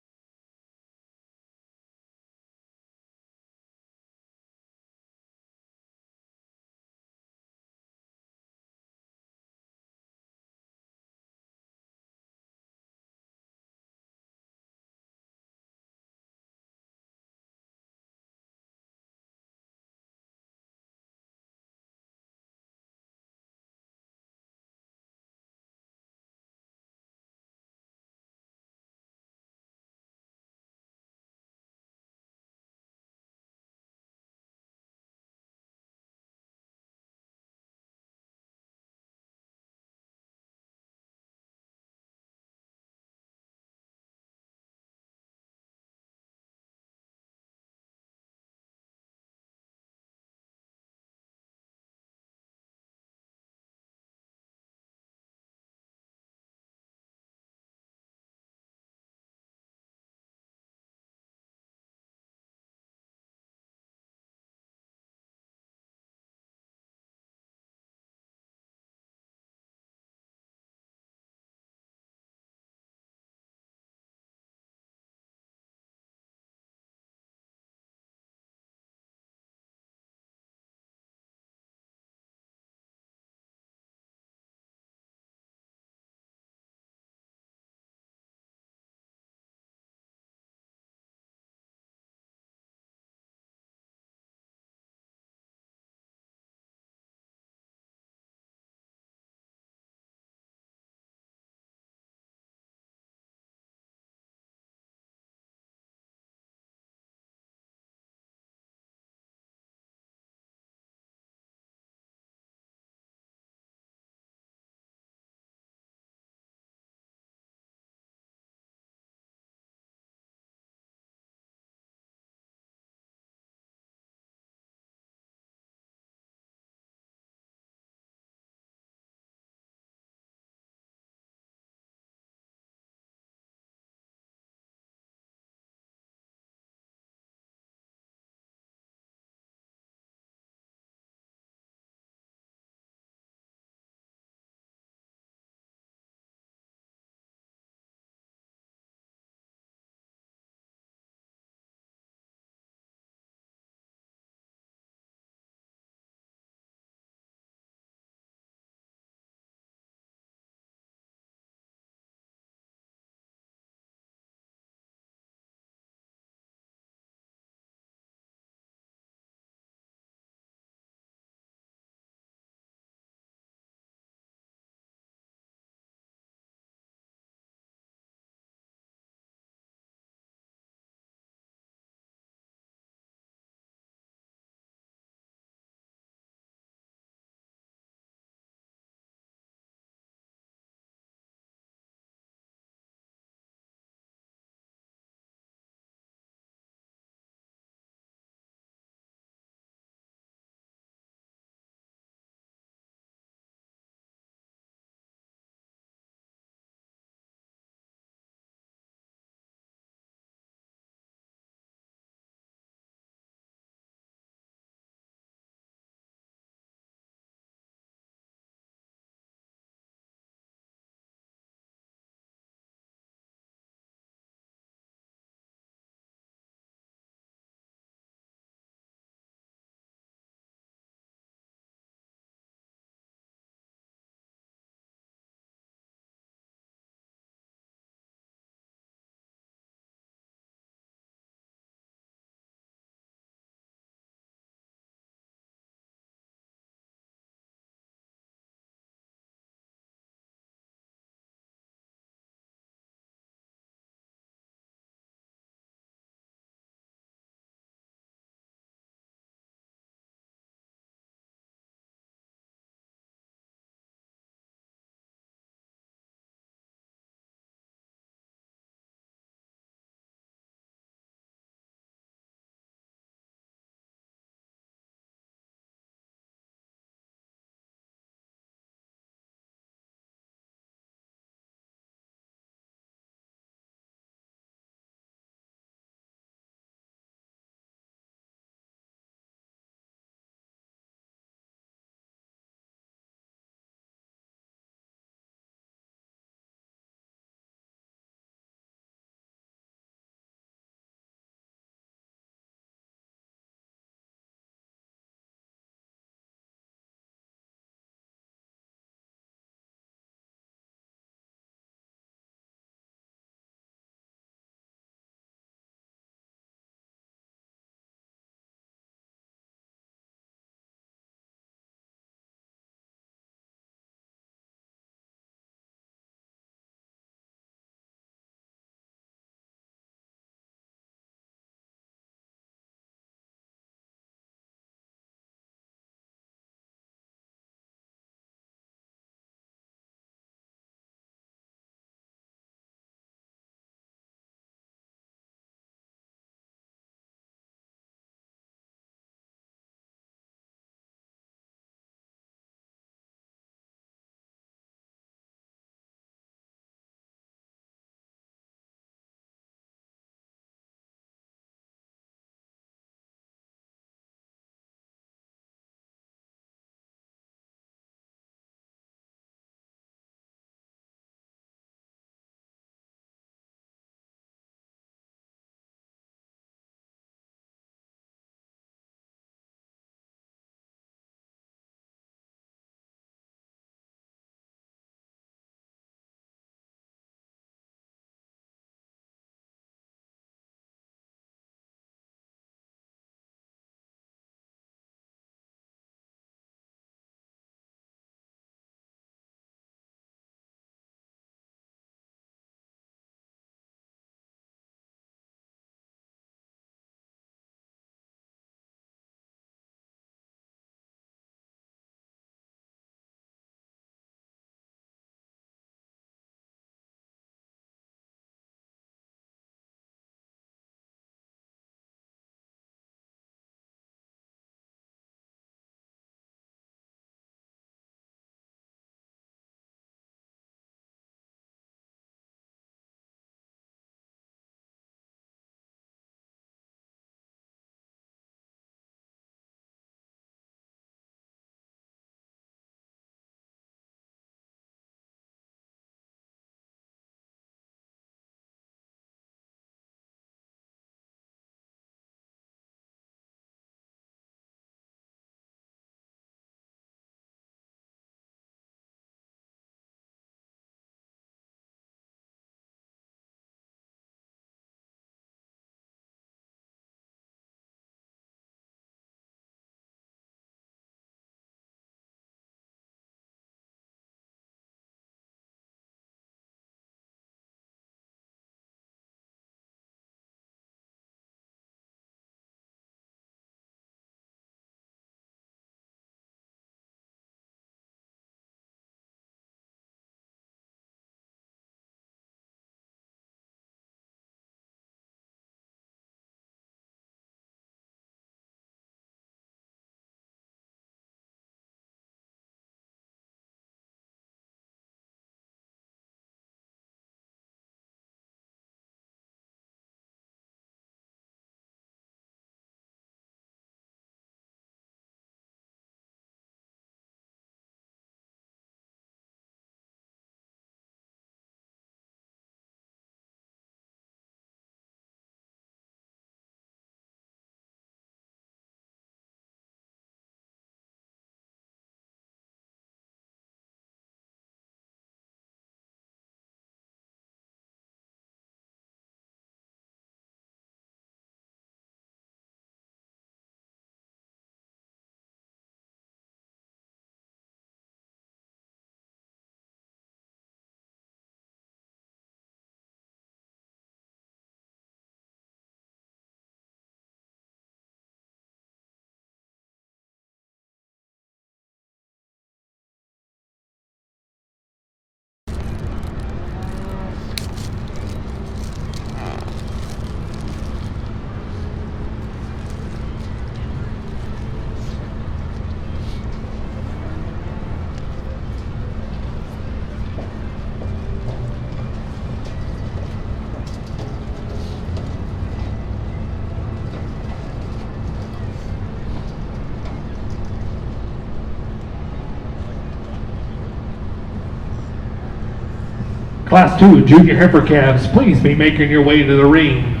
Class 2 Junior Heifer Calves, please be making your way to the ring.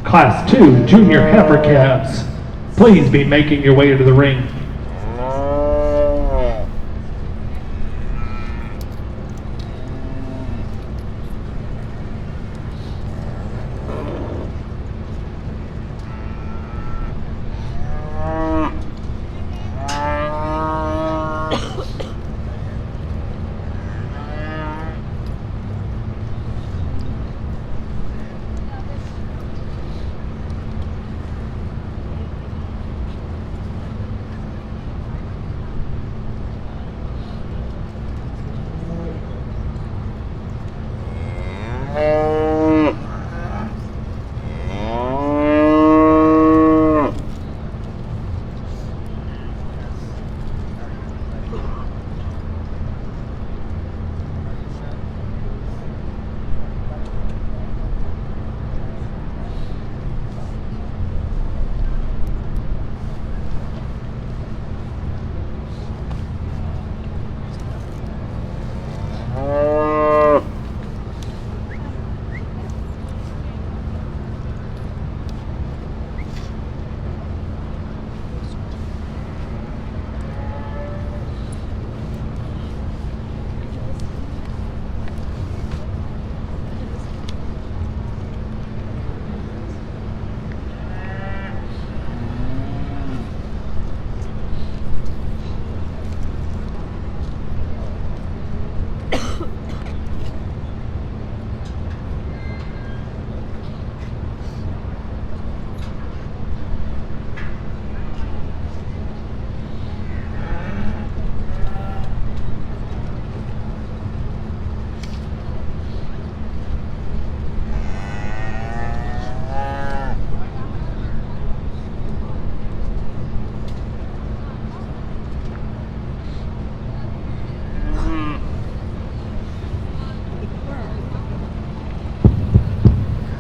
Class 2 Junior Heifer Calves, please be making your way to the ring.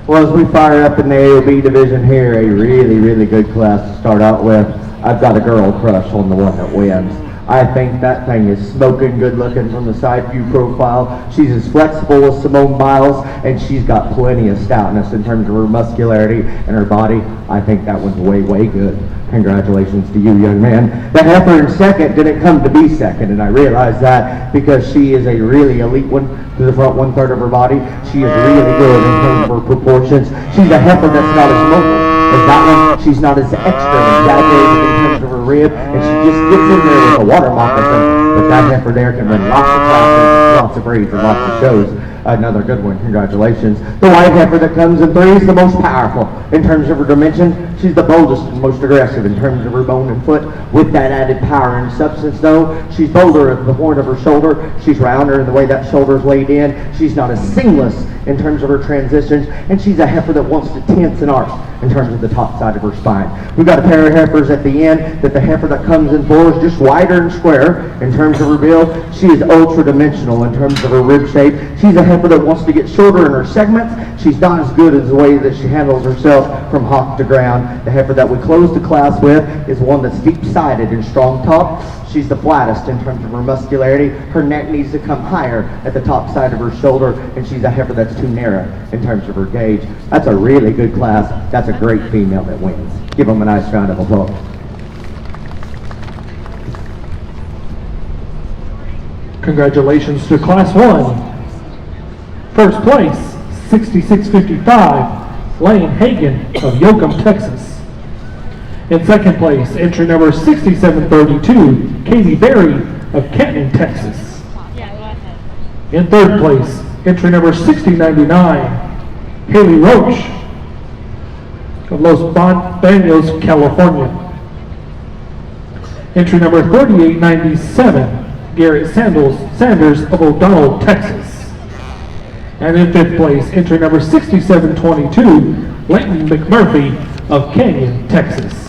Well, as we fire up in the AOB division here, a really good class to start out with. I've got a girl crush on the one that wins. I think that thing is smoking good looking from the side view profile. She's as flexible as Simone Biles, and she's got plenty of stoutness in terms of her muscularity and her body. I think that one's way good. Congratulations to you, young man. The heifer in second didn't come to be second, and I realize that because she is a really elite one to the front 1/3 of her body. She is really good in terms of her proportions. She's a heifer that's not as mobile as that one. She's not as extra and exaggerated in terms of her rib, and she just gets in there with a water moccasin. But that heifer there can win lots of classes, lots of breeds, and lots of shows. Another good one, congratulations. The white heifer that comes in 3 is the most powerful in terms of her dimension. She's the boldest and most aggressive in terms of her bone and foot. With that added power and substance though, she's bolder at the horn of her shoulder. She's rounder in the way that shoulder's laid in. She's not as seamless in terms of her transitions. And she's a heifer that wants to tense and arch in terms of the top side of her spine. We've got a pair of heifers at the end that the heifer that comes in 4 is just wider and square in terms of her build. She is ultra dimensional in terms of her rib shape. She's a heifer that wants to get shorter in her segments. She's not as good as the way that she handles herself from hock to ground. The heifer that we close the class with is one that's deep-sided and strong top. She's the flattest in terms of her muscularity. Her neck needs to come higher at the top side of her shoulder, and she's a heifer that's too narrow in terms of her gauge. That's a really good class. That's a great female that wins. Give them a nice round of applause. Congratulations to Class 1. First place, 6655, Lane Hagan of Yoakum, Texas. In second place, entry number 6732, Katie Berry of Kenton, Texas. In third place, entry number 6099, Haley Roach of Los Banos, California. Entry number 3897, Garrett Sanders of O'Donnell, Texas. And in fifth place, entry number 6722, Leighton McMurphy of Canyon, Texas.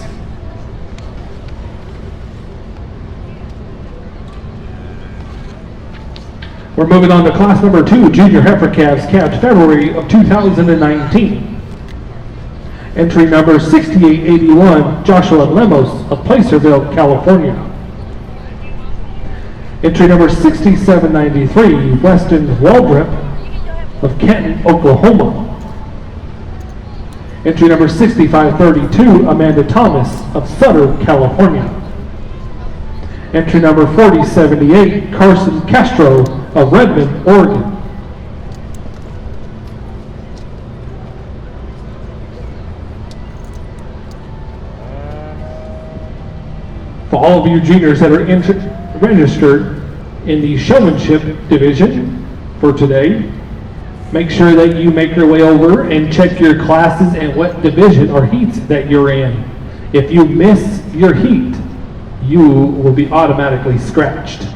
We're moving on to class number 2, Junior Heifer Calves, calved February of 2019. Entry number 6881, Joshua Lemos of Placerville, California. Entry number 6793, Weston Waldrop of Canton, Oklahoma. Entry number 6532, Amanda Thomas of Sutter, California. Entry number 4078, Carson Castro of Redmond, Oregon. For all of you juniors that are registered in the showmanship division for today, make sure that you make your way over and check your classes and what division or heats that you're in. If you miss your heat, you will be automatically scratched.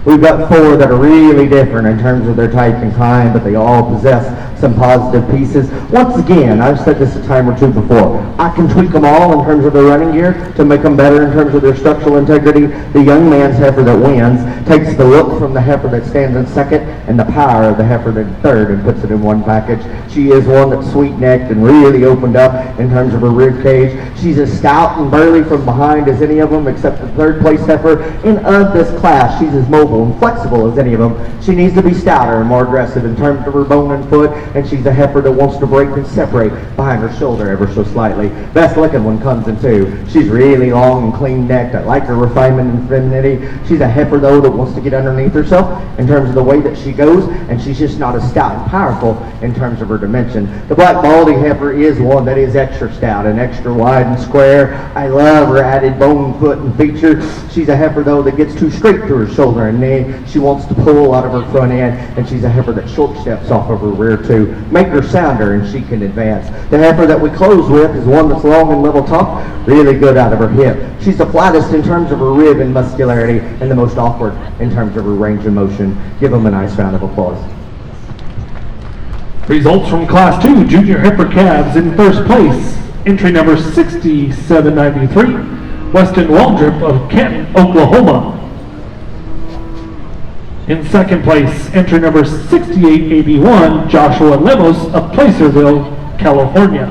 We've got four that are really different in terms of their type and kind, but they all possess some positive pieces. Once again, I've said this a time or two before, I can tweak them all in terms of their running gear to make them better in terms of their structural integrity. The young man's heifer that wins takes the look from the heifer that stands in second and the power of the heifer in third and puts it in one package. She is one that's sweet-necked and really opened up in terms of her rib cage. She's as stout and burly from behind as any of them except the third place heifer. In of this class, she's as mobile and flexible as any of them. She needs to be stouter and more aggressive in terms of her bone and foot, and she's a heifer that wants to break and separate behind her shoulder ever so slightly. Best looking one comes in two. She's really long and clean necked. I like her refinement and femininity. She's a heifer though that wants to get underneath herself in terms of the way that she goes, and she's just not as stout and powerful in terms of her dimension. The black baldy heifer is one that is extra stout and extra wide and square. I love her added bone, foot, and feature. She's a heifer though that gets too straight through her shoulder and knee. She wants to pull out of her front end, and she's a heifer that short steps off of her rear too. Make her sounder and she can advance. The heifer that we close with is one that's long and level top, really good out of her hip. She's the flattest in terms of her rib and muscularity, and the most awkward in terms of her range of motion. Give them a nice round of applause. Results from Class 2 Junior Heifer Calves. In first place, entry number 6793, Weston Waldrop of Canton, Oklahoma. In second place, entry number 6881, Joshua Lemos of Placerville, California.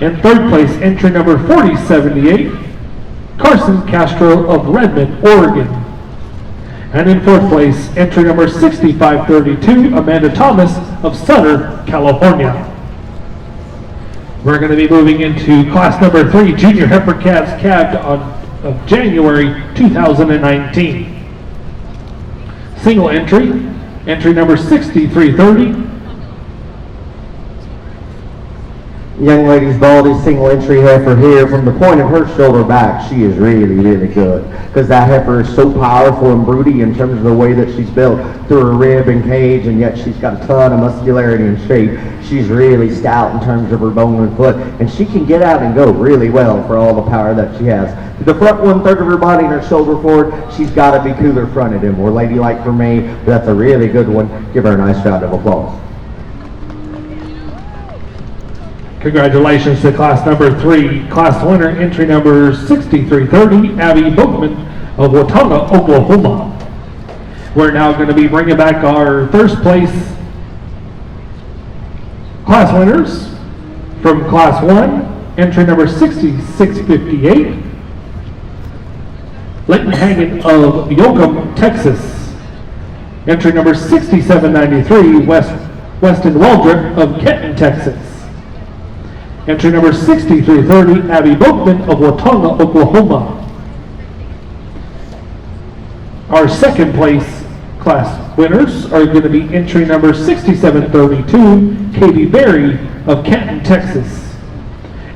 In third place, entry number 4078, Carson Castro of Redmond, Oregon. And in fourth place, entry number 6532, Amanda Thomas of Sutter, California. We're going to be moving into class number 3, Junior Heifer Calves calved of January 2019. Single entry, entry number 6330. Young lady's baldy single entry heifer here. From the point of her shoulder back, she is really, really good. Because that heifer is so powerful and broody in terms of the way that she's built through her rib and cage, and yet she's got a ton of muscularity and shape. She's really stout in terms of her bone and foot, and she can get out and go really well for all the power that she has. The front 1/3 of her body and her shoulder forward, she's got to be cooler fronted and more ladylike for me, but that's a really good one. Give her a nice round of applause. Congratulations to class number 3. Class winner, entry number 6330, Abby Bookman of Watauga, Oklahoma. We're now going to be bringing back our first place Class winners from Class 1, entry number 6658, Leighton Hagen of Yoakum, Texas. Entry number 6793, Weston Waldrop of Kenton, Texas. Entry number 6330, Abby Boatman of Watonga, Oklahoma. Our second place class winners are going to be entry number 6732, Katie Berry of Kenton, Texas.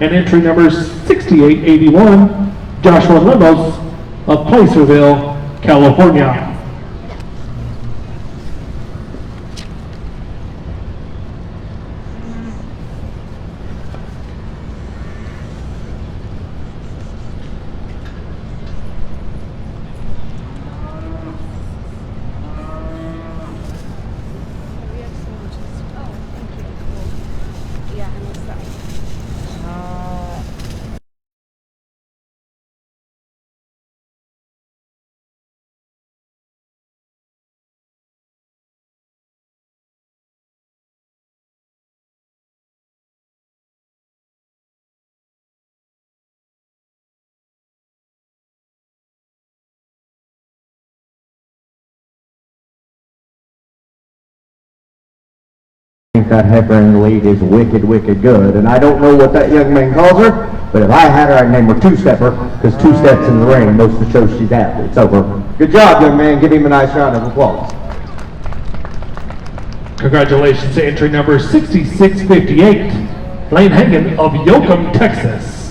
And entry number 6881, Joshua Lemos of Placerville, California. We have some just, oh, thank you. Cool. Yeah, I missed that. I think that heifer in the lead is wicked, wicked good, and I don't know what that young man calls her, but if I had her, I'd name her Two-Stepper, because two steps in the ring, most of the shows she's at, it's over. Good job, young man. Give him a nice round of applause. Congratulations to entry number 6658, Lane Hagen of Yoakum, Texas.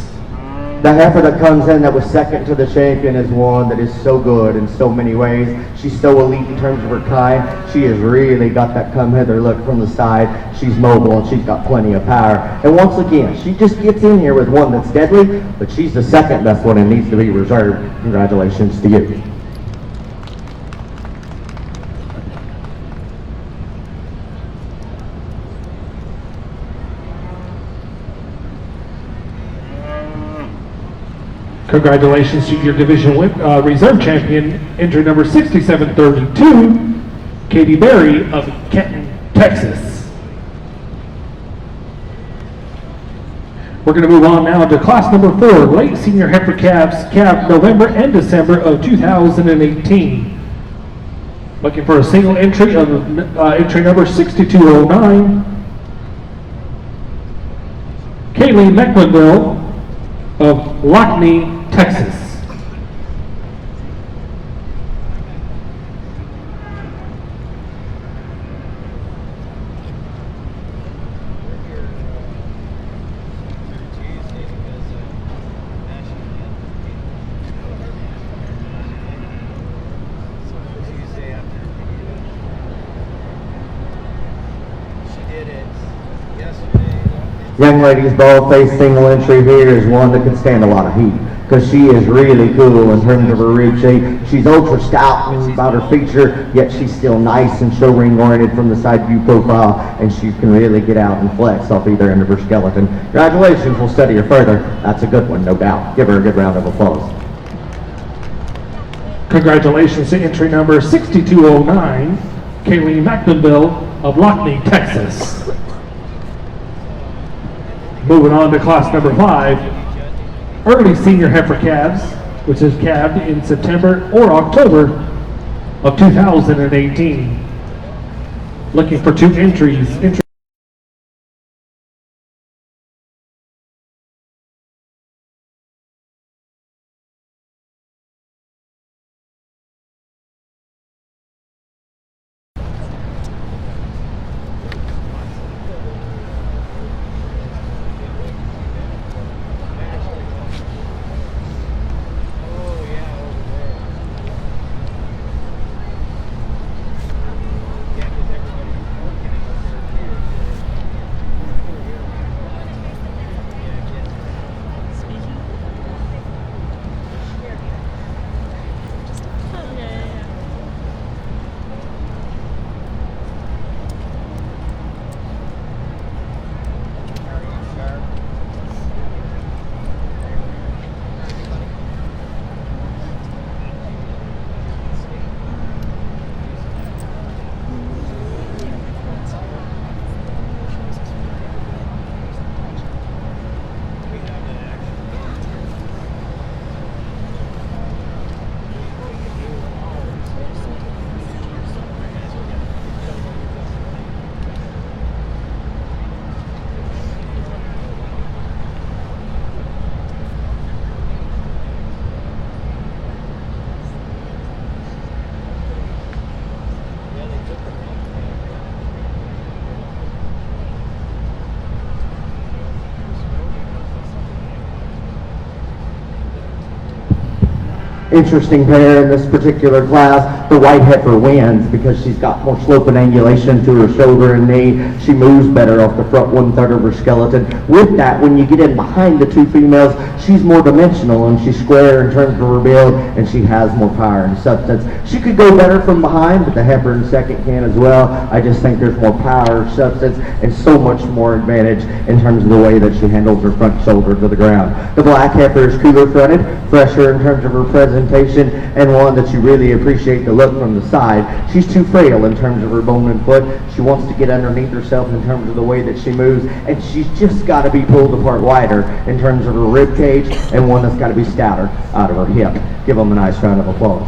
The heifer that comes in that was second to the champion is one that is so good in so many ways. She's so elite in terms of her kind. She has really got that come hither look from the side. She's mobile and she's got plenty of power. And once again, she just gets in here with one that's deadly, but she's the second best one and needs to be reserved. Congratulations to you. Congratulations to your division reserve champion, entry number 6732, Katie Berry of Kenton, Texas. We're going to move on now to class number 4, late senior heifer calves, calved November and December of 2018. Looking for a single entry of entry number 6209, Kaylee Mecklenville of Lockney, Texas. Young lady's bald-faced single entry here is one that can stand a lot of heat, because she is really cool in terms of her rib shape. She's ultra stout about her feature, yet she's still nice and show ring oriented from the side view profile, and she can really get out and flex off either end of her skeleton. Congratulations, we'll study her further. That's a good one, no doubt. Give her a good round of applause. Congratulations to entry number 6209, Kaylee McDonville of Lockney, Texas. Moving on to class number 5, early senior heifer calves, which is calved in September or October of 2018. Looking for 2 entries. interesting pair in this particular class. The white heifer wins because she's got more slope and angulation to her shoulder and knee. She moves better off the front 1/3 of her skeleton. With that, when you get in behind the two females, she's more dimensional and she's square in terms of her build, and she has more power and substance. She could go better from behind, but the heifer in second can as well. I just think there's more power, substance, and so much more advantage in terms of the way that she handles her front shoulder to the ground. The black heifer is cooler fronted, fresher in terms of her presentation, and one that you really appreciate the look from the side. She's too frail in terms of her bone and foot. She wants to get underneath herself in terms of the way that she moves, and she's just got to be pulled apart wider in terms of her rib cage, and one that's got to be stouter out of her hip. Give them a nice round of applause.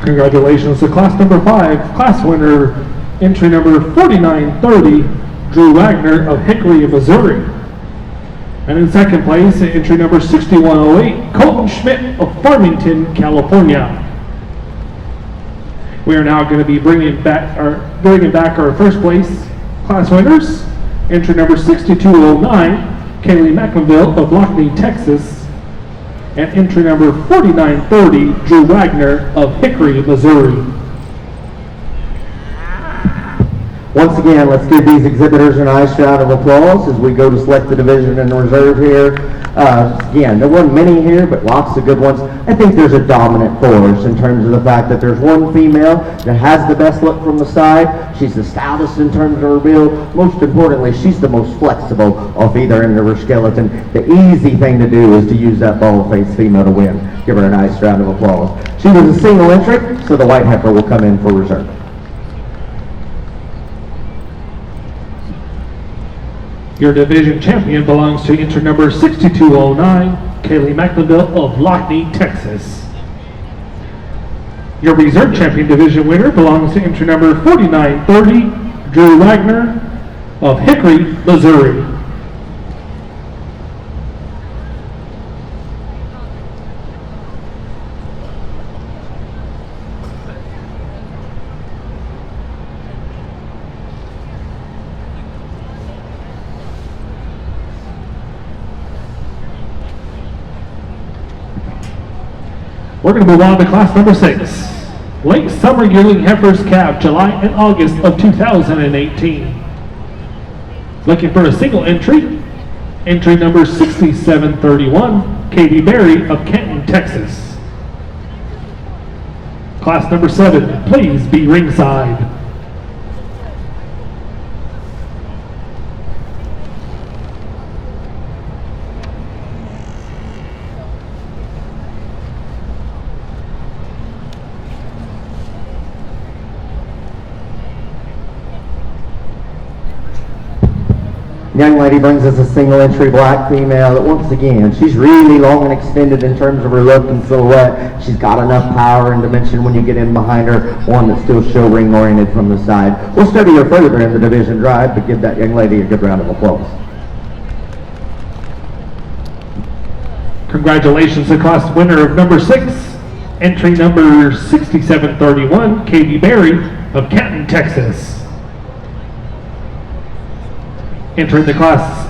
Congratulations to class number 5, class winner, entry number 4930, Drew Wagner of Hickory, Missouri. And in second place, entry number 6108, Colton Schmidt of Farmington, California. We are now going to be bringing back our first place class winners. Entry number 6209, Kaylee McInville of Lockney, Texas. And entry number 4930, Drew Wagner of Hickory, Missouri. Once again, let's give these exhibitors a nice round of applause as we go to select the division and reserve here. Again, there weren't many here, but lots of good ones. I think there's a dominant force in terms of the fact that there's one female that has the best look from the side. She's the stoutest in terms of her build. Most importantly, she's the most flexible off either end of her skeleton. The easy thing to do is to use that bald-faced female to win. Give her a nice round of applause. She was a single entry, so the white heifer will come in for reserve. Your division champion belongs to entry number 6209, Kaylee McInville of Lockney, Texas. Your reserve champion division winner belongs to entry number 4930, Drew Wagner of Hickory, Missouri. We're going to move on to class number 6. Late Summer Yearling Heifers calved July and August of 2018. Looking for a single entry, entry number 6731, Katie Berry of Canton, Texas. Class number 7, please be ringside. Young lady brings us a single entry black female that once again, she's really long and extended in terms of her look and silhouette. She's got enough power and dimension when you get in behind her, one that's still show ring oriented from the side. We'll study her further in the division drive, but give that young lady a good round of applause. Congratulations to class winner of number 6, entry number 6731, Katie Berry of Canton, Texas. Entering the class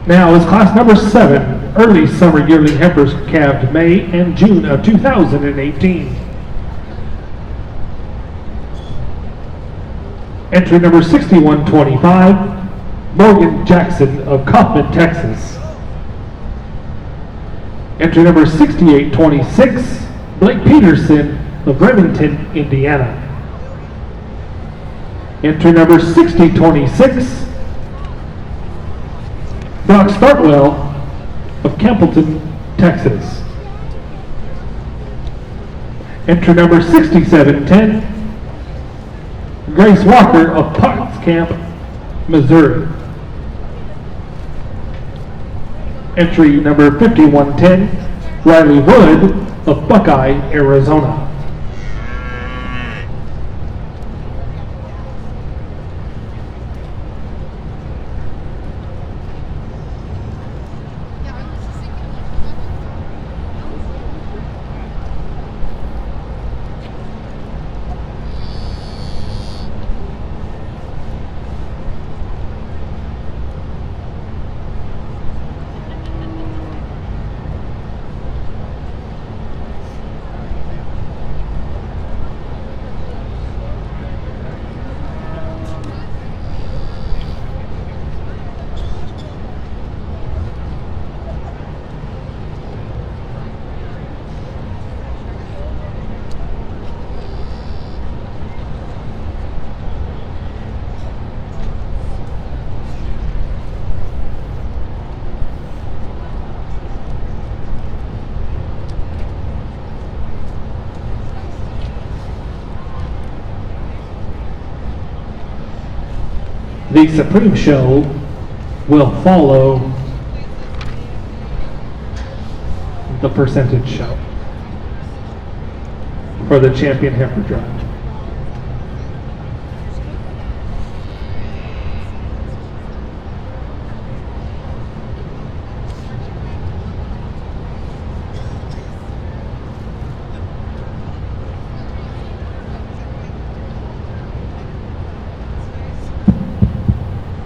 now is class number 7, early summer yearling heifers calved May and June of 2018. Entry number 6125, Morgan Jackson of Kaufman, Texas. Entry number 6826, Blake Peterson of Remington, Indiana. Entry number 6026, Brock Startwell of Campbellton, Texas. Entry number 6710, Grace Walker of Potts Camp, Missouri. Entry number 5110, Riley Wood of Buckeye, Arizona. The Supreme Show will follow the Percentage Show for the Champion Heifer Drive.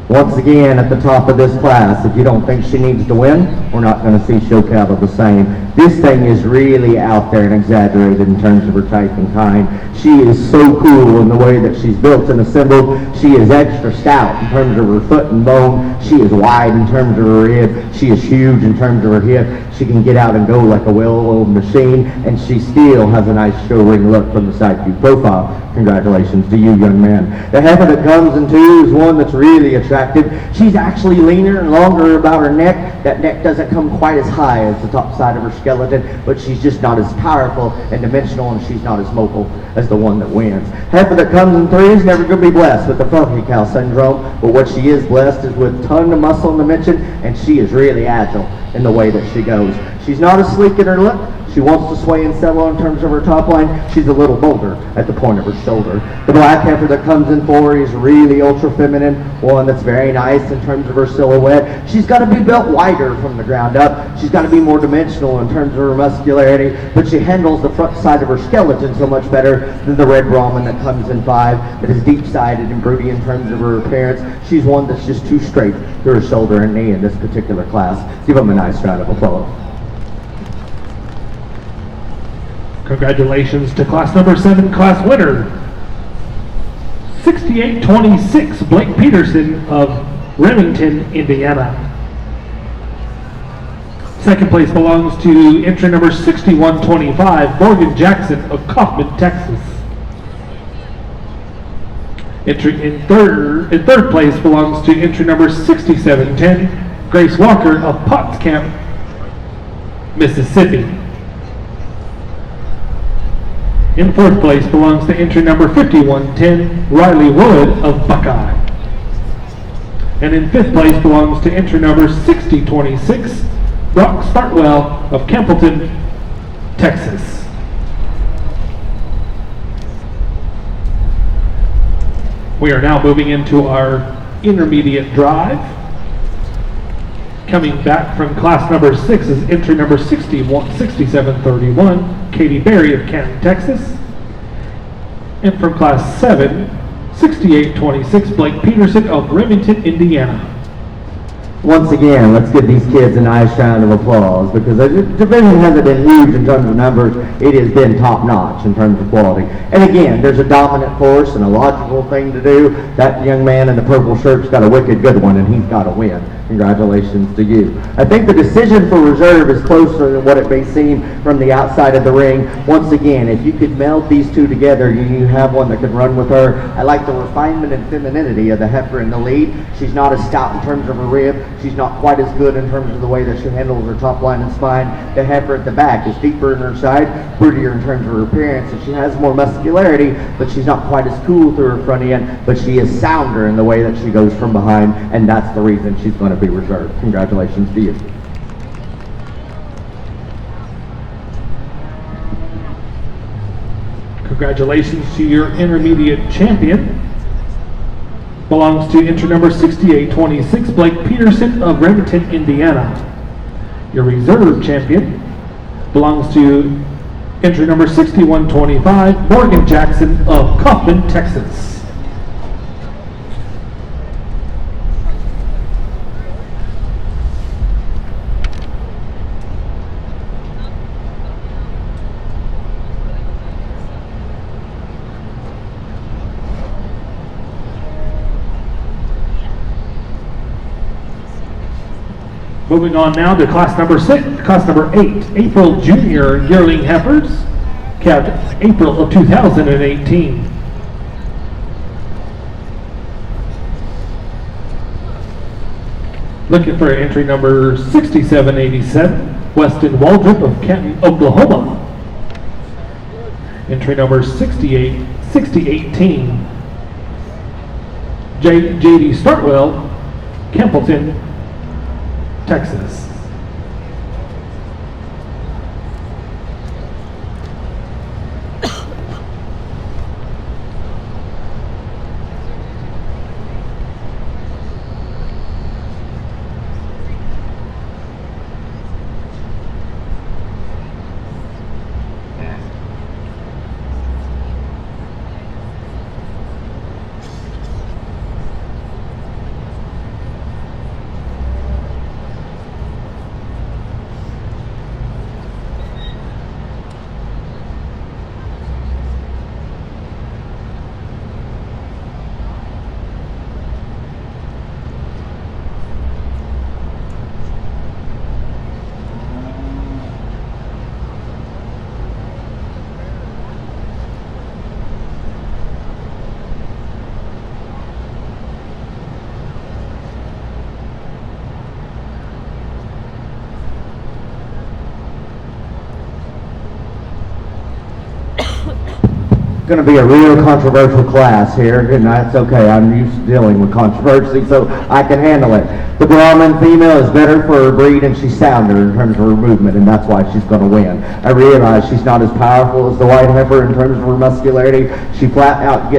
Once again, at the top of this class, if you don't think she needs to win, we're not going to see show cattle the same. This thing is really out there and exaggerated in terms of her type and kind. She is so cool in the way that she's built and assembled. She is extra stout in terms of her foot and bone. She is wide in terms of her rib. She is huge in terms of her hip. She can get out and go like a well-oiled machine, and she still has a nice show ring look from the side view profile. Congratulations to you, young man. The heifer that comes in two is one that's really attractive. She's actually leaner and longer about her neck. That neck doesn't come quite as high as the top side of her skeleton, but she's just not as powerful and dimensional, and she's not as mobile as the one that wins. Heifer that comes in three is never going to be blessed with the funky cow syndrome, but what she is blessed is with a ton of muscle and dimension, and she is really agile in the way that she goes. She's not as sleek in her look. She wants to sway and settle in terms of her top line. She's a little bolder at the point of her shoulder. The black heifer that comes in four is really ultra feminine, one that's very nice in terms of her silhouette. She's got to be built wider from the ground up. She's got to be more dimensional in terms of her muscularity, but she handles the front side of her skeleton so much better than the red Brahmin that comes in five, that is deep-sided and broody in terms of her appearance. She's one that's just too straight to her shoulder and knee in this particular class. Give them a nice round of applause. Congratulations to class number 7 class winner, 6826 Blake Peterson of Remington, Indiana. Second place belongs to entry number 6125 Morgan Jackson of Kaufman, Texas. In third place belongs to entry number 6710 Grace Walker of Potts Camp, Mississippi. In fourth place belongs to entry number 5110, Riley Wood of Buckeye. And in fifth place belongs to entry number 6026, Brock Startwell of Campbellton, Texas. We are now moving into our intermediate drive. Coming back from class number 6 is entry number 6731, Katie Berry of Canton, Texas. And from class 7, 6826, Blake Peterson of Remington, Indiana. Once again, let's give these kids a nice round of applause, because the division hasn't been huge in terms of numbers. It has been top-notch in terms of quality. And again, there's a dominant force and a logical thing to do. That young man in the purple shirt's got a wicked good one, and he's got to win. Congratulations to you. I think the decision for reserve is closer than what it may seem from the outside of the ring. Once again, if you could meld these two together, you have one that could run with her. I like the refinement and femininity of the heifer in the lead. She's not as stout in terms of her rib. She's not quite as good in terms of the way that she handles her top line and spine. The heifer at the back is deeper in her side, prettier in terms of her appearance, and she has more muscularity, but she's not quite as cool through her front end, but she is sounder in the way that she goes from behind, and that's the reason she's going to be reserved. Congratulations to you. Congratulations to your intermediate champion. Belongs to entry number 6826, Blake Peterson of Remington, Indiana. Your reserve champion belongs to entry number 6125, Morgan Jackson of Kaufman, Texas. Moving on now to class number 8, April Junior Yearling Heifers, capped April of 2018. Looking for entry number 6787, Weston Waldrop of Canton, Oklahoma. Entry number 6018, J.D. Startwell, Campbellton, Texas. Going to be a real controversial class here, and that's okay. I'm used to dealing with controversy, so I can handle it. The Brahmin female is better for her breed, and she's sounder in terms of her movement, and that's why she's going to win. I realize she's not as powerful as the white heifer in terms of her muscularity. She flat out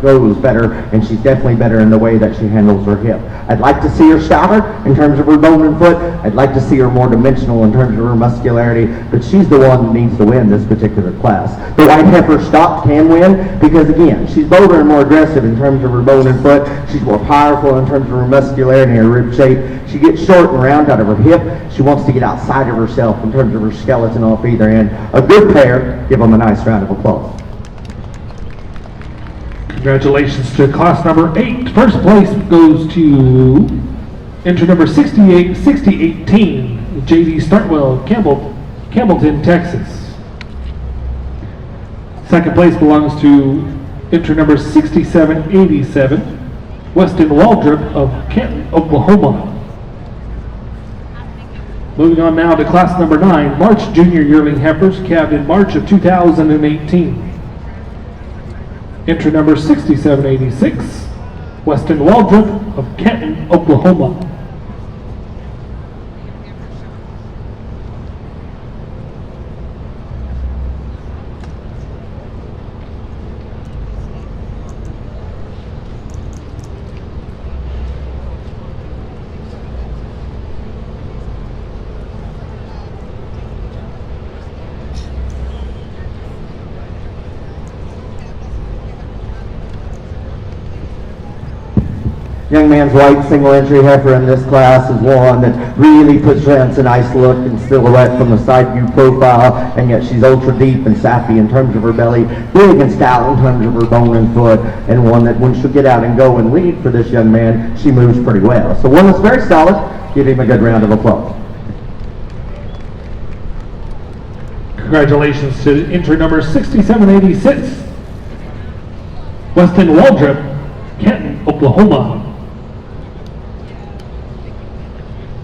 goes better, and she's definitely better in the way that she handles her hip. I'd like to see her stouter in terms of her bone and foot. I'd like to see her more dimensional in terms of her muscularity, but she's the one that needs to win this particular class. The white heifer stopped can win because, again, she's bolder and more aggressive in terms of her bone and foot. She's more powerful in terms of her muscularity and her rib shape. She gets short and round out of her hip. She wants to get outside of herself in terms of her skeleton off either end. A good pair. Give them a nice round of applause. Congratulations to class number 8. First place goes to entry number 6018, J.D. Startwell, Campbellton, Texas. Second place belongs to entry number 6787, Weston Waldrop of Canton, Oklahoma. Moving on now to class number 9, March Junior Yearling Heifers, calved in March of 2018. Entry number 6786, Weston Waldrop of Canton, Oklahoma. Young man's white single entry heifer in this class is one that really presents a nice look and silhouette from the side view profile, and yet she's ultra deep and sappy in terms of her belly, big and stout in terms of her bone and foot, and one that when she'll get out and go and lead for this young man, she moves pretty well. So one that's very solid. Give him a good round of applause. Congratulations to entry number 6786, Weston Waldrop, Canton, Oklahoma.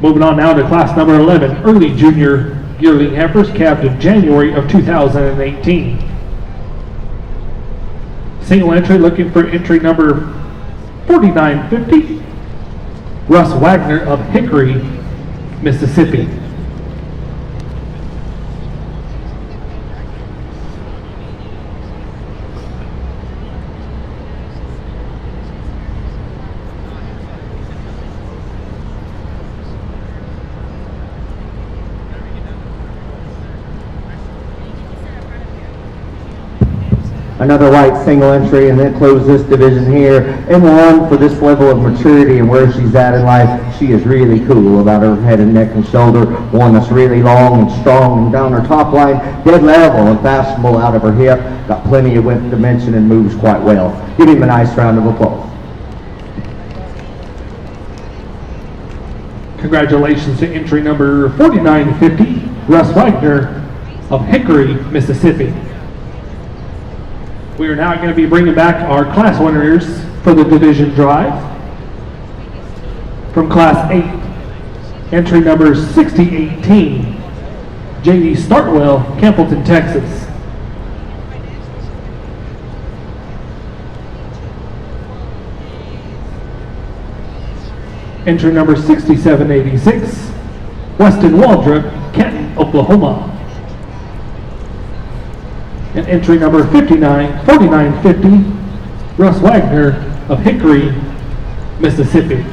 Moving on now to class number 11, Early Junior Yearling Heifers, calved in January of 2018. Single entry looking for entry number 4950, Russ Wagner of Hickory, Mississippi. Another white single entry, and then close this division here. And one for this level of maturity and where she's at in life, she is really cool about her head and neck and shoulder. One that's really long and strong and down her top line, dead level and fashionable out of her hip. Got plenty of width dimension and moves quite well. Give him a nice round of applause. Congratulations to entry number 4950, Russ Wagner of Hickory, Mississippi. We are now going to be bringing back our class winners for the division drive. From class 8, entry number 6018, J.D. Startwell, Campbellton, Texas. Entry number 6786, Weston Waldrop, Kenton, Oklahoma. And entry number 4950, Russ Wagner of Hickory, Mississippi.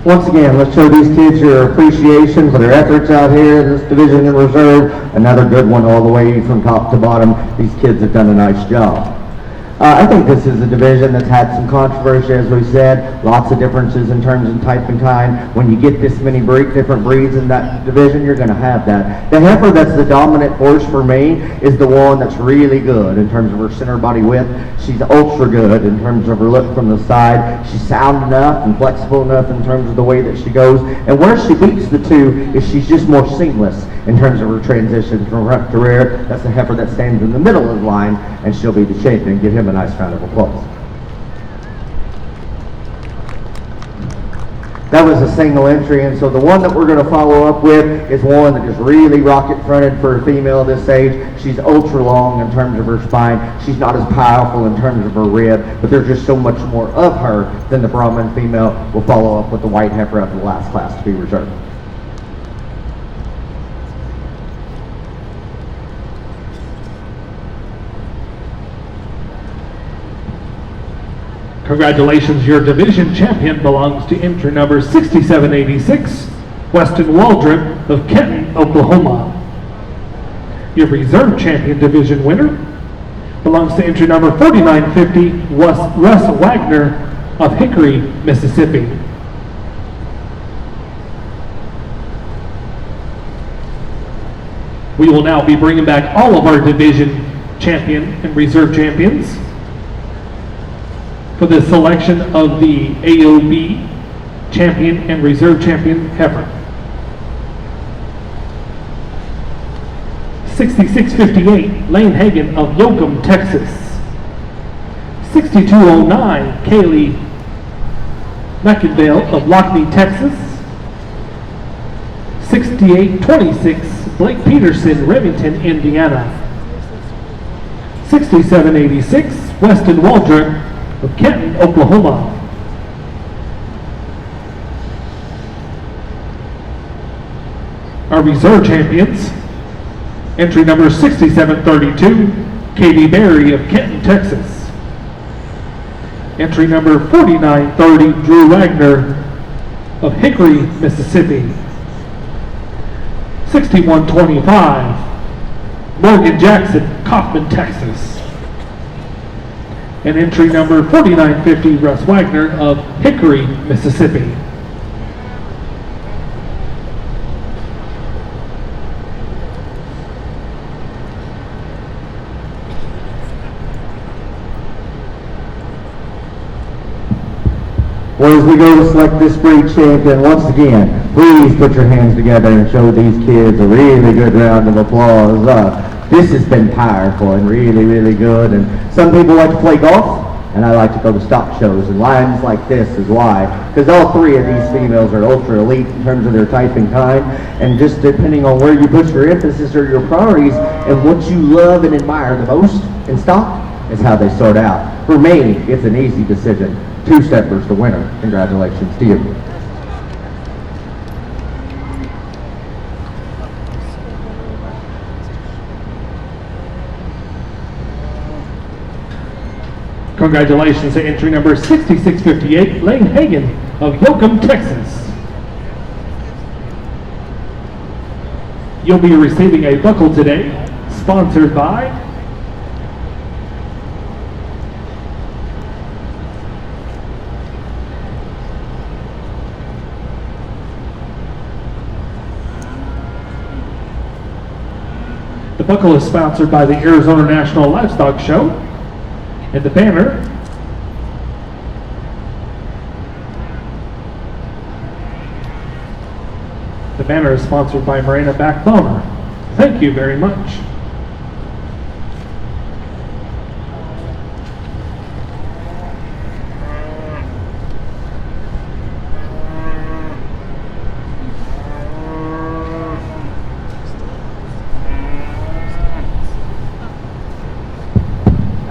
Once again, let's show these kids your appreciation for their efforts out here in this division in reserve. Another good one all the way from top to bottom. These kids have done a nice job. I think this is a division that's had some controversy, as we said. Lots of differences in terms of type and kind. When you get this many different breeds in that division, you're going to have that. The heifer that's the dominant horse for me is the one that's really good in terms of her center body width. She's ultra good in terms of her look from the side. She's sound enough and flexible enough in terms of the way that she goes. And where she beats the two is she's just more seamless in terms of her transition from front to rear. That's the heifer that stands in the middle of the line, and she'll be the champion. Give him a nice round of applause. That was a single entry, and so the one that we're going to follow up with is one that is really rocket fronted for a female this age. She's ultra long in terms of her spine. She's not as powerful in terms of her rib, but there's just so much more of her than the Brahman female. We'll follow up with the white heifer after the last class to be reserved. Congratulations, your division champion belongs to entry number 6786, Weston Waldrop of Kenton, Oklahoma. Your reserve champion division winner belongs to entry number 4950, Russ Wagner of Hickory, Mississippi. We will now be bringing back all of our division champion and reserve champions for the selection of the AOB champion and reserve champion heifer. 6658, Lane Hagan of Yoakum, Texas. 6209, Kaylee McInville of Lockney, Texas. 6826, Blake Peterson, Remington, Indiana. 6786, Weston Waldrop of Kenton, Oklahoma. Our reserve champions, entry number 6732, Katie Berry of Kenton, Texas. Entry number 4930, Drew Wagner of Hickory, Mississippi. 6125, Morgan Jackson, Kaufman, Texas. And entry number 4950, Russ Wagner of Hickory, Mississippi. Well, as we go to select this breed champion, once again, please put your hands together and show these kids a really good round of applause. This has been powerful and really, really good. And some people like to play golf, and I like to go to stock shows. And lines like this is why. Because all three of these females are ultra elite in terms of their type and kind. And just depending on where you put your emphasis or your priorities and what you love and admire the most in stock is how they sort out. For me, it's an easy decision. Two-steppers the winner. Congratulations to you. Congratulations to entry number 6658, Lane Hagan of Yoakum, Texas. You'll be receiving a buckle today, sponsored by The buckle is sponsored by the Arizona National Livestock Show, and the banner is sponsored by Marina Backboner. Thank you very much.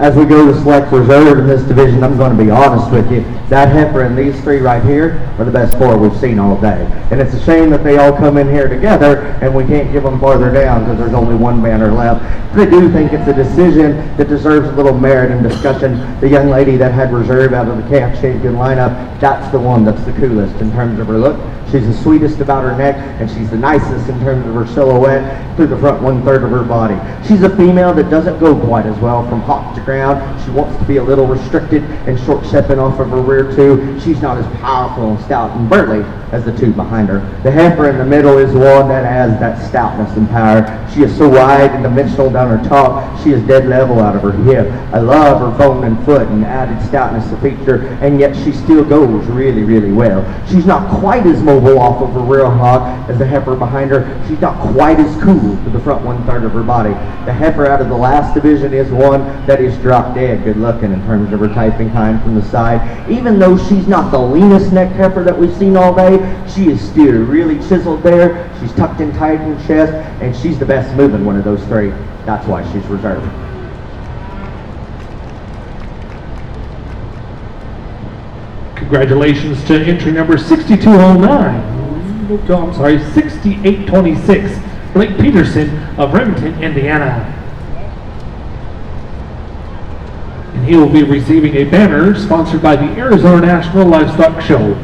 As we go to select reserve in this division, I'm going to be honest with you. That heifer and these three right here are the best four we've seen all day. And it's a shame that they all come in here together and we can't give them farther down because there's only one banner left. But I do think it's a decision that deserves a little merit and discussion. The young lady that had reserve out of the calf champion lineup, that's the one that's the coolest in terms of her look. She's the sweetest about her neck, and she's the nicest in terms of her silhouette through the front 1/3 of her body. She's a female that doesn't go quite as well from hop to ground. She wants to be a little restricted and short stepping off of her rear too. She's not as powerful and stout and burly as the two behind her. The heifer in the middle is one that has that stoutness and power. She is so wide and dimensional down her top, she is dead level out of her hip. I love her bone and foot and added stoutness to feature, and yet she still goes really, really well. She's not quite as mobile off of her rear hog as the heifer behind her. She's not quite as cool to the front 1/3 of her body. The heifer out of the last division is one that is drop dead good looking in terms of her type and kind from the side. Even though she's not the leanest neck heifer that we've seen all day, she is still really chiseled there. She's tucked in tight in the chest, and she's the best moving one of those three. That's why she's reserved. Congratulations to entry number 6209. Oh, I'm sorry, 6826, Blake Peterson of Remington, Indiana. And he will be receiving a banner sponsored by the Arizona National Livestock Show.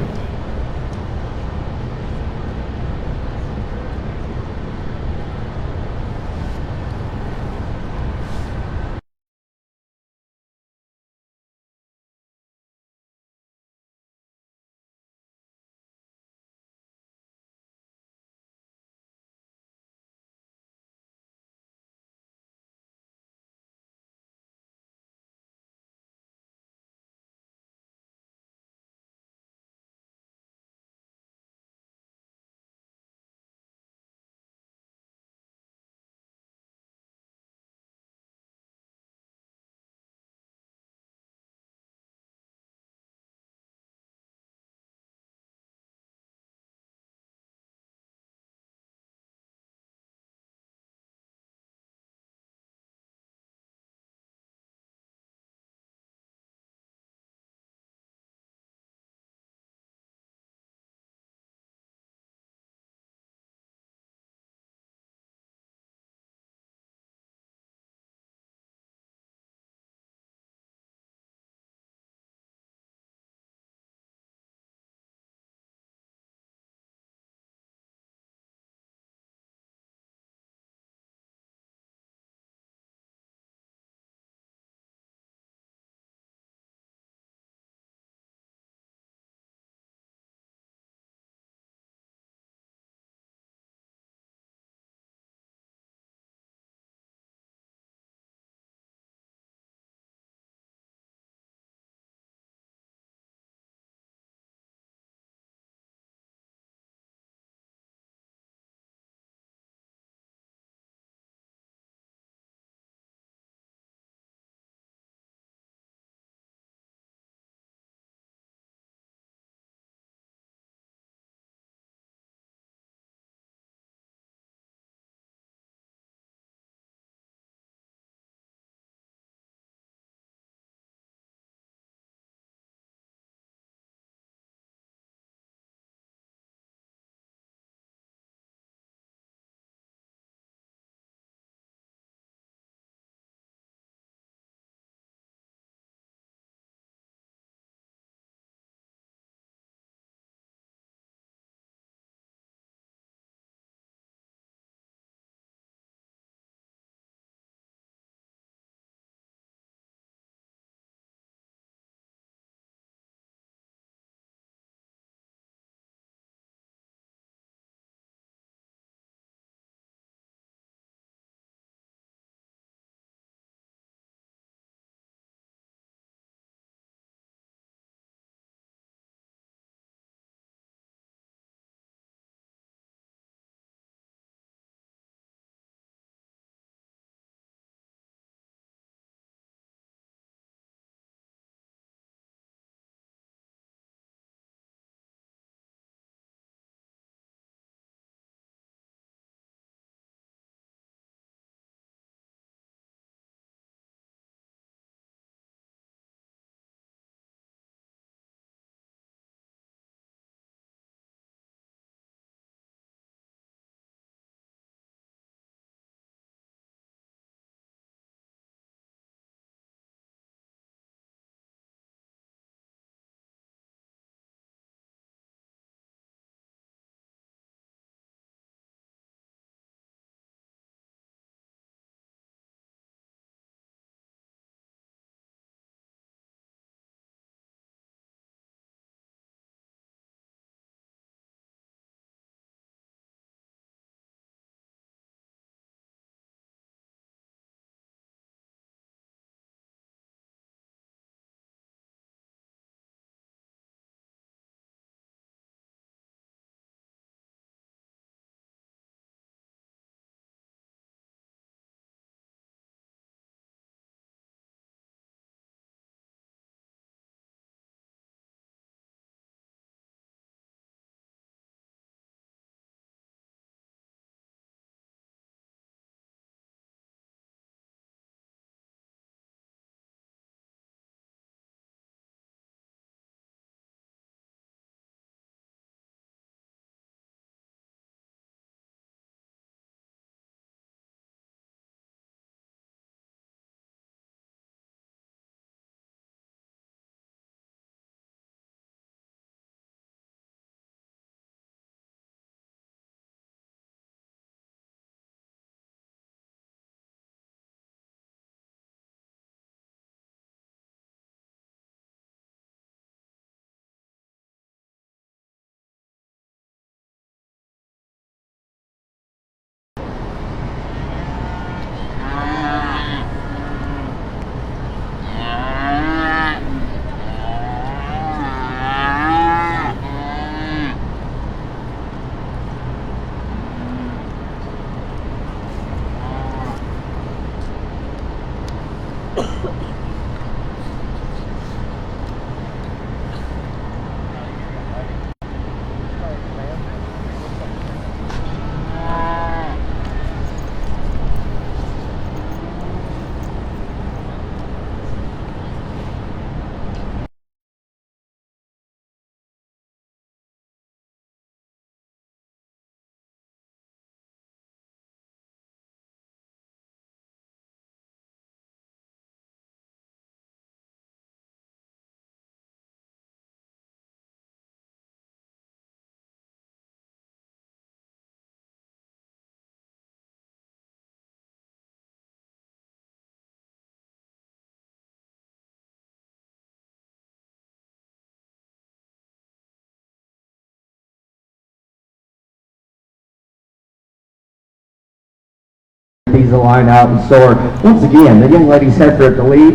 These a line out and soar. Once again, the young lady's Heifer at the lead.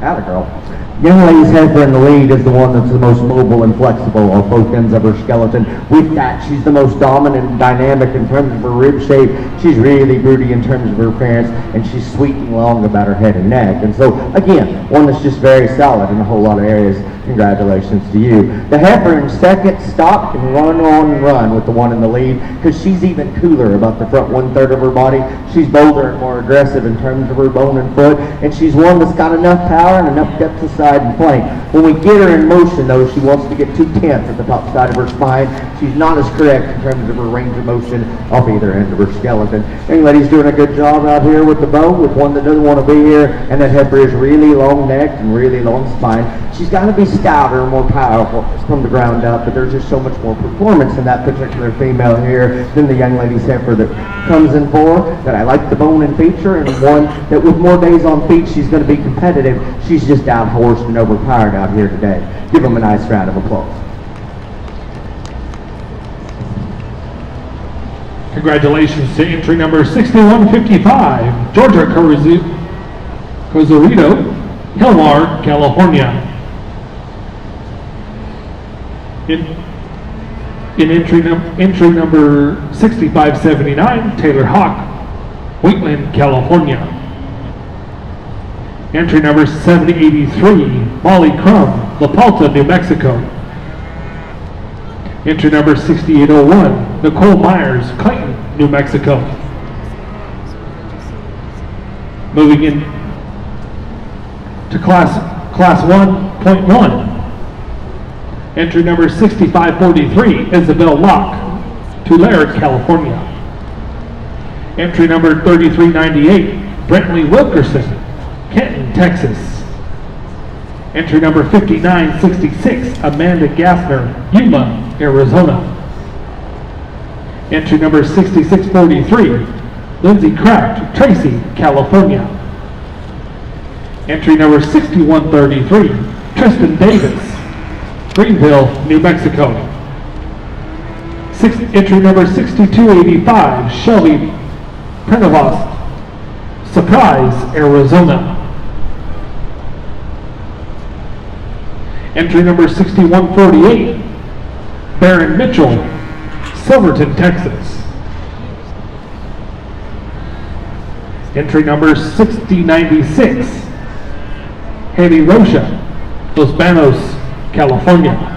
Atta girl. Young lady's Heifer in the lead is the one that's the most mobile and flexible on both ends of her skeleton. With that, she's the most dominant and dynamic in terms of her rib shape. She's really broody in terms of her appearance, and she's sweet and long about her head and neck. And so, again, one that's just very solid in a whole lot of areas. Congratulations to you. The Heifer in second stopped and run on and run with the one in the lead, because she's even cooler about the front 1/3 of her body. She's bolder and more aggressive in terms of her bone and foot, and she's one that's got enough power and enough depth of side and flank. When we get her in motion, though, she wants to get 2/10 at the top side of her spine. She's not as correct in terms of her range of motion off either end of her skeleton. Young lady's doing a good job out here with the bow, with one that doesn't want to be here, and that Heifer is really long-necked and really long spine. She's got to be stouter and more powerful from the ground up, but there's just so much more performance in that particular female here than the young lady's Heifer that comes in for, that I like the bone and feature, and one that with more days on feet she's going to be competitive. She's just out-horsed and overpowered out here today. Give them a nice round of applause. Congratulations to entry number 6155, Georgia Cozarito, Hilmar, California. In entry number 6579, Taylor Hawk, Wheatland, California. Entry number 7083, Molly Crum, La Palta, New Mexico. Entry number 6801, Nicole Myers, Clayton, New Mexico. Moving in to class 1.1. Entry number 6543, Isabel Locke, Tulare, California. Entry number 3398, Brentley Wilkerson, Kenton, Texas. Entry number 5966, Amanda Gassner, Yuma, Arizona. Entry number 6643, Lindsay Kraft, Tracy, California. Entry number 6133, Tristan Davis, Greenville, New Mexico. Entry number 6285, Shelby Prenavost, Surprise, Arizona. Entry number 6148, Baron Mitchell, Silverton, Texas. Entry number 6096, Haley Rocha, Los Banos, California.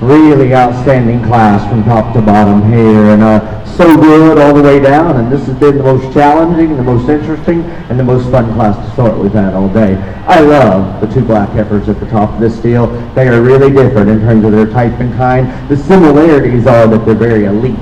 Really outstanding class from top to bottom here, and so good all the way down. And this has been the most challenging, the most interesting, and the most fun class to start we've had all day. I love the two black heifers at the top of this deal. They are really different in terms of their type and kind. The similarities are that they're very elite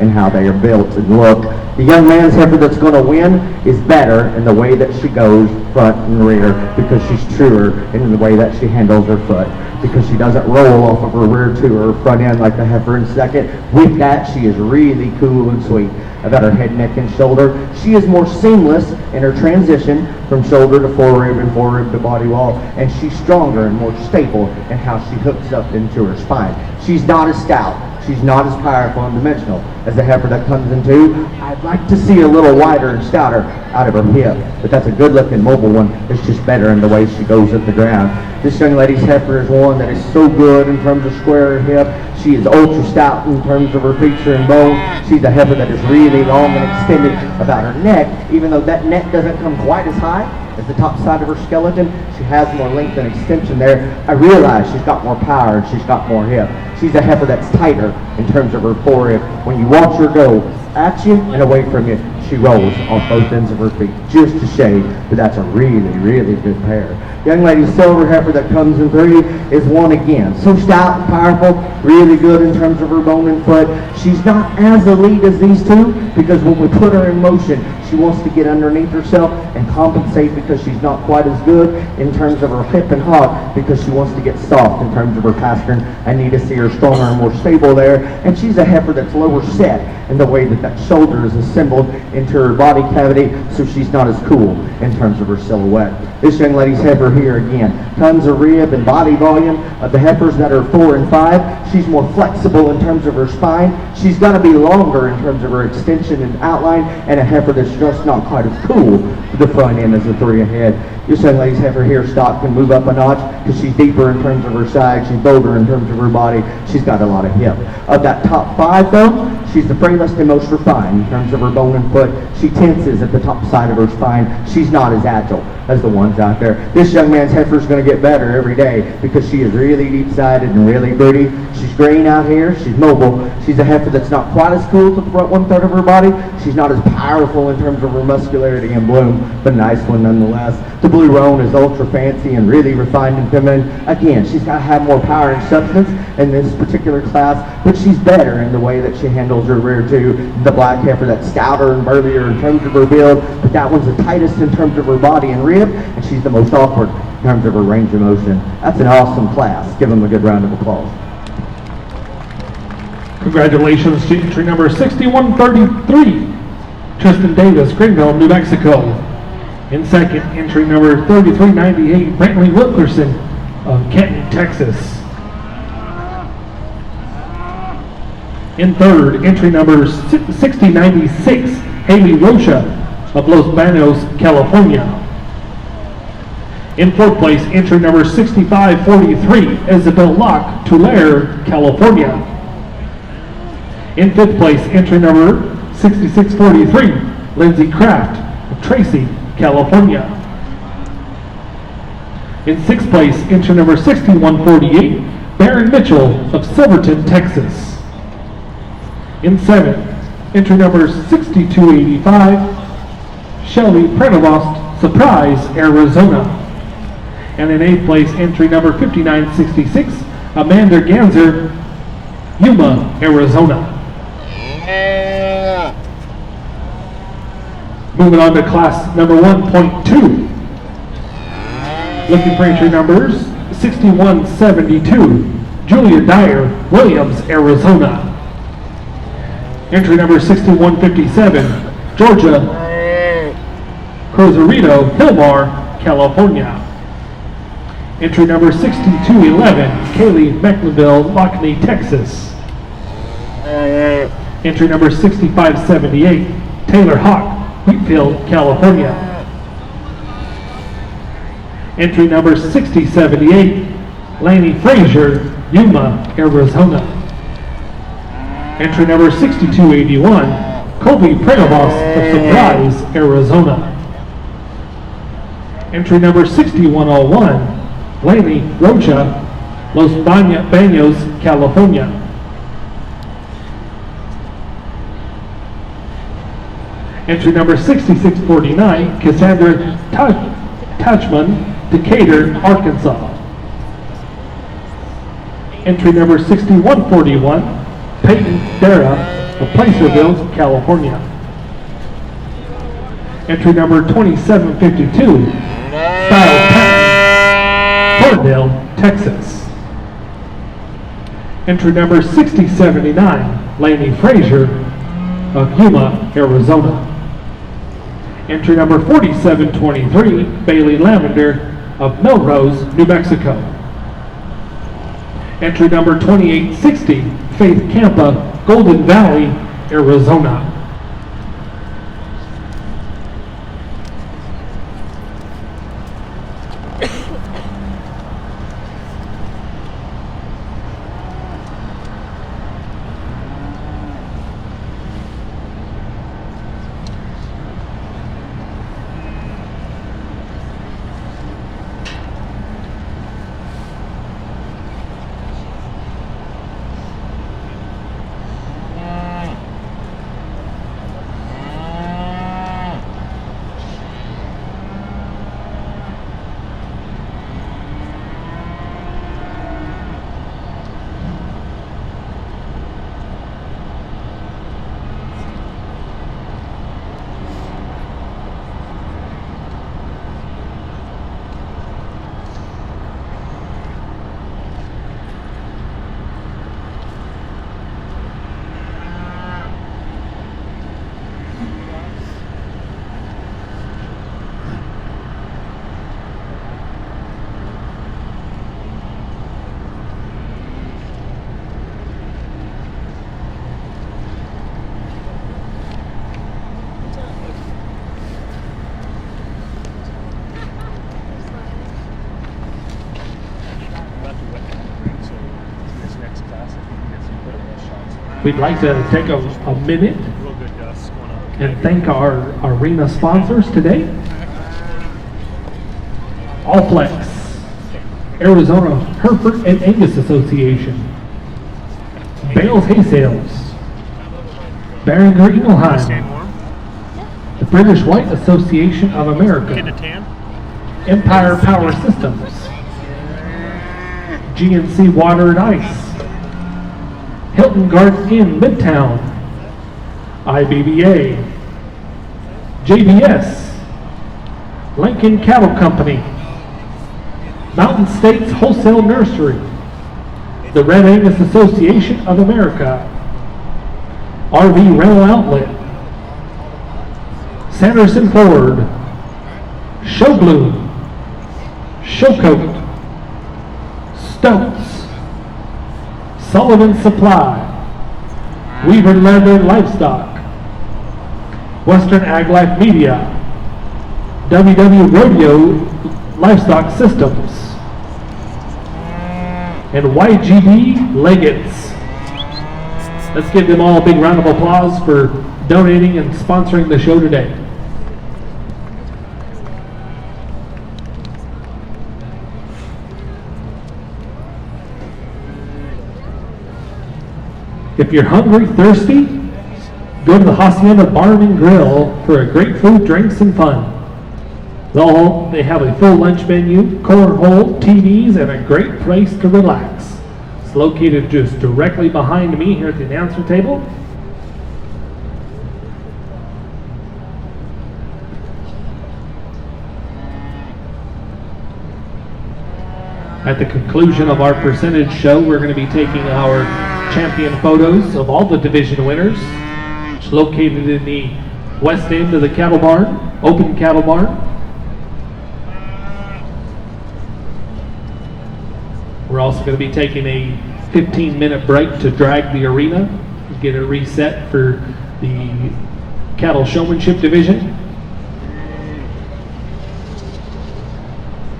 in how they are built and look. The young man's heifer that's going to win is better in the way that she goes front and rear, because she's truer in the way that she handles her foot, because she doesn't roll off of her rear to her front end like the heifer in second. With that, she is really cool and sweet about her head, neck, and shoulder. She is more seamless in her transition from shoulder to forerib and forerib to body wall, and she's stronger and more stable in how she hooks up into her spine. She's not as stout. She's not as powerful and dimensional as the heifer that comes in two. I'd like to see a little wider and stouter out of her hip, but that's a good looking mobile one. It's just better in the way she goes at the ground. This young lady's heifer is one that is so good in terms of square hip. She is ultra stout in terms of her feature and bone. She's a heifer that is really long and extended about her neck, even though that neck doesn't come quite as high as the top side of her skeleton. She has more length and extension there. I realize she's got more power and she's got more hip. She's a heifer that's tighter in terms of her forehip. When you watch her go at you and away from you, she rolls off both ends of her feet, just a shade, but that's a really, really good pair. Young lady's silver heifer that comes in three is one again. So stout and powerful, really good in terms of her bone and foot. She's not as elite as these two, because when we put her in motion, she wants to get underneath herself and compensate, because she's not quite as good in terms of her hip and hock, because she wants to get soft in terms of her pastern. I need to see her stronger and more stable there. And she's a heifer that's lower set in the way that that shoulder is assembled into her body cavity, so she's not as cool in terms of her silhouette. This young lady's heifer here again, tons of rib and body volume. Of the heifers that are 4 and 5, she's more flexible in terms of her spine. She's going to be longer in terms of her extension and outline, and a heifer that's just not quite as cool to the front end as the 3 ahead. This young lady's heifer here, stock, can move up a notch because she's deeper in terms of her side, she's bolder in terms of her body, she's got a lot of hip. Of that top 5 though, she's the frailest and most refined in terms of her bone and foot. She tenses at the top side of her spine. She's not as agile as the ones out there. This young man's heifer is going to get better every day, because she is really deep-sided and really pretty. She's green out here. She's mobile. She's a heifer that's not quite as cool to the front 1/3 of her body. She's not as powerful in terms of her muscularity and bloom, but a nice one nonetheless. The blue roan is ultra fancy and really refined and feminine. Again, she's got to have more power and substance in this particular class, but she's better in the way that she handles her rear too. The black heifer that's stouter and burlier in terms of her build, but that one's the tightest in terms of her body and rib, and she's the most awkward in terms of her range of motion. That's an awesome class. Give them a good round of applause. Congratulations to entry number 6133, Tristan Davis, Greenville, New Mexico. In second, entry number 3398, Brantley Wilkerson of Kenton, Texas. In third, entry number 6096, Haley Rocha of Los Banos, California. In fourth place, entry number 6543, Isabel Locke, Tulare, California. In fifth place, entry number 6643, Lindsay Kraft of Tracy, California. In sixth place, entry number 6148, Baron Mitchell of Silverton, Texas. In seventh, entry number 6285, Shelly Prenovost, Surprise, Arizona. And in eighth place, entry number 5966, Amanda Ganser, Yuma, Arizona. Moving on to class number 1.2. Looking for entry numbers 6172, Julia Dyer, Williams, Arizona. Entry number 6157, Georgia Cruzarito, Hilmar, California. Entry number 6211, Kaylee McLeville, Lockney, Texas. Entry number 6578, Taylor Hawk, Wheatfield, California. Entry number 6078, Laney Frazier, Yuma, Arizona. Entry number 6281, Colby Prenovost of Surprise, Arizona. Entry number 6101, Laney Rocha, Los Baños, California. Entry number 6649, Cassandra Tachman, Decatur, Arkansas. Entry number 6141, Peyton Dara of Placerville, California. Entry number 2752, Styles Patton, Thorndale, Texas. Entry number 6079, Laney Frazier of Yuma, Arizona. Entry number 4723, Bailey Lavender of Melrose, New Mexico. Entry number 2860, Faith Campa, Golden Valley, Arizona. We'd like to take a minute and thank our arena sponsors today. Allflex, Arizona Hereford and Angus Association, Bales Hay Sales, Behringer Ingelheim, the British White Association of America, Empire Power Systems, GNC Water and Ice, Hilton Garden Inn Midtown, IBBA, JBS, Lincoln Cattle Company, Mountain States Wholesale Nursery, the Red Angus Association of America, RV Rental Outlet, Sanderson Ford, Showbloom, Showcoat, Stokes, Sullivan Supply, Weaver Leather Livestock, Western Ag Life Media, WW Rodeo Livestock Systems, and YGD Legates. Let's give them all a big round of applause for donating and sponsoring the show today. If you're hungry, thirsty, go to the Hacienda Barn and Grill for a great food, drinks, and fun. They have a full lunch menu, cornhole, TVs, and a great place to relax. It's located just directly behind me here at the announcer table. At the conclusion of our percentage show, we're going to be taking our champion photos of all the division winners. It's located in the west end of the cattle barn, open cattle barn. We're also going to be taking a 15-minute break to drag the arena, get it reset for the cattle showmanship division.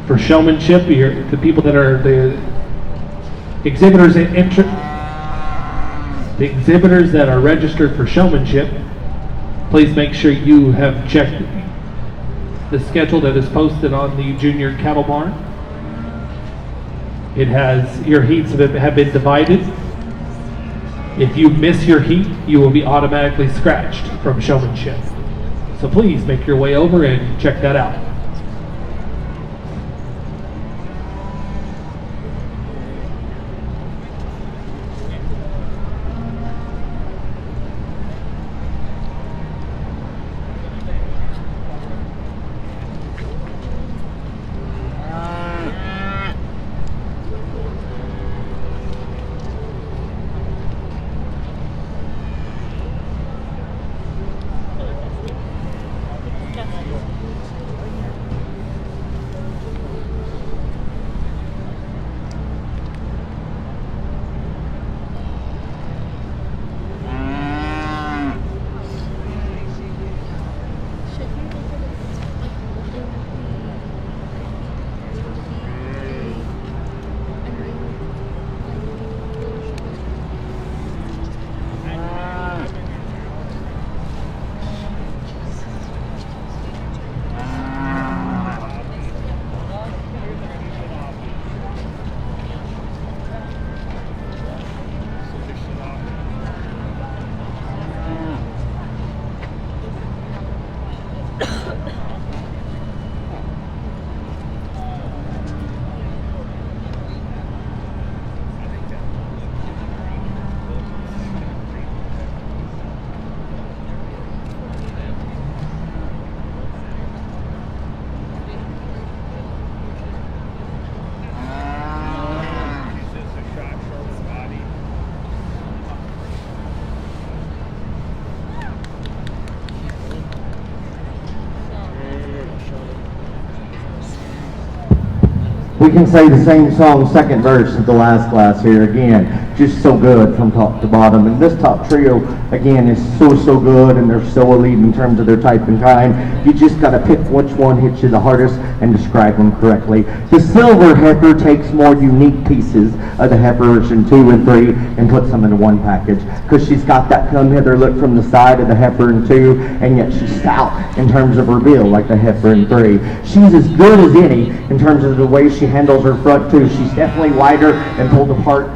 For showmanship, the people that are the exhibitors the exhibitors that are registered for showmanship, please make sure you have checked the schedule that is posted on the Junior Cattle Barn. It has, your heats have been divided. If you miss your heat, you will be automatically scratched from showmanship. So please make your way over and check that out. We can say the same song, second verse of the last class here again. Just so good from top to bottom. And this top trio, again, is so good, and they're so elite in terms of their type and kind. You just got to pick which one hits you the hardest and describe them correctly. The silver heifer takes more unique pieces of the heifer version 2 and 3 and puts them into one package, because she's got that come hither look from the side of the heifer in 2, and yet she's stout in terms of her build like the heifer in 3. She's as good as any in terms of the way she handles her front too. She's definitely wider and pulled apart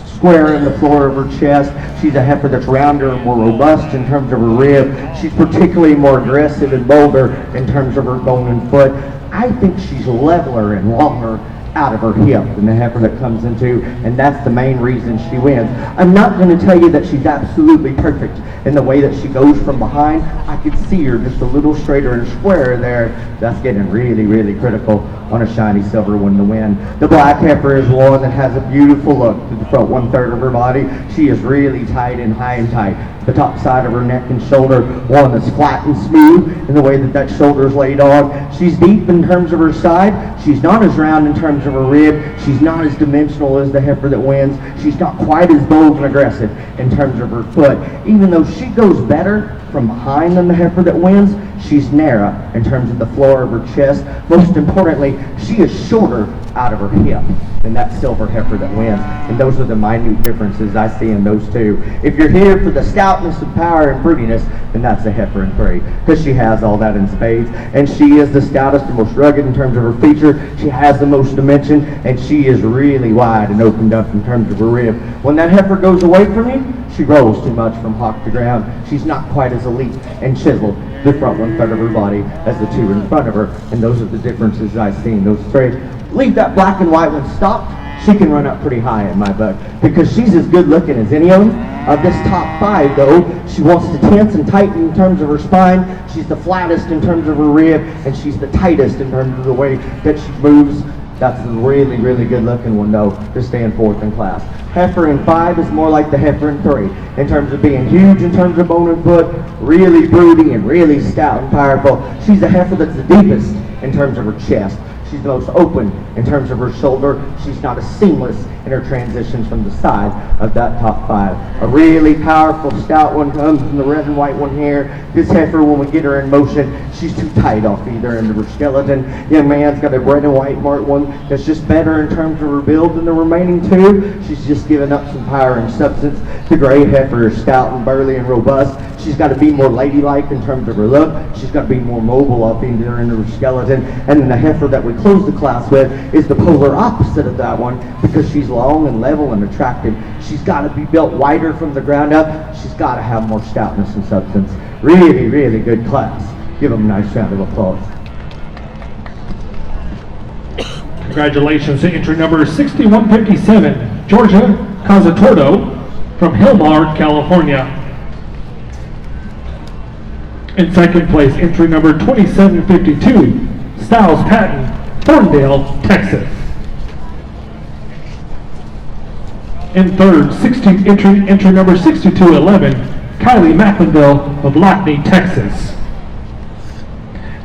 square in the floor of her chest. She's a heifer that's rounder and more robust in terms of her rib. She's particularly more aggressive and bolder in terms of her bone and foot. I think she's leveler and longer out of her hip than the heifer that comes into, and that's the main reason she wins. I'm not going to tell you that she's absolutely perfect in the way that she goes from behind. I could see her just a little straighter and squarer there. That's getting really critical on a shiny silver one to win. The black heifer is one that has a beautiful look to the front 1/3 of her body. She is really tight and high and tight. The top side of her neck and shoulder, one that's flat and smooth in the way that that shoulder is laid on. She's deep in terms of her side. She's not as round in terms of her rib. She's not as dimensional as the heifer that wins. She's not quite as bold and aggressive in terms of her foot. Even though she goes better from behind than the heifer that wins, she's narrow in terms of the floor of her chest. Most importantly, she is shorter out of her hip than that silver heifer that wins. And those are the minute differences I see in those two. If you're here for the stoutness and power and fruitiness, then that's the heifer in 3, because she has all that in spades. And she is the stoutest and most rugged in terms of her feature. She has the most dimension, and she is really wide and opened up in terms of her rib. When that heifer goes away from you, she rolls too much from hock to ground. She's not quite as elite and chiseled the front 1/3 of her body as the two in front of her, and those are the differences I see in those three. Leave that black and white one stopped. She can run up pretty high in my book, because she's as good looking as any of them. Of this top 5 though, she wants to tense and tighten in terms of her spine. She's the flattest in terms of her rib, and she's the tightest in terms of the way that she moves. That's a really good looking one though to stand fourth in class. Heifer in 5 is more like the heifer in 3 in terms of being huge in terms of bone and foot, really broody and really stout and powerful. She's a heifer that's the deepest in terms of her chest. She's the most open in terms of her shoulder. She's not as seamless in her transitions from the side of that top 5. A really powerful, stout one comes from the red and white one here. This heifer, when we get her in motion, she's too tight off either end of her skeleton. Young man's got a red and white marked one that's just better in terms of her build than the remaining 2. She's just giving up some power and substance. The gray heifer is stout and burly and robust. She's got to be more ladylike in terms of her look. She's got to be more mobile up in her skeleton. And then the heifer that we close the class with is the polar opposite of that one, because she's long and level and attractive. She's got to be built wider from the ground up. She's got to have more stoutness and substance. Really, really good class. Give them a nice round of applause. Congratulations to entry number 6157, Georgia Casatordo from Hillmar, California. In second place, entry number 2752, Styles Patton, Thorndale, Texas. In third, entry number 6211, Kylie McInville of Lockney, Texas.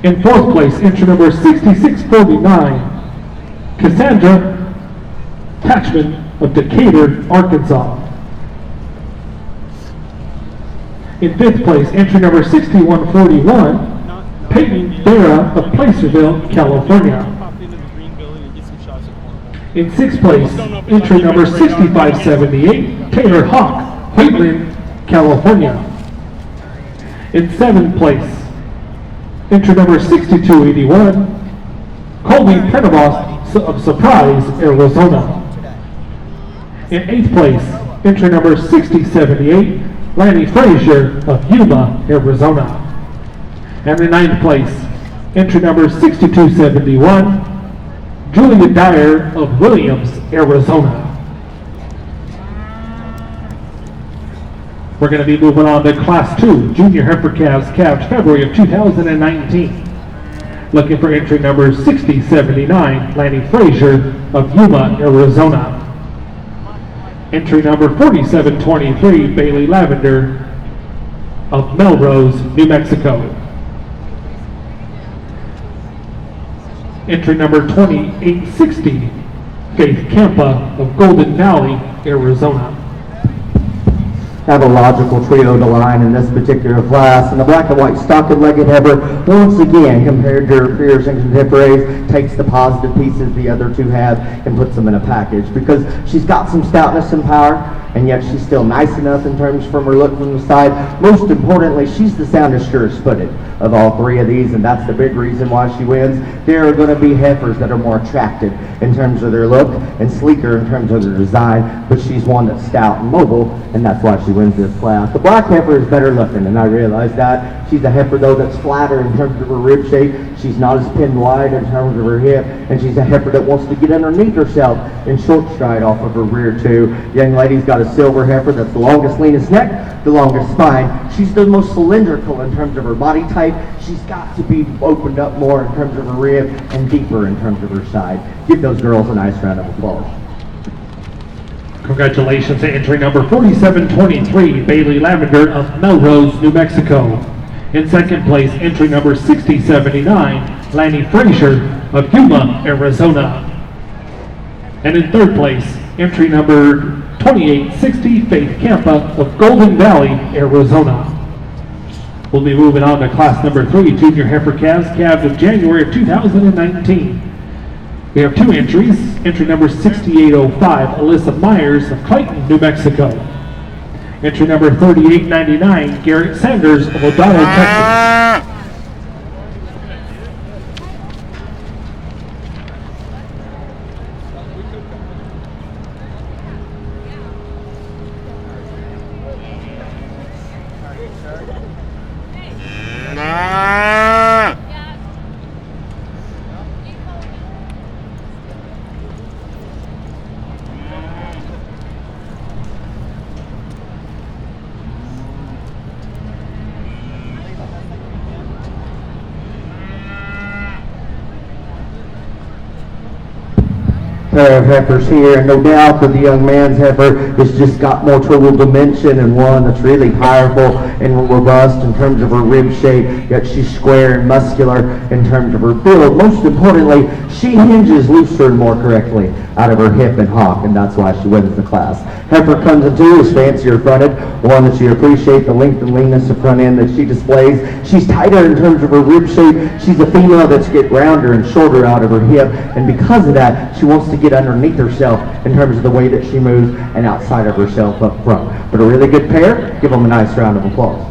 In fourth place, entry number 6649, Cassandra Patchman of Decatur, Arkansas. In fifth place, entry number 6141, Peyton Vera of Placerville, California. In sixth place, entry number 6578, Taylor Hawk, Wheatland, California. In seventh place, entry number 6281, Colby Prenavost of Surprise, Arizona. In eighth place, entry number 6078, Lanny Frazier of Yuma, Arizona. And in ninth place, entry number 6271, Julia Dyer of Williams, Arizona. We're going to be moving on to Class 2, Junior Heifer Calves, February of 2019. Looking for entry number 6079, Lanny Frazier of Yuma, Arizona. Entry number 4723, Bailey Lavender of Melrose, New Mexico. Entry number 2860, Faith Campa of Golden Valley, Arizona. Have a logical trio to line in this particular class, and the black and white stock-legged heifer, once again, compared to her peers and contemporaries, takes the positive pieces the other two have and puts them in a package, because she's got some stoutness and power, and yet she's still nice enough in terms from her look from the side. Most importantly, she's the soundest, surest footed of all three of these, and that's the big reason why she wins. There are going to be heifers that are more attractive in terms of their look and sleeker in terms of their design, but she's one that's stout and mobile, and that's why she wins this class. The black heifer is better looking, and I realize that. She's a heifer, though, that's flatter in terms of her rib shape. She's not as pinned wide in terms of her hip, and she's a heifer that wants to get underneath herself in short stride off of her rear, too. Young lady's got a silver heifer that's the longest, leanest neck, the longest spine. She's the most cylindrical in terms of her body type. She's got to be opened up more in terms of her rib and deeper in terms of her side. Give those girls a nice round of applause. Congratulations to entry number 4723, Bailey Lavender of Melrose, New Mexico. In second place, entry number 6079, Lanny Frazier of Yuma, Arizona. And in third place, entry number 2860, Faith Campa of Golden Valley, Arizona. We'll be moving on to class number 3, Junior Heifer Calves of January of 2019. We have two entries. Entry number 6805, Alyssa Myers of Clayton, New Mexico. Entry number 3899, Garrett Sanders of O'Donnell, Texas. Pair of heifers here, and no doubt that the young man's heifer has just got more total dimension, and one that's really powerful and robust in terms of her rib shape, yet she's square and muscular in terms of her build. Most importantly, she hinges looser and more correctly out of her hip and hock, and that's why she wins the class. Heifer comes in two, is fancier fronted, one that you appreciate the length and leanness of front end that she displays. She's tighter in terms of her rib shape. She's a female that's get rounder and shorter out of her hip, and because of that, she wants to get underneath herself in terms of the way that she moves and outside of herself up front. But a really good pair. Give them a nice round of applause.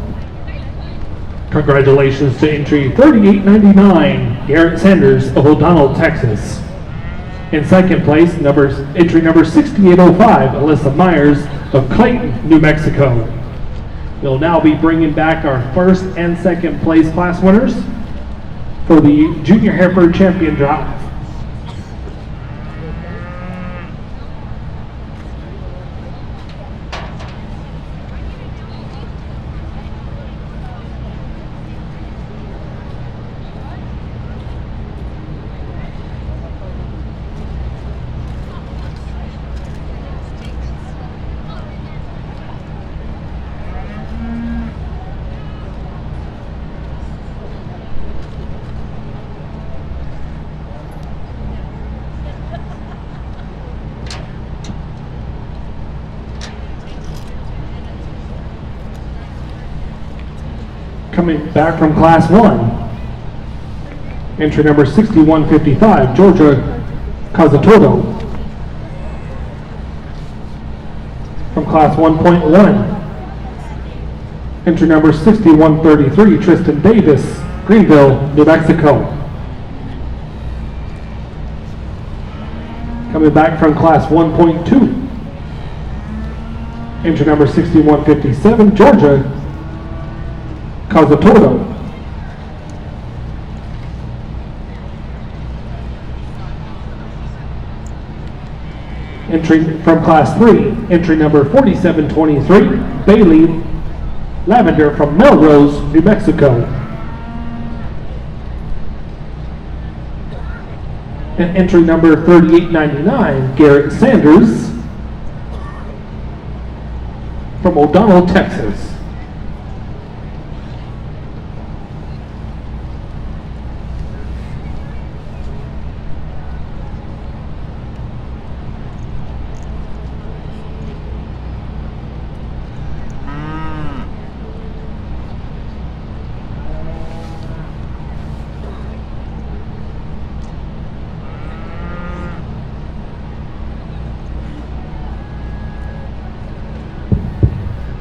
Congratulations to entry 3899, Garrett Sanders of O'Donnell, Texas. In second place, entry number 6805, Alyssa Myers of Clayton, New Mexico. We'll now be bringing back our first and second place class winners for the Junior Heifer Champion Drive. Coming back from Class 1, entry number 6155, Georgia Cazatoto. From Class 1.1, entry number 6133, Tristan Davis, Greenville, New Mexico. Coming back from Class 1.2, entry number 6157, Georgia Cazatoto. Entry from Class 3, entry number 4723, Bailey Lavender from Melrose, New Mexico. And entry number 3899, Garrett Sanders from O'Donnell, Texas.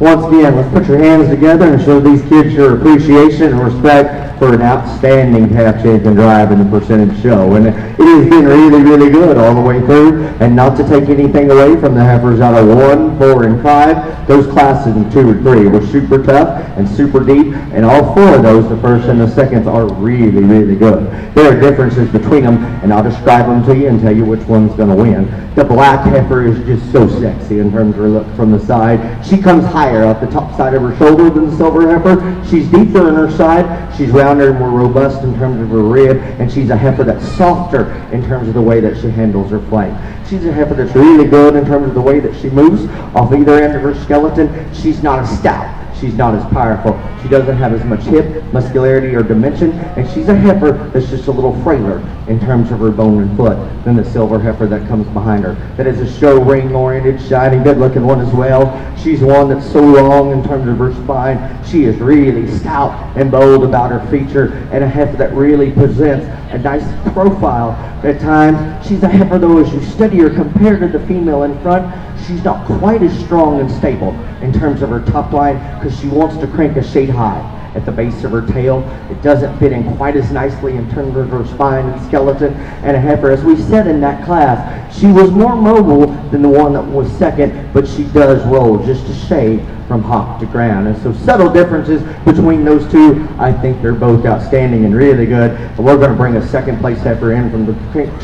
Once again, let's put your hands together and show these kids your appreciation and respect for an outstanding half champion drive in the percentage show. And it has been really, really good all the way through. And not to take anything away from the heifers out of 1, 4, and 5, those classes in 2 and 3 were super tough and super deep. And all 4 of those, the first and the seconds, are really, really good. There are differences between them, and I'll describe them to you and tell you which one's going to win. The black heifer is just so sexy in terms of her look from the side. She comes higher up the top side of her shoulder than the silver heifer. She's deeper in her side. She's rounder and more robust in terms of her rib, and she's a heifer that's softer in terms of the way that she handles her flank. She's a heifer that's really good in terms of the way that she moves off either end of her skeleton. She's not as stout. She's not as powerful. She doesn't have as much hip, muscularity, or dimension, and she's a heifer that's just a little frailer in terms of her bone and foot than the silver heifer that comes behind her. That is a show ring-oriented, shiny, good-looking one as well. She's one that's so long in terms of her spine. She is really stout and bold about her feature, and a heifer that really presents a nice profile at times. She's a heifer, though, as you study her compared to the female in front, she's not quite as strong and stable in terms of her top line because she wants to crank a shade high at the base of her tail. It doesn't fit in quite as nicely in terms of her spine and skeleton. And a heifer, as we said in that class, she was more mobile than the one that was second, but she does roll just a shade from hop to ground. And so subtle differences between those two. I think they're both outstanding and really good. But we're going to bring a second place heifer in from the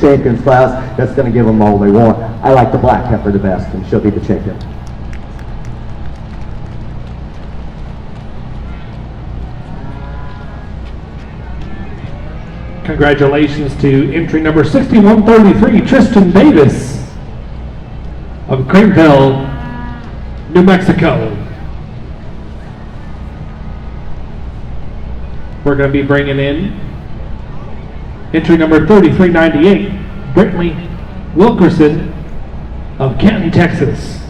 champions class that's going to give them all they want. I like the black heifer the best, and she'll be the champion. Congratulations to entry number 6133, Tristan Davis of Greenville, New Mexico. We're going to be bringing in entry number 3398, Brittany Wilkerson of Canton, Texas.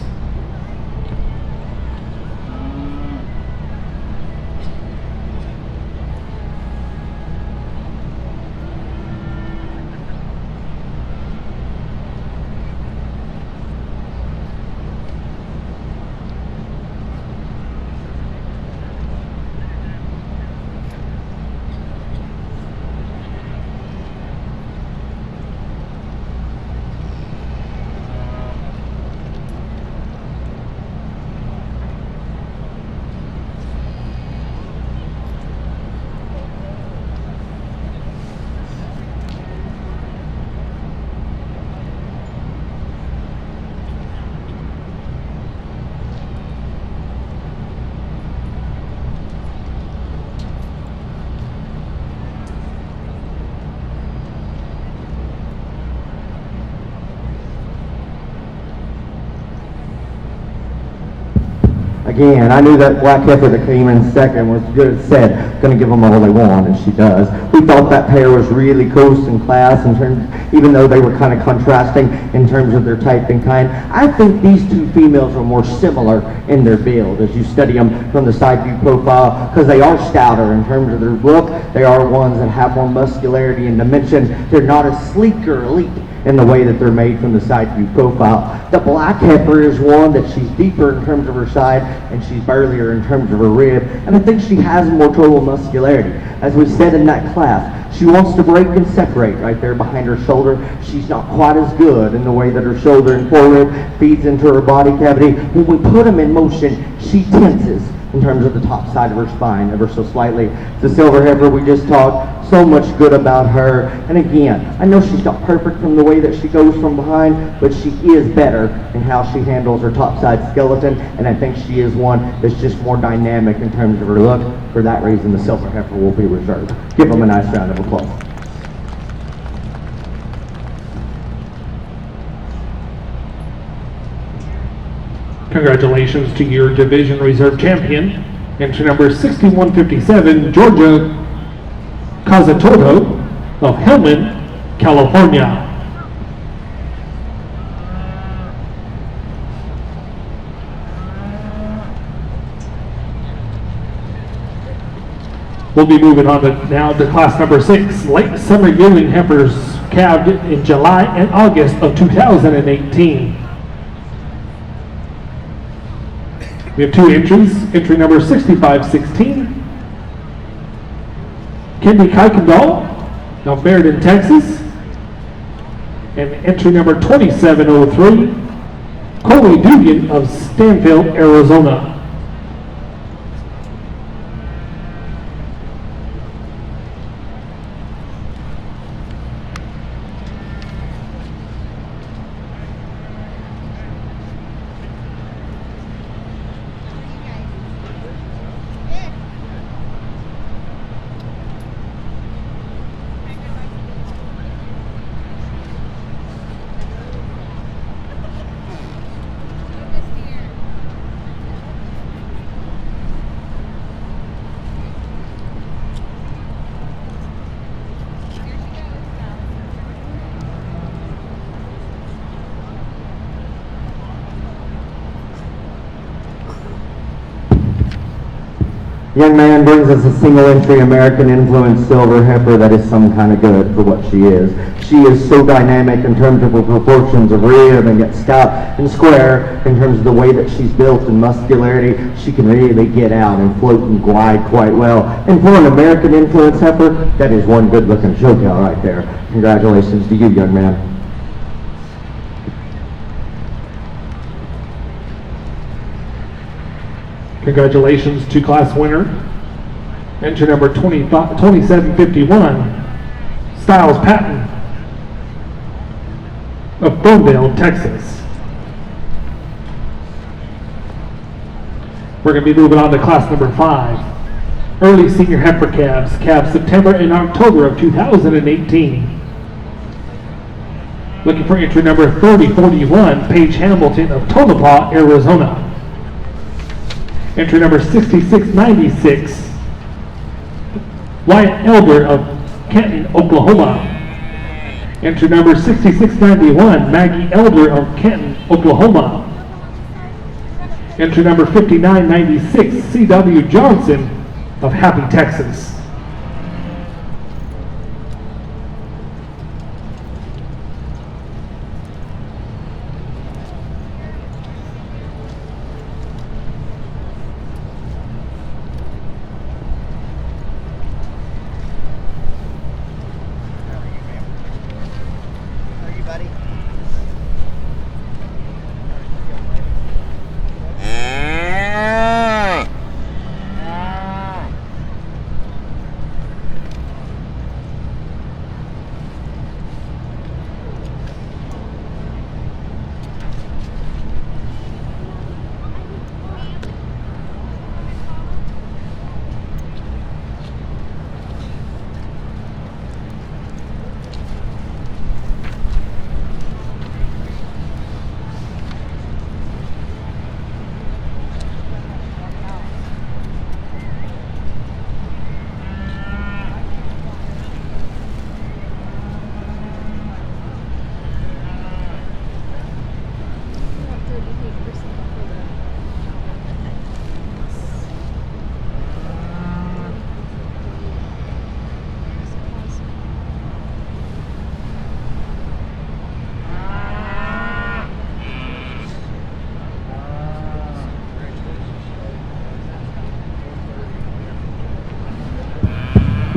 Again, I knew that black heifer that came in second was good as said, going to give them all they want, and she does. We thought that pair was really close in class in terms, even though they were kind of contrasting in terms of their type and kind. I think these two females are more similar in their build as you study them from the side view profile, because they are stouter in terms of their look. They are ones that have more muscularity and dimension. They're not as sleek or elite in the way that they're made from the side view profile. The black heifer is one that she's deeper in terms of her side and she's burlier in terms of her rib, and I think she has more total muscularity. As we said in that class, she wants to break and separate right there behind her shoulder. She's not quite as good in the way that her shoulder and forerib feeds into her body cavity. When we put them in motion, she tenses in terms of the top side of her spine ever so slightly. The silver heifer, we just talked so much good about her. And again, I know she's not perfect from the way that she goes from behind, but she is better in how she handles her top side skeleton, and I think she is one that's just more dynamic in terms of her look. For that reason, the silver heifer will be reserved. Give them a nice round of applause. Congratulations to your division reserve champion, entry number 6157, Georgia Cazatoto of Hillman, California. We'll be moving on now to class number 6, late summer yearling heifers calved in July and August of 2018. We have two entries. Entry number 6516, Kendi Kuykendall of Meriden, Texas. And entry number 2703, Coley Dugan of Stanfield, Arizona. Young man brings us a single entry American influence silver heifer that is some kind of good for what she is. She is so dynamic in terms of her proportions of rib and yet stout and square in terms of the way that she's built and muscularity. She can really get out and float and glide quite well. And for an American influence heifer, that is one good looking show cow right there. Congratulations to you, young man. Congratulations to class winner, entry number 2751, Styles Patton of Boneville, Texas. We're going to be moving on to class number 5, early senior heifer calves, calved September and October of 2018. Looking for entry number 3041, Paige Hamilton of Tonopah, Arizona. Entry number 6696, Wyatt Elder of Kenton, Oklahoma. Entry number 6691, Maggie Elder of Kenton, Oklahoma. Entry number 5996, C.W. Johnson of Happy, Texas.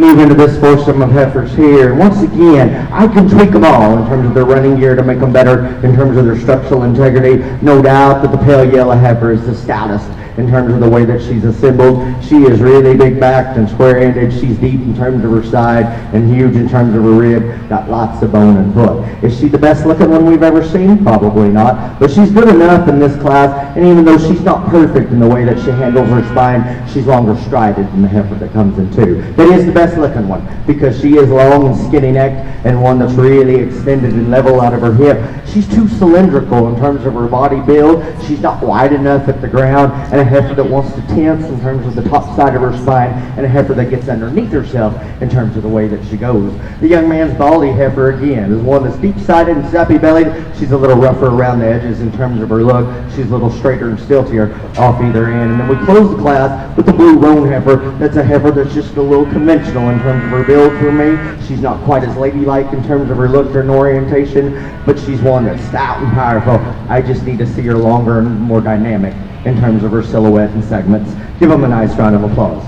move into this foursome of heifers here. And once again, I can tweak them all in terms of their running gear to make them better in terms of their structural integrity. No doubt that the pale yellow heifer is the stoutest in terms of the way that she's assembled. She is really big-backed and square-ended. She's deep in terms of her side and huge in terms of her rib. Got lots of bone and foot. Is she the best-looking one we've ever seen? Probably not. But she's good enough in this class, and even though she's not perfect in the way that she handles her spine, she's longer strided than the heifer that comes in two. That is the best-looking one because she is long and skinny-necked and one that's really extended and level out of her hip. She's too cylindrical in terms of her body build. She's not wide enough at the ground, and a heifer that wants to tense in terms of the top side of her spine, and a heifer that gets underneath herself in terms of the way that she goes. The young man's baldy heifer, again, is one that's deep-sided and sappy-bellied. She's a little rougher around the edges in terms of her look. She's a little straighter and stiltier off either end. And then we close the class with the blue roan heifer. That's a heifer that's just a little conventional in terms of her build for me. She's not quite as ladylike in terms of her look and orientation, but she's one that's stout and powerful. I just need to see her longer and more dynamic in terms of her silhouette and segments. Give them a nice round of applause.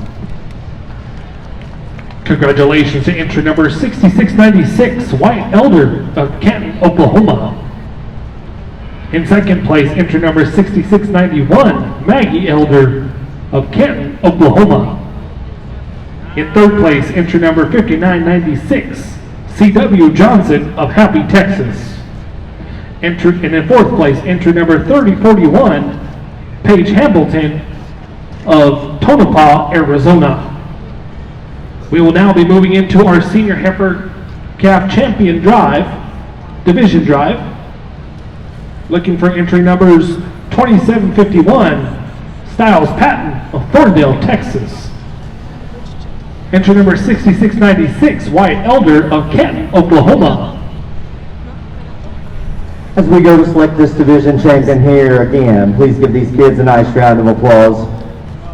Congratulations to entry number 6696, White Elder of Canton, Oklahoma. In second place, entry number 6691, Maggie Elder of Canton, Oklahoma. In third place, entry number 5996, C.W. Johnson of Happy, Texas. And in fourth place, entry number 3041, Paige Hamilton of Tonopah, Arizona. We will now be moving into our Senior Heifer Calf Champion Drive, Division Drive. Looking for entry numbers 2751, Styles Patton of Thorndale, Texas. Entry number 6696, White Elder of Canton, Oklahoma. As we go to select this division champion here again, please give these kids a nice round of applause.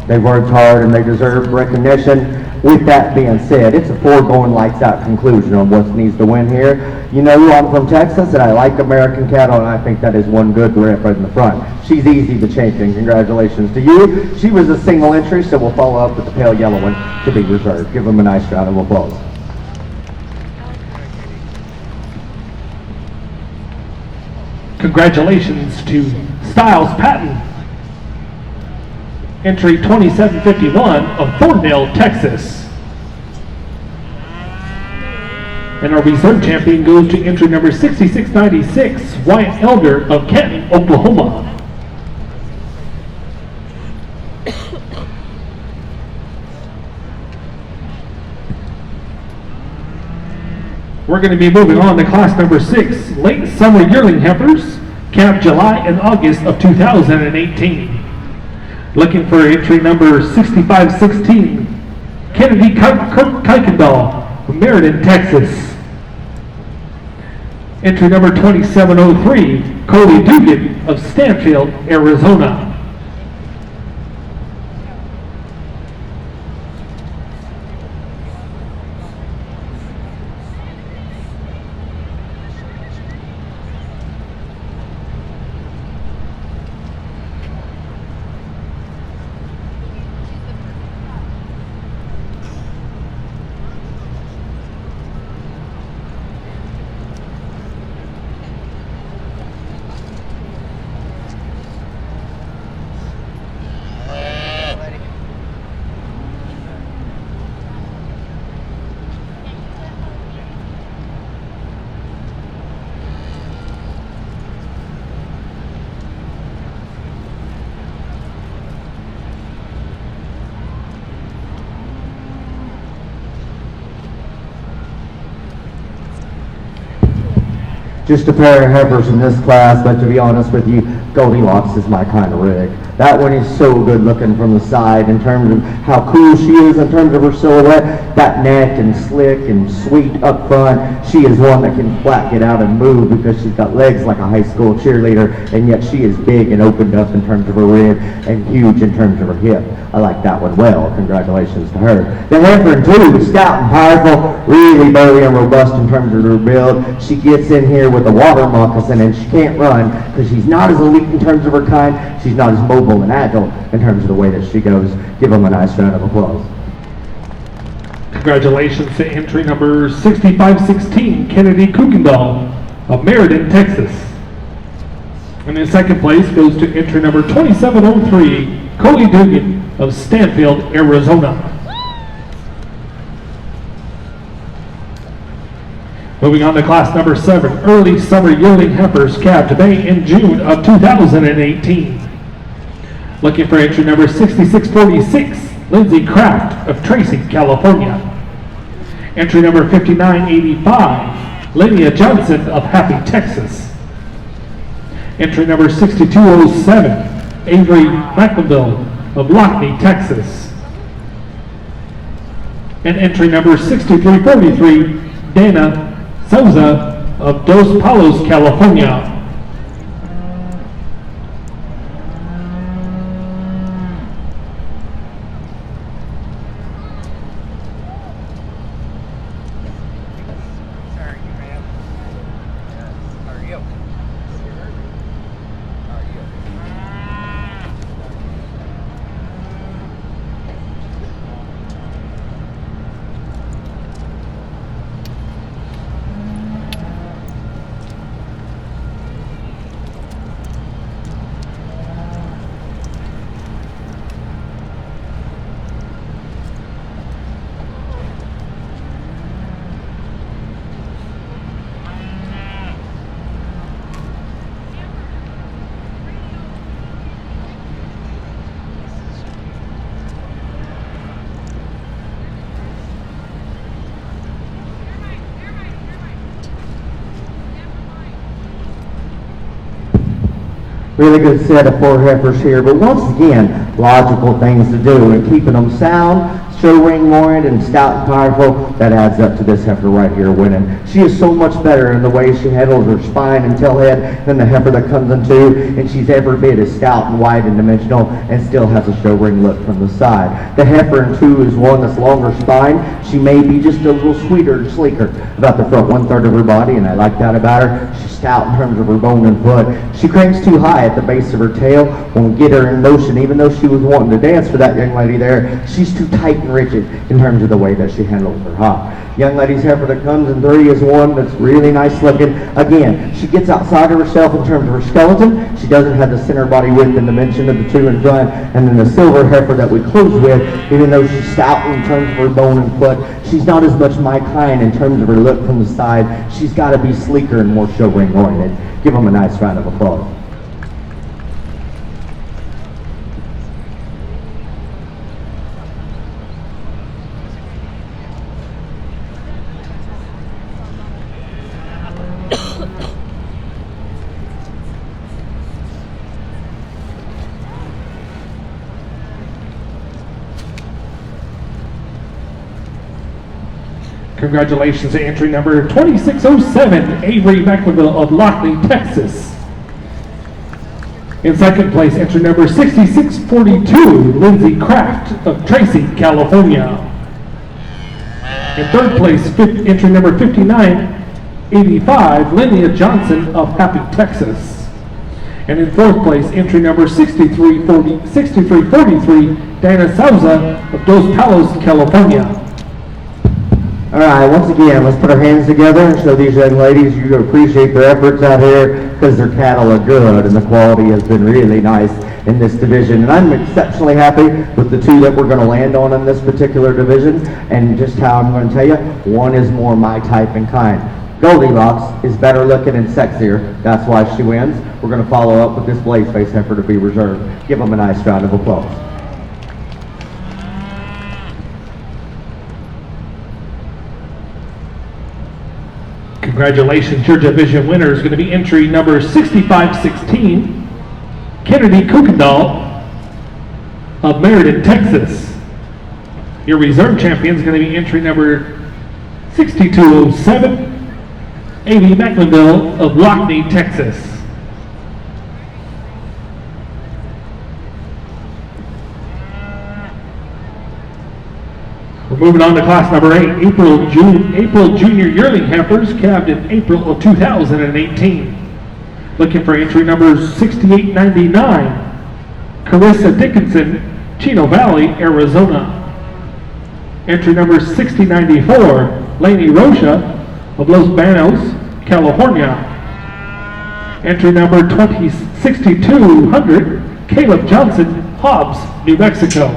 They've worked hard and they deserve recognition. With that being said, it's a foregone lights out conclusion on what needs to win here. You know, I'm from Texas and I like American cattle, and I think that is one good rep right in the front. She's easy to champion. Congratulations to you. She was a single entry, so we'll follow up with the pale yellow one to be reserved. Give them a nice round of applause. Congratulations to Styles Patton, entry 2751 of Thorndale, Texas. And our reserve champion goes to entry number 6696, White Elder of Canton, Oklahoma. We're going to be moving on to class number 6, late summer yearling heifers, calf July and August of 2018. Looking for entry number 6516, Kennedy Kuykendall from Meriden, Texas. Entry number 2703, Coley Dugan of Stanfield, Arizona. Just a pair of heifers in this class, but to be honest with you, Goldilocks is my kind of rig. That one is so good looking from the side in terms of how cool she is in terms of her silhouette. That neck and slick and sweet up front. She is one that can flat get out and move because she's got legs like a high school cheerleader, and yet she is big and opened up in terms of her rib and huge in terms of her hip. I like that one well. Congratulations to her. The heifer in two is stout and powerful, really burly and robust in terms of her build. She gets in here with a water moccasin and she can't run because she's not as elite in terms of her kind. She's not as mobile and agile in terms of the way that she goes. Give them a nice round of applause. Congratulations to entry number 6516, Kennedy Kuykendall of Meriden, Texas. And in second place goes to entry number 2703, Cody Dugan of Stanfield, Arizona. Moving on to class number 7, early summer yearling heifers calved May and June of 2018. Looking for entry number 6646, Lindsay Kraft of Tracy, California. Entry number 5985, Linnea Johnson of Happy, Texas. Entry number 6207, Avery McInville of Lockney, Texas. And entry number 6343, Dana Souza of Dos Palos, California. Sorry, ma'am. How are you? How are you? Really good set of 4 heifers here, but once again, logical things to do and keeping them sound, show ring oriented and stout and powerful. That adds up to this heifer right here winning. She is so much better in the way she handles her spine and tail head than the heifer that comes in 2, and she's every bit as stout and wide and dimensional and still has a show ring look from the side. The heifer in 2 is one that's longer spine. She may be just a little sweeter and sleeker about the front 1/3 of her body, and I like that about her. She's stout in terms of her bone and foot. She cranks too high at the base of her tail. Won't get her in motion, even though she was wanting to dance for that young lady there. She's too tight and rigid in terms of the way that she handles her hop. Young lady's heifer that comes in 3 is one that's really nice looking. Again, she gets outside of herself in terms of her skeleton. She doesn't have the center body width and dimension of the 2 in front. And then the silver heifer that we close with, even though she's stout in terms of her bone and foot, she's not as much my kind in terms of her look from the side. She's got to be sleeker and more show ring oriented. Give them a nice round of applause. Congratulations to entry number 2607, Avery McInville of Lockney, Texas. In second place, entry number 6642, Lindsay Kraft of Tracy, California. In third place, entry number 5985, Linnea Johnson of Happy, Texas. And in fourth place, entry number 6343, Dana Souza of Dos Palos, California. All right, once again, let's put our hands together and show these young ladies you appreciate their efforts out here, because their cattle are good and the quality has been really nice in this division. And I'm exceptionally happy with the 2 that we're going to land on in this particular division, and just how I'm going to tell you, one is more my type and kind. Goldilocks is better looking and sexier. That's why she wins. We're going to follow up with this blaze face heifer to be reserved. Give them a nice round of applause. Congratulations, your division winner is going to be entry number 6516, Kennedy Kuykendall of Meriden, Texas. Your reserve champion is going to be entry number 6207, Amy McInville of Lockney, Texas. We're moving on to class number 8, April Junior Yearling Heifers, calved in April of 2018. Looking for entry number 6899, Carissa Dickinson, Chino Valley, Arizona. Entry number 6094, Laney Rocha of Los Banos, California. Entry number 6200, Caleb Johnson, Hobbs, New Mexico.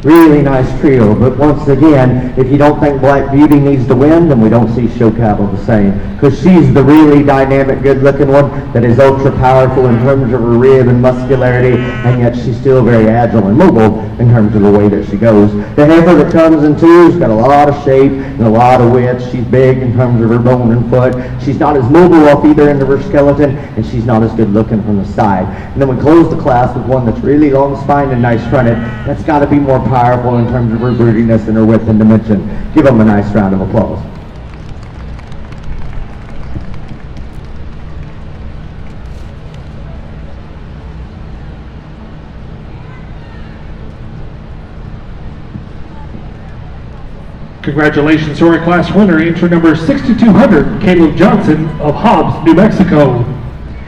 Really nice trio, but once again, if you don't think Black Beauty needs to win, then we don't see Show Cattle the same. Because she's the really dynamic, good-looking one that is ultra-powerful in terms of her rib and muscularity, and yet she's still very agile and mobile in terms of the way that she goes. The heifer that comes in two's got a lot of shape and a lot of width. She's big in terms of her bone and foot. She's not as mobile off either end of her skeleton, and she's not as good-looking from the side. And then we close the class with one that's really long-spined and nice-fronted. That's got to be more powerful in terms of her broodiness and her width and dimension. Give them a nice round of applause. Congratulations to our class winner, entry number 6200, Caleb Johnson of Hobbs, New Mexico.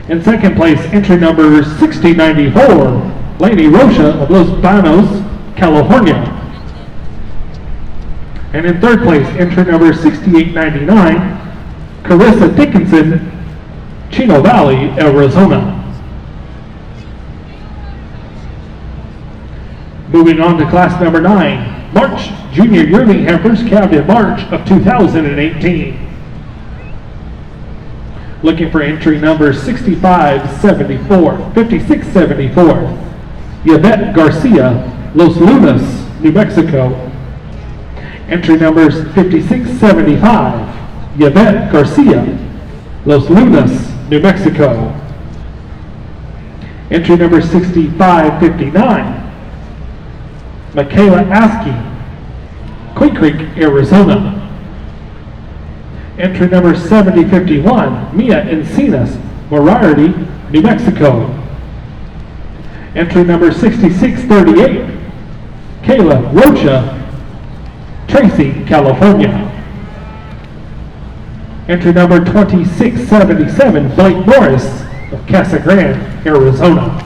In second place, entry number 6094, Laney Rocha of Los Banos, California. And in third place, entry number 6899, Carissa Dickinson, Chino Valley, Arizona. Moving on to class number 9, March Junior Yearling Heifers calved in March of 2018. Looking for entry number 5674, Yvette Garcia, Los Lunas, New Mexico. Entry numbers 5675, Yvette Garcia, Los Lunas, New Mexico. Entry number 6559, Michaela Askey, Queen Creek, Arizona. Entry number 7051, Mia Encinas, Moriarty, New Mexico. Entry number 6638, Kayla Rocha, Tracy, California. Entry number 2677, Blake Morris of Casa Grande, Arizona.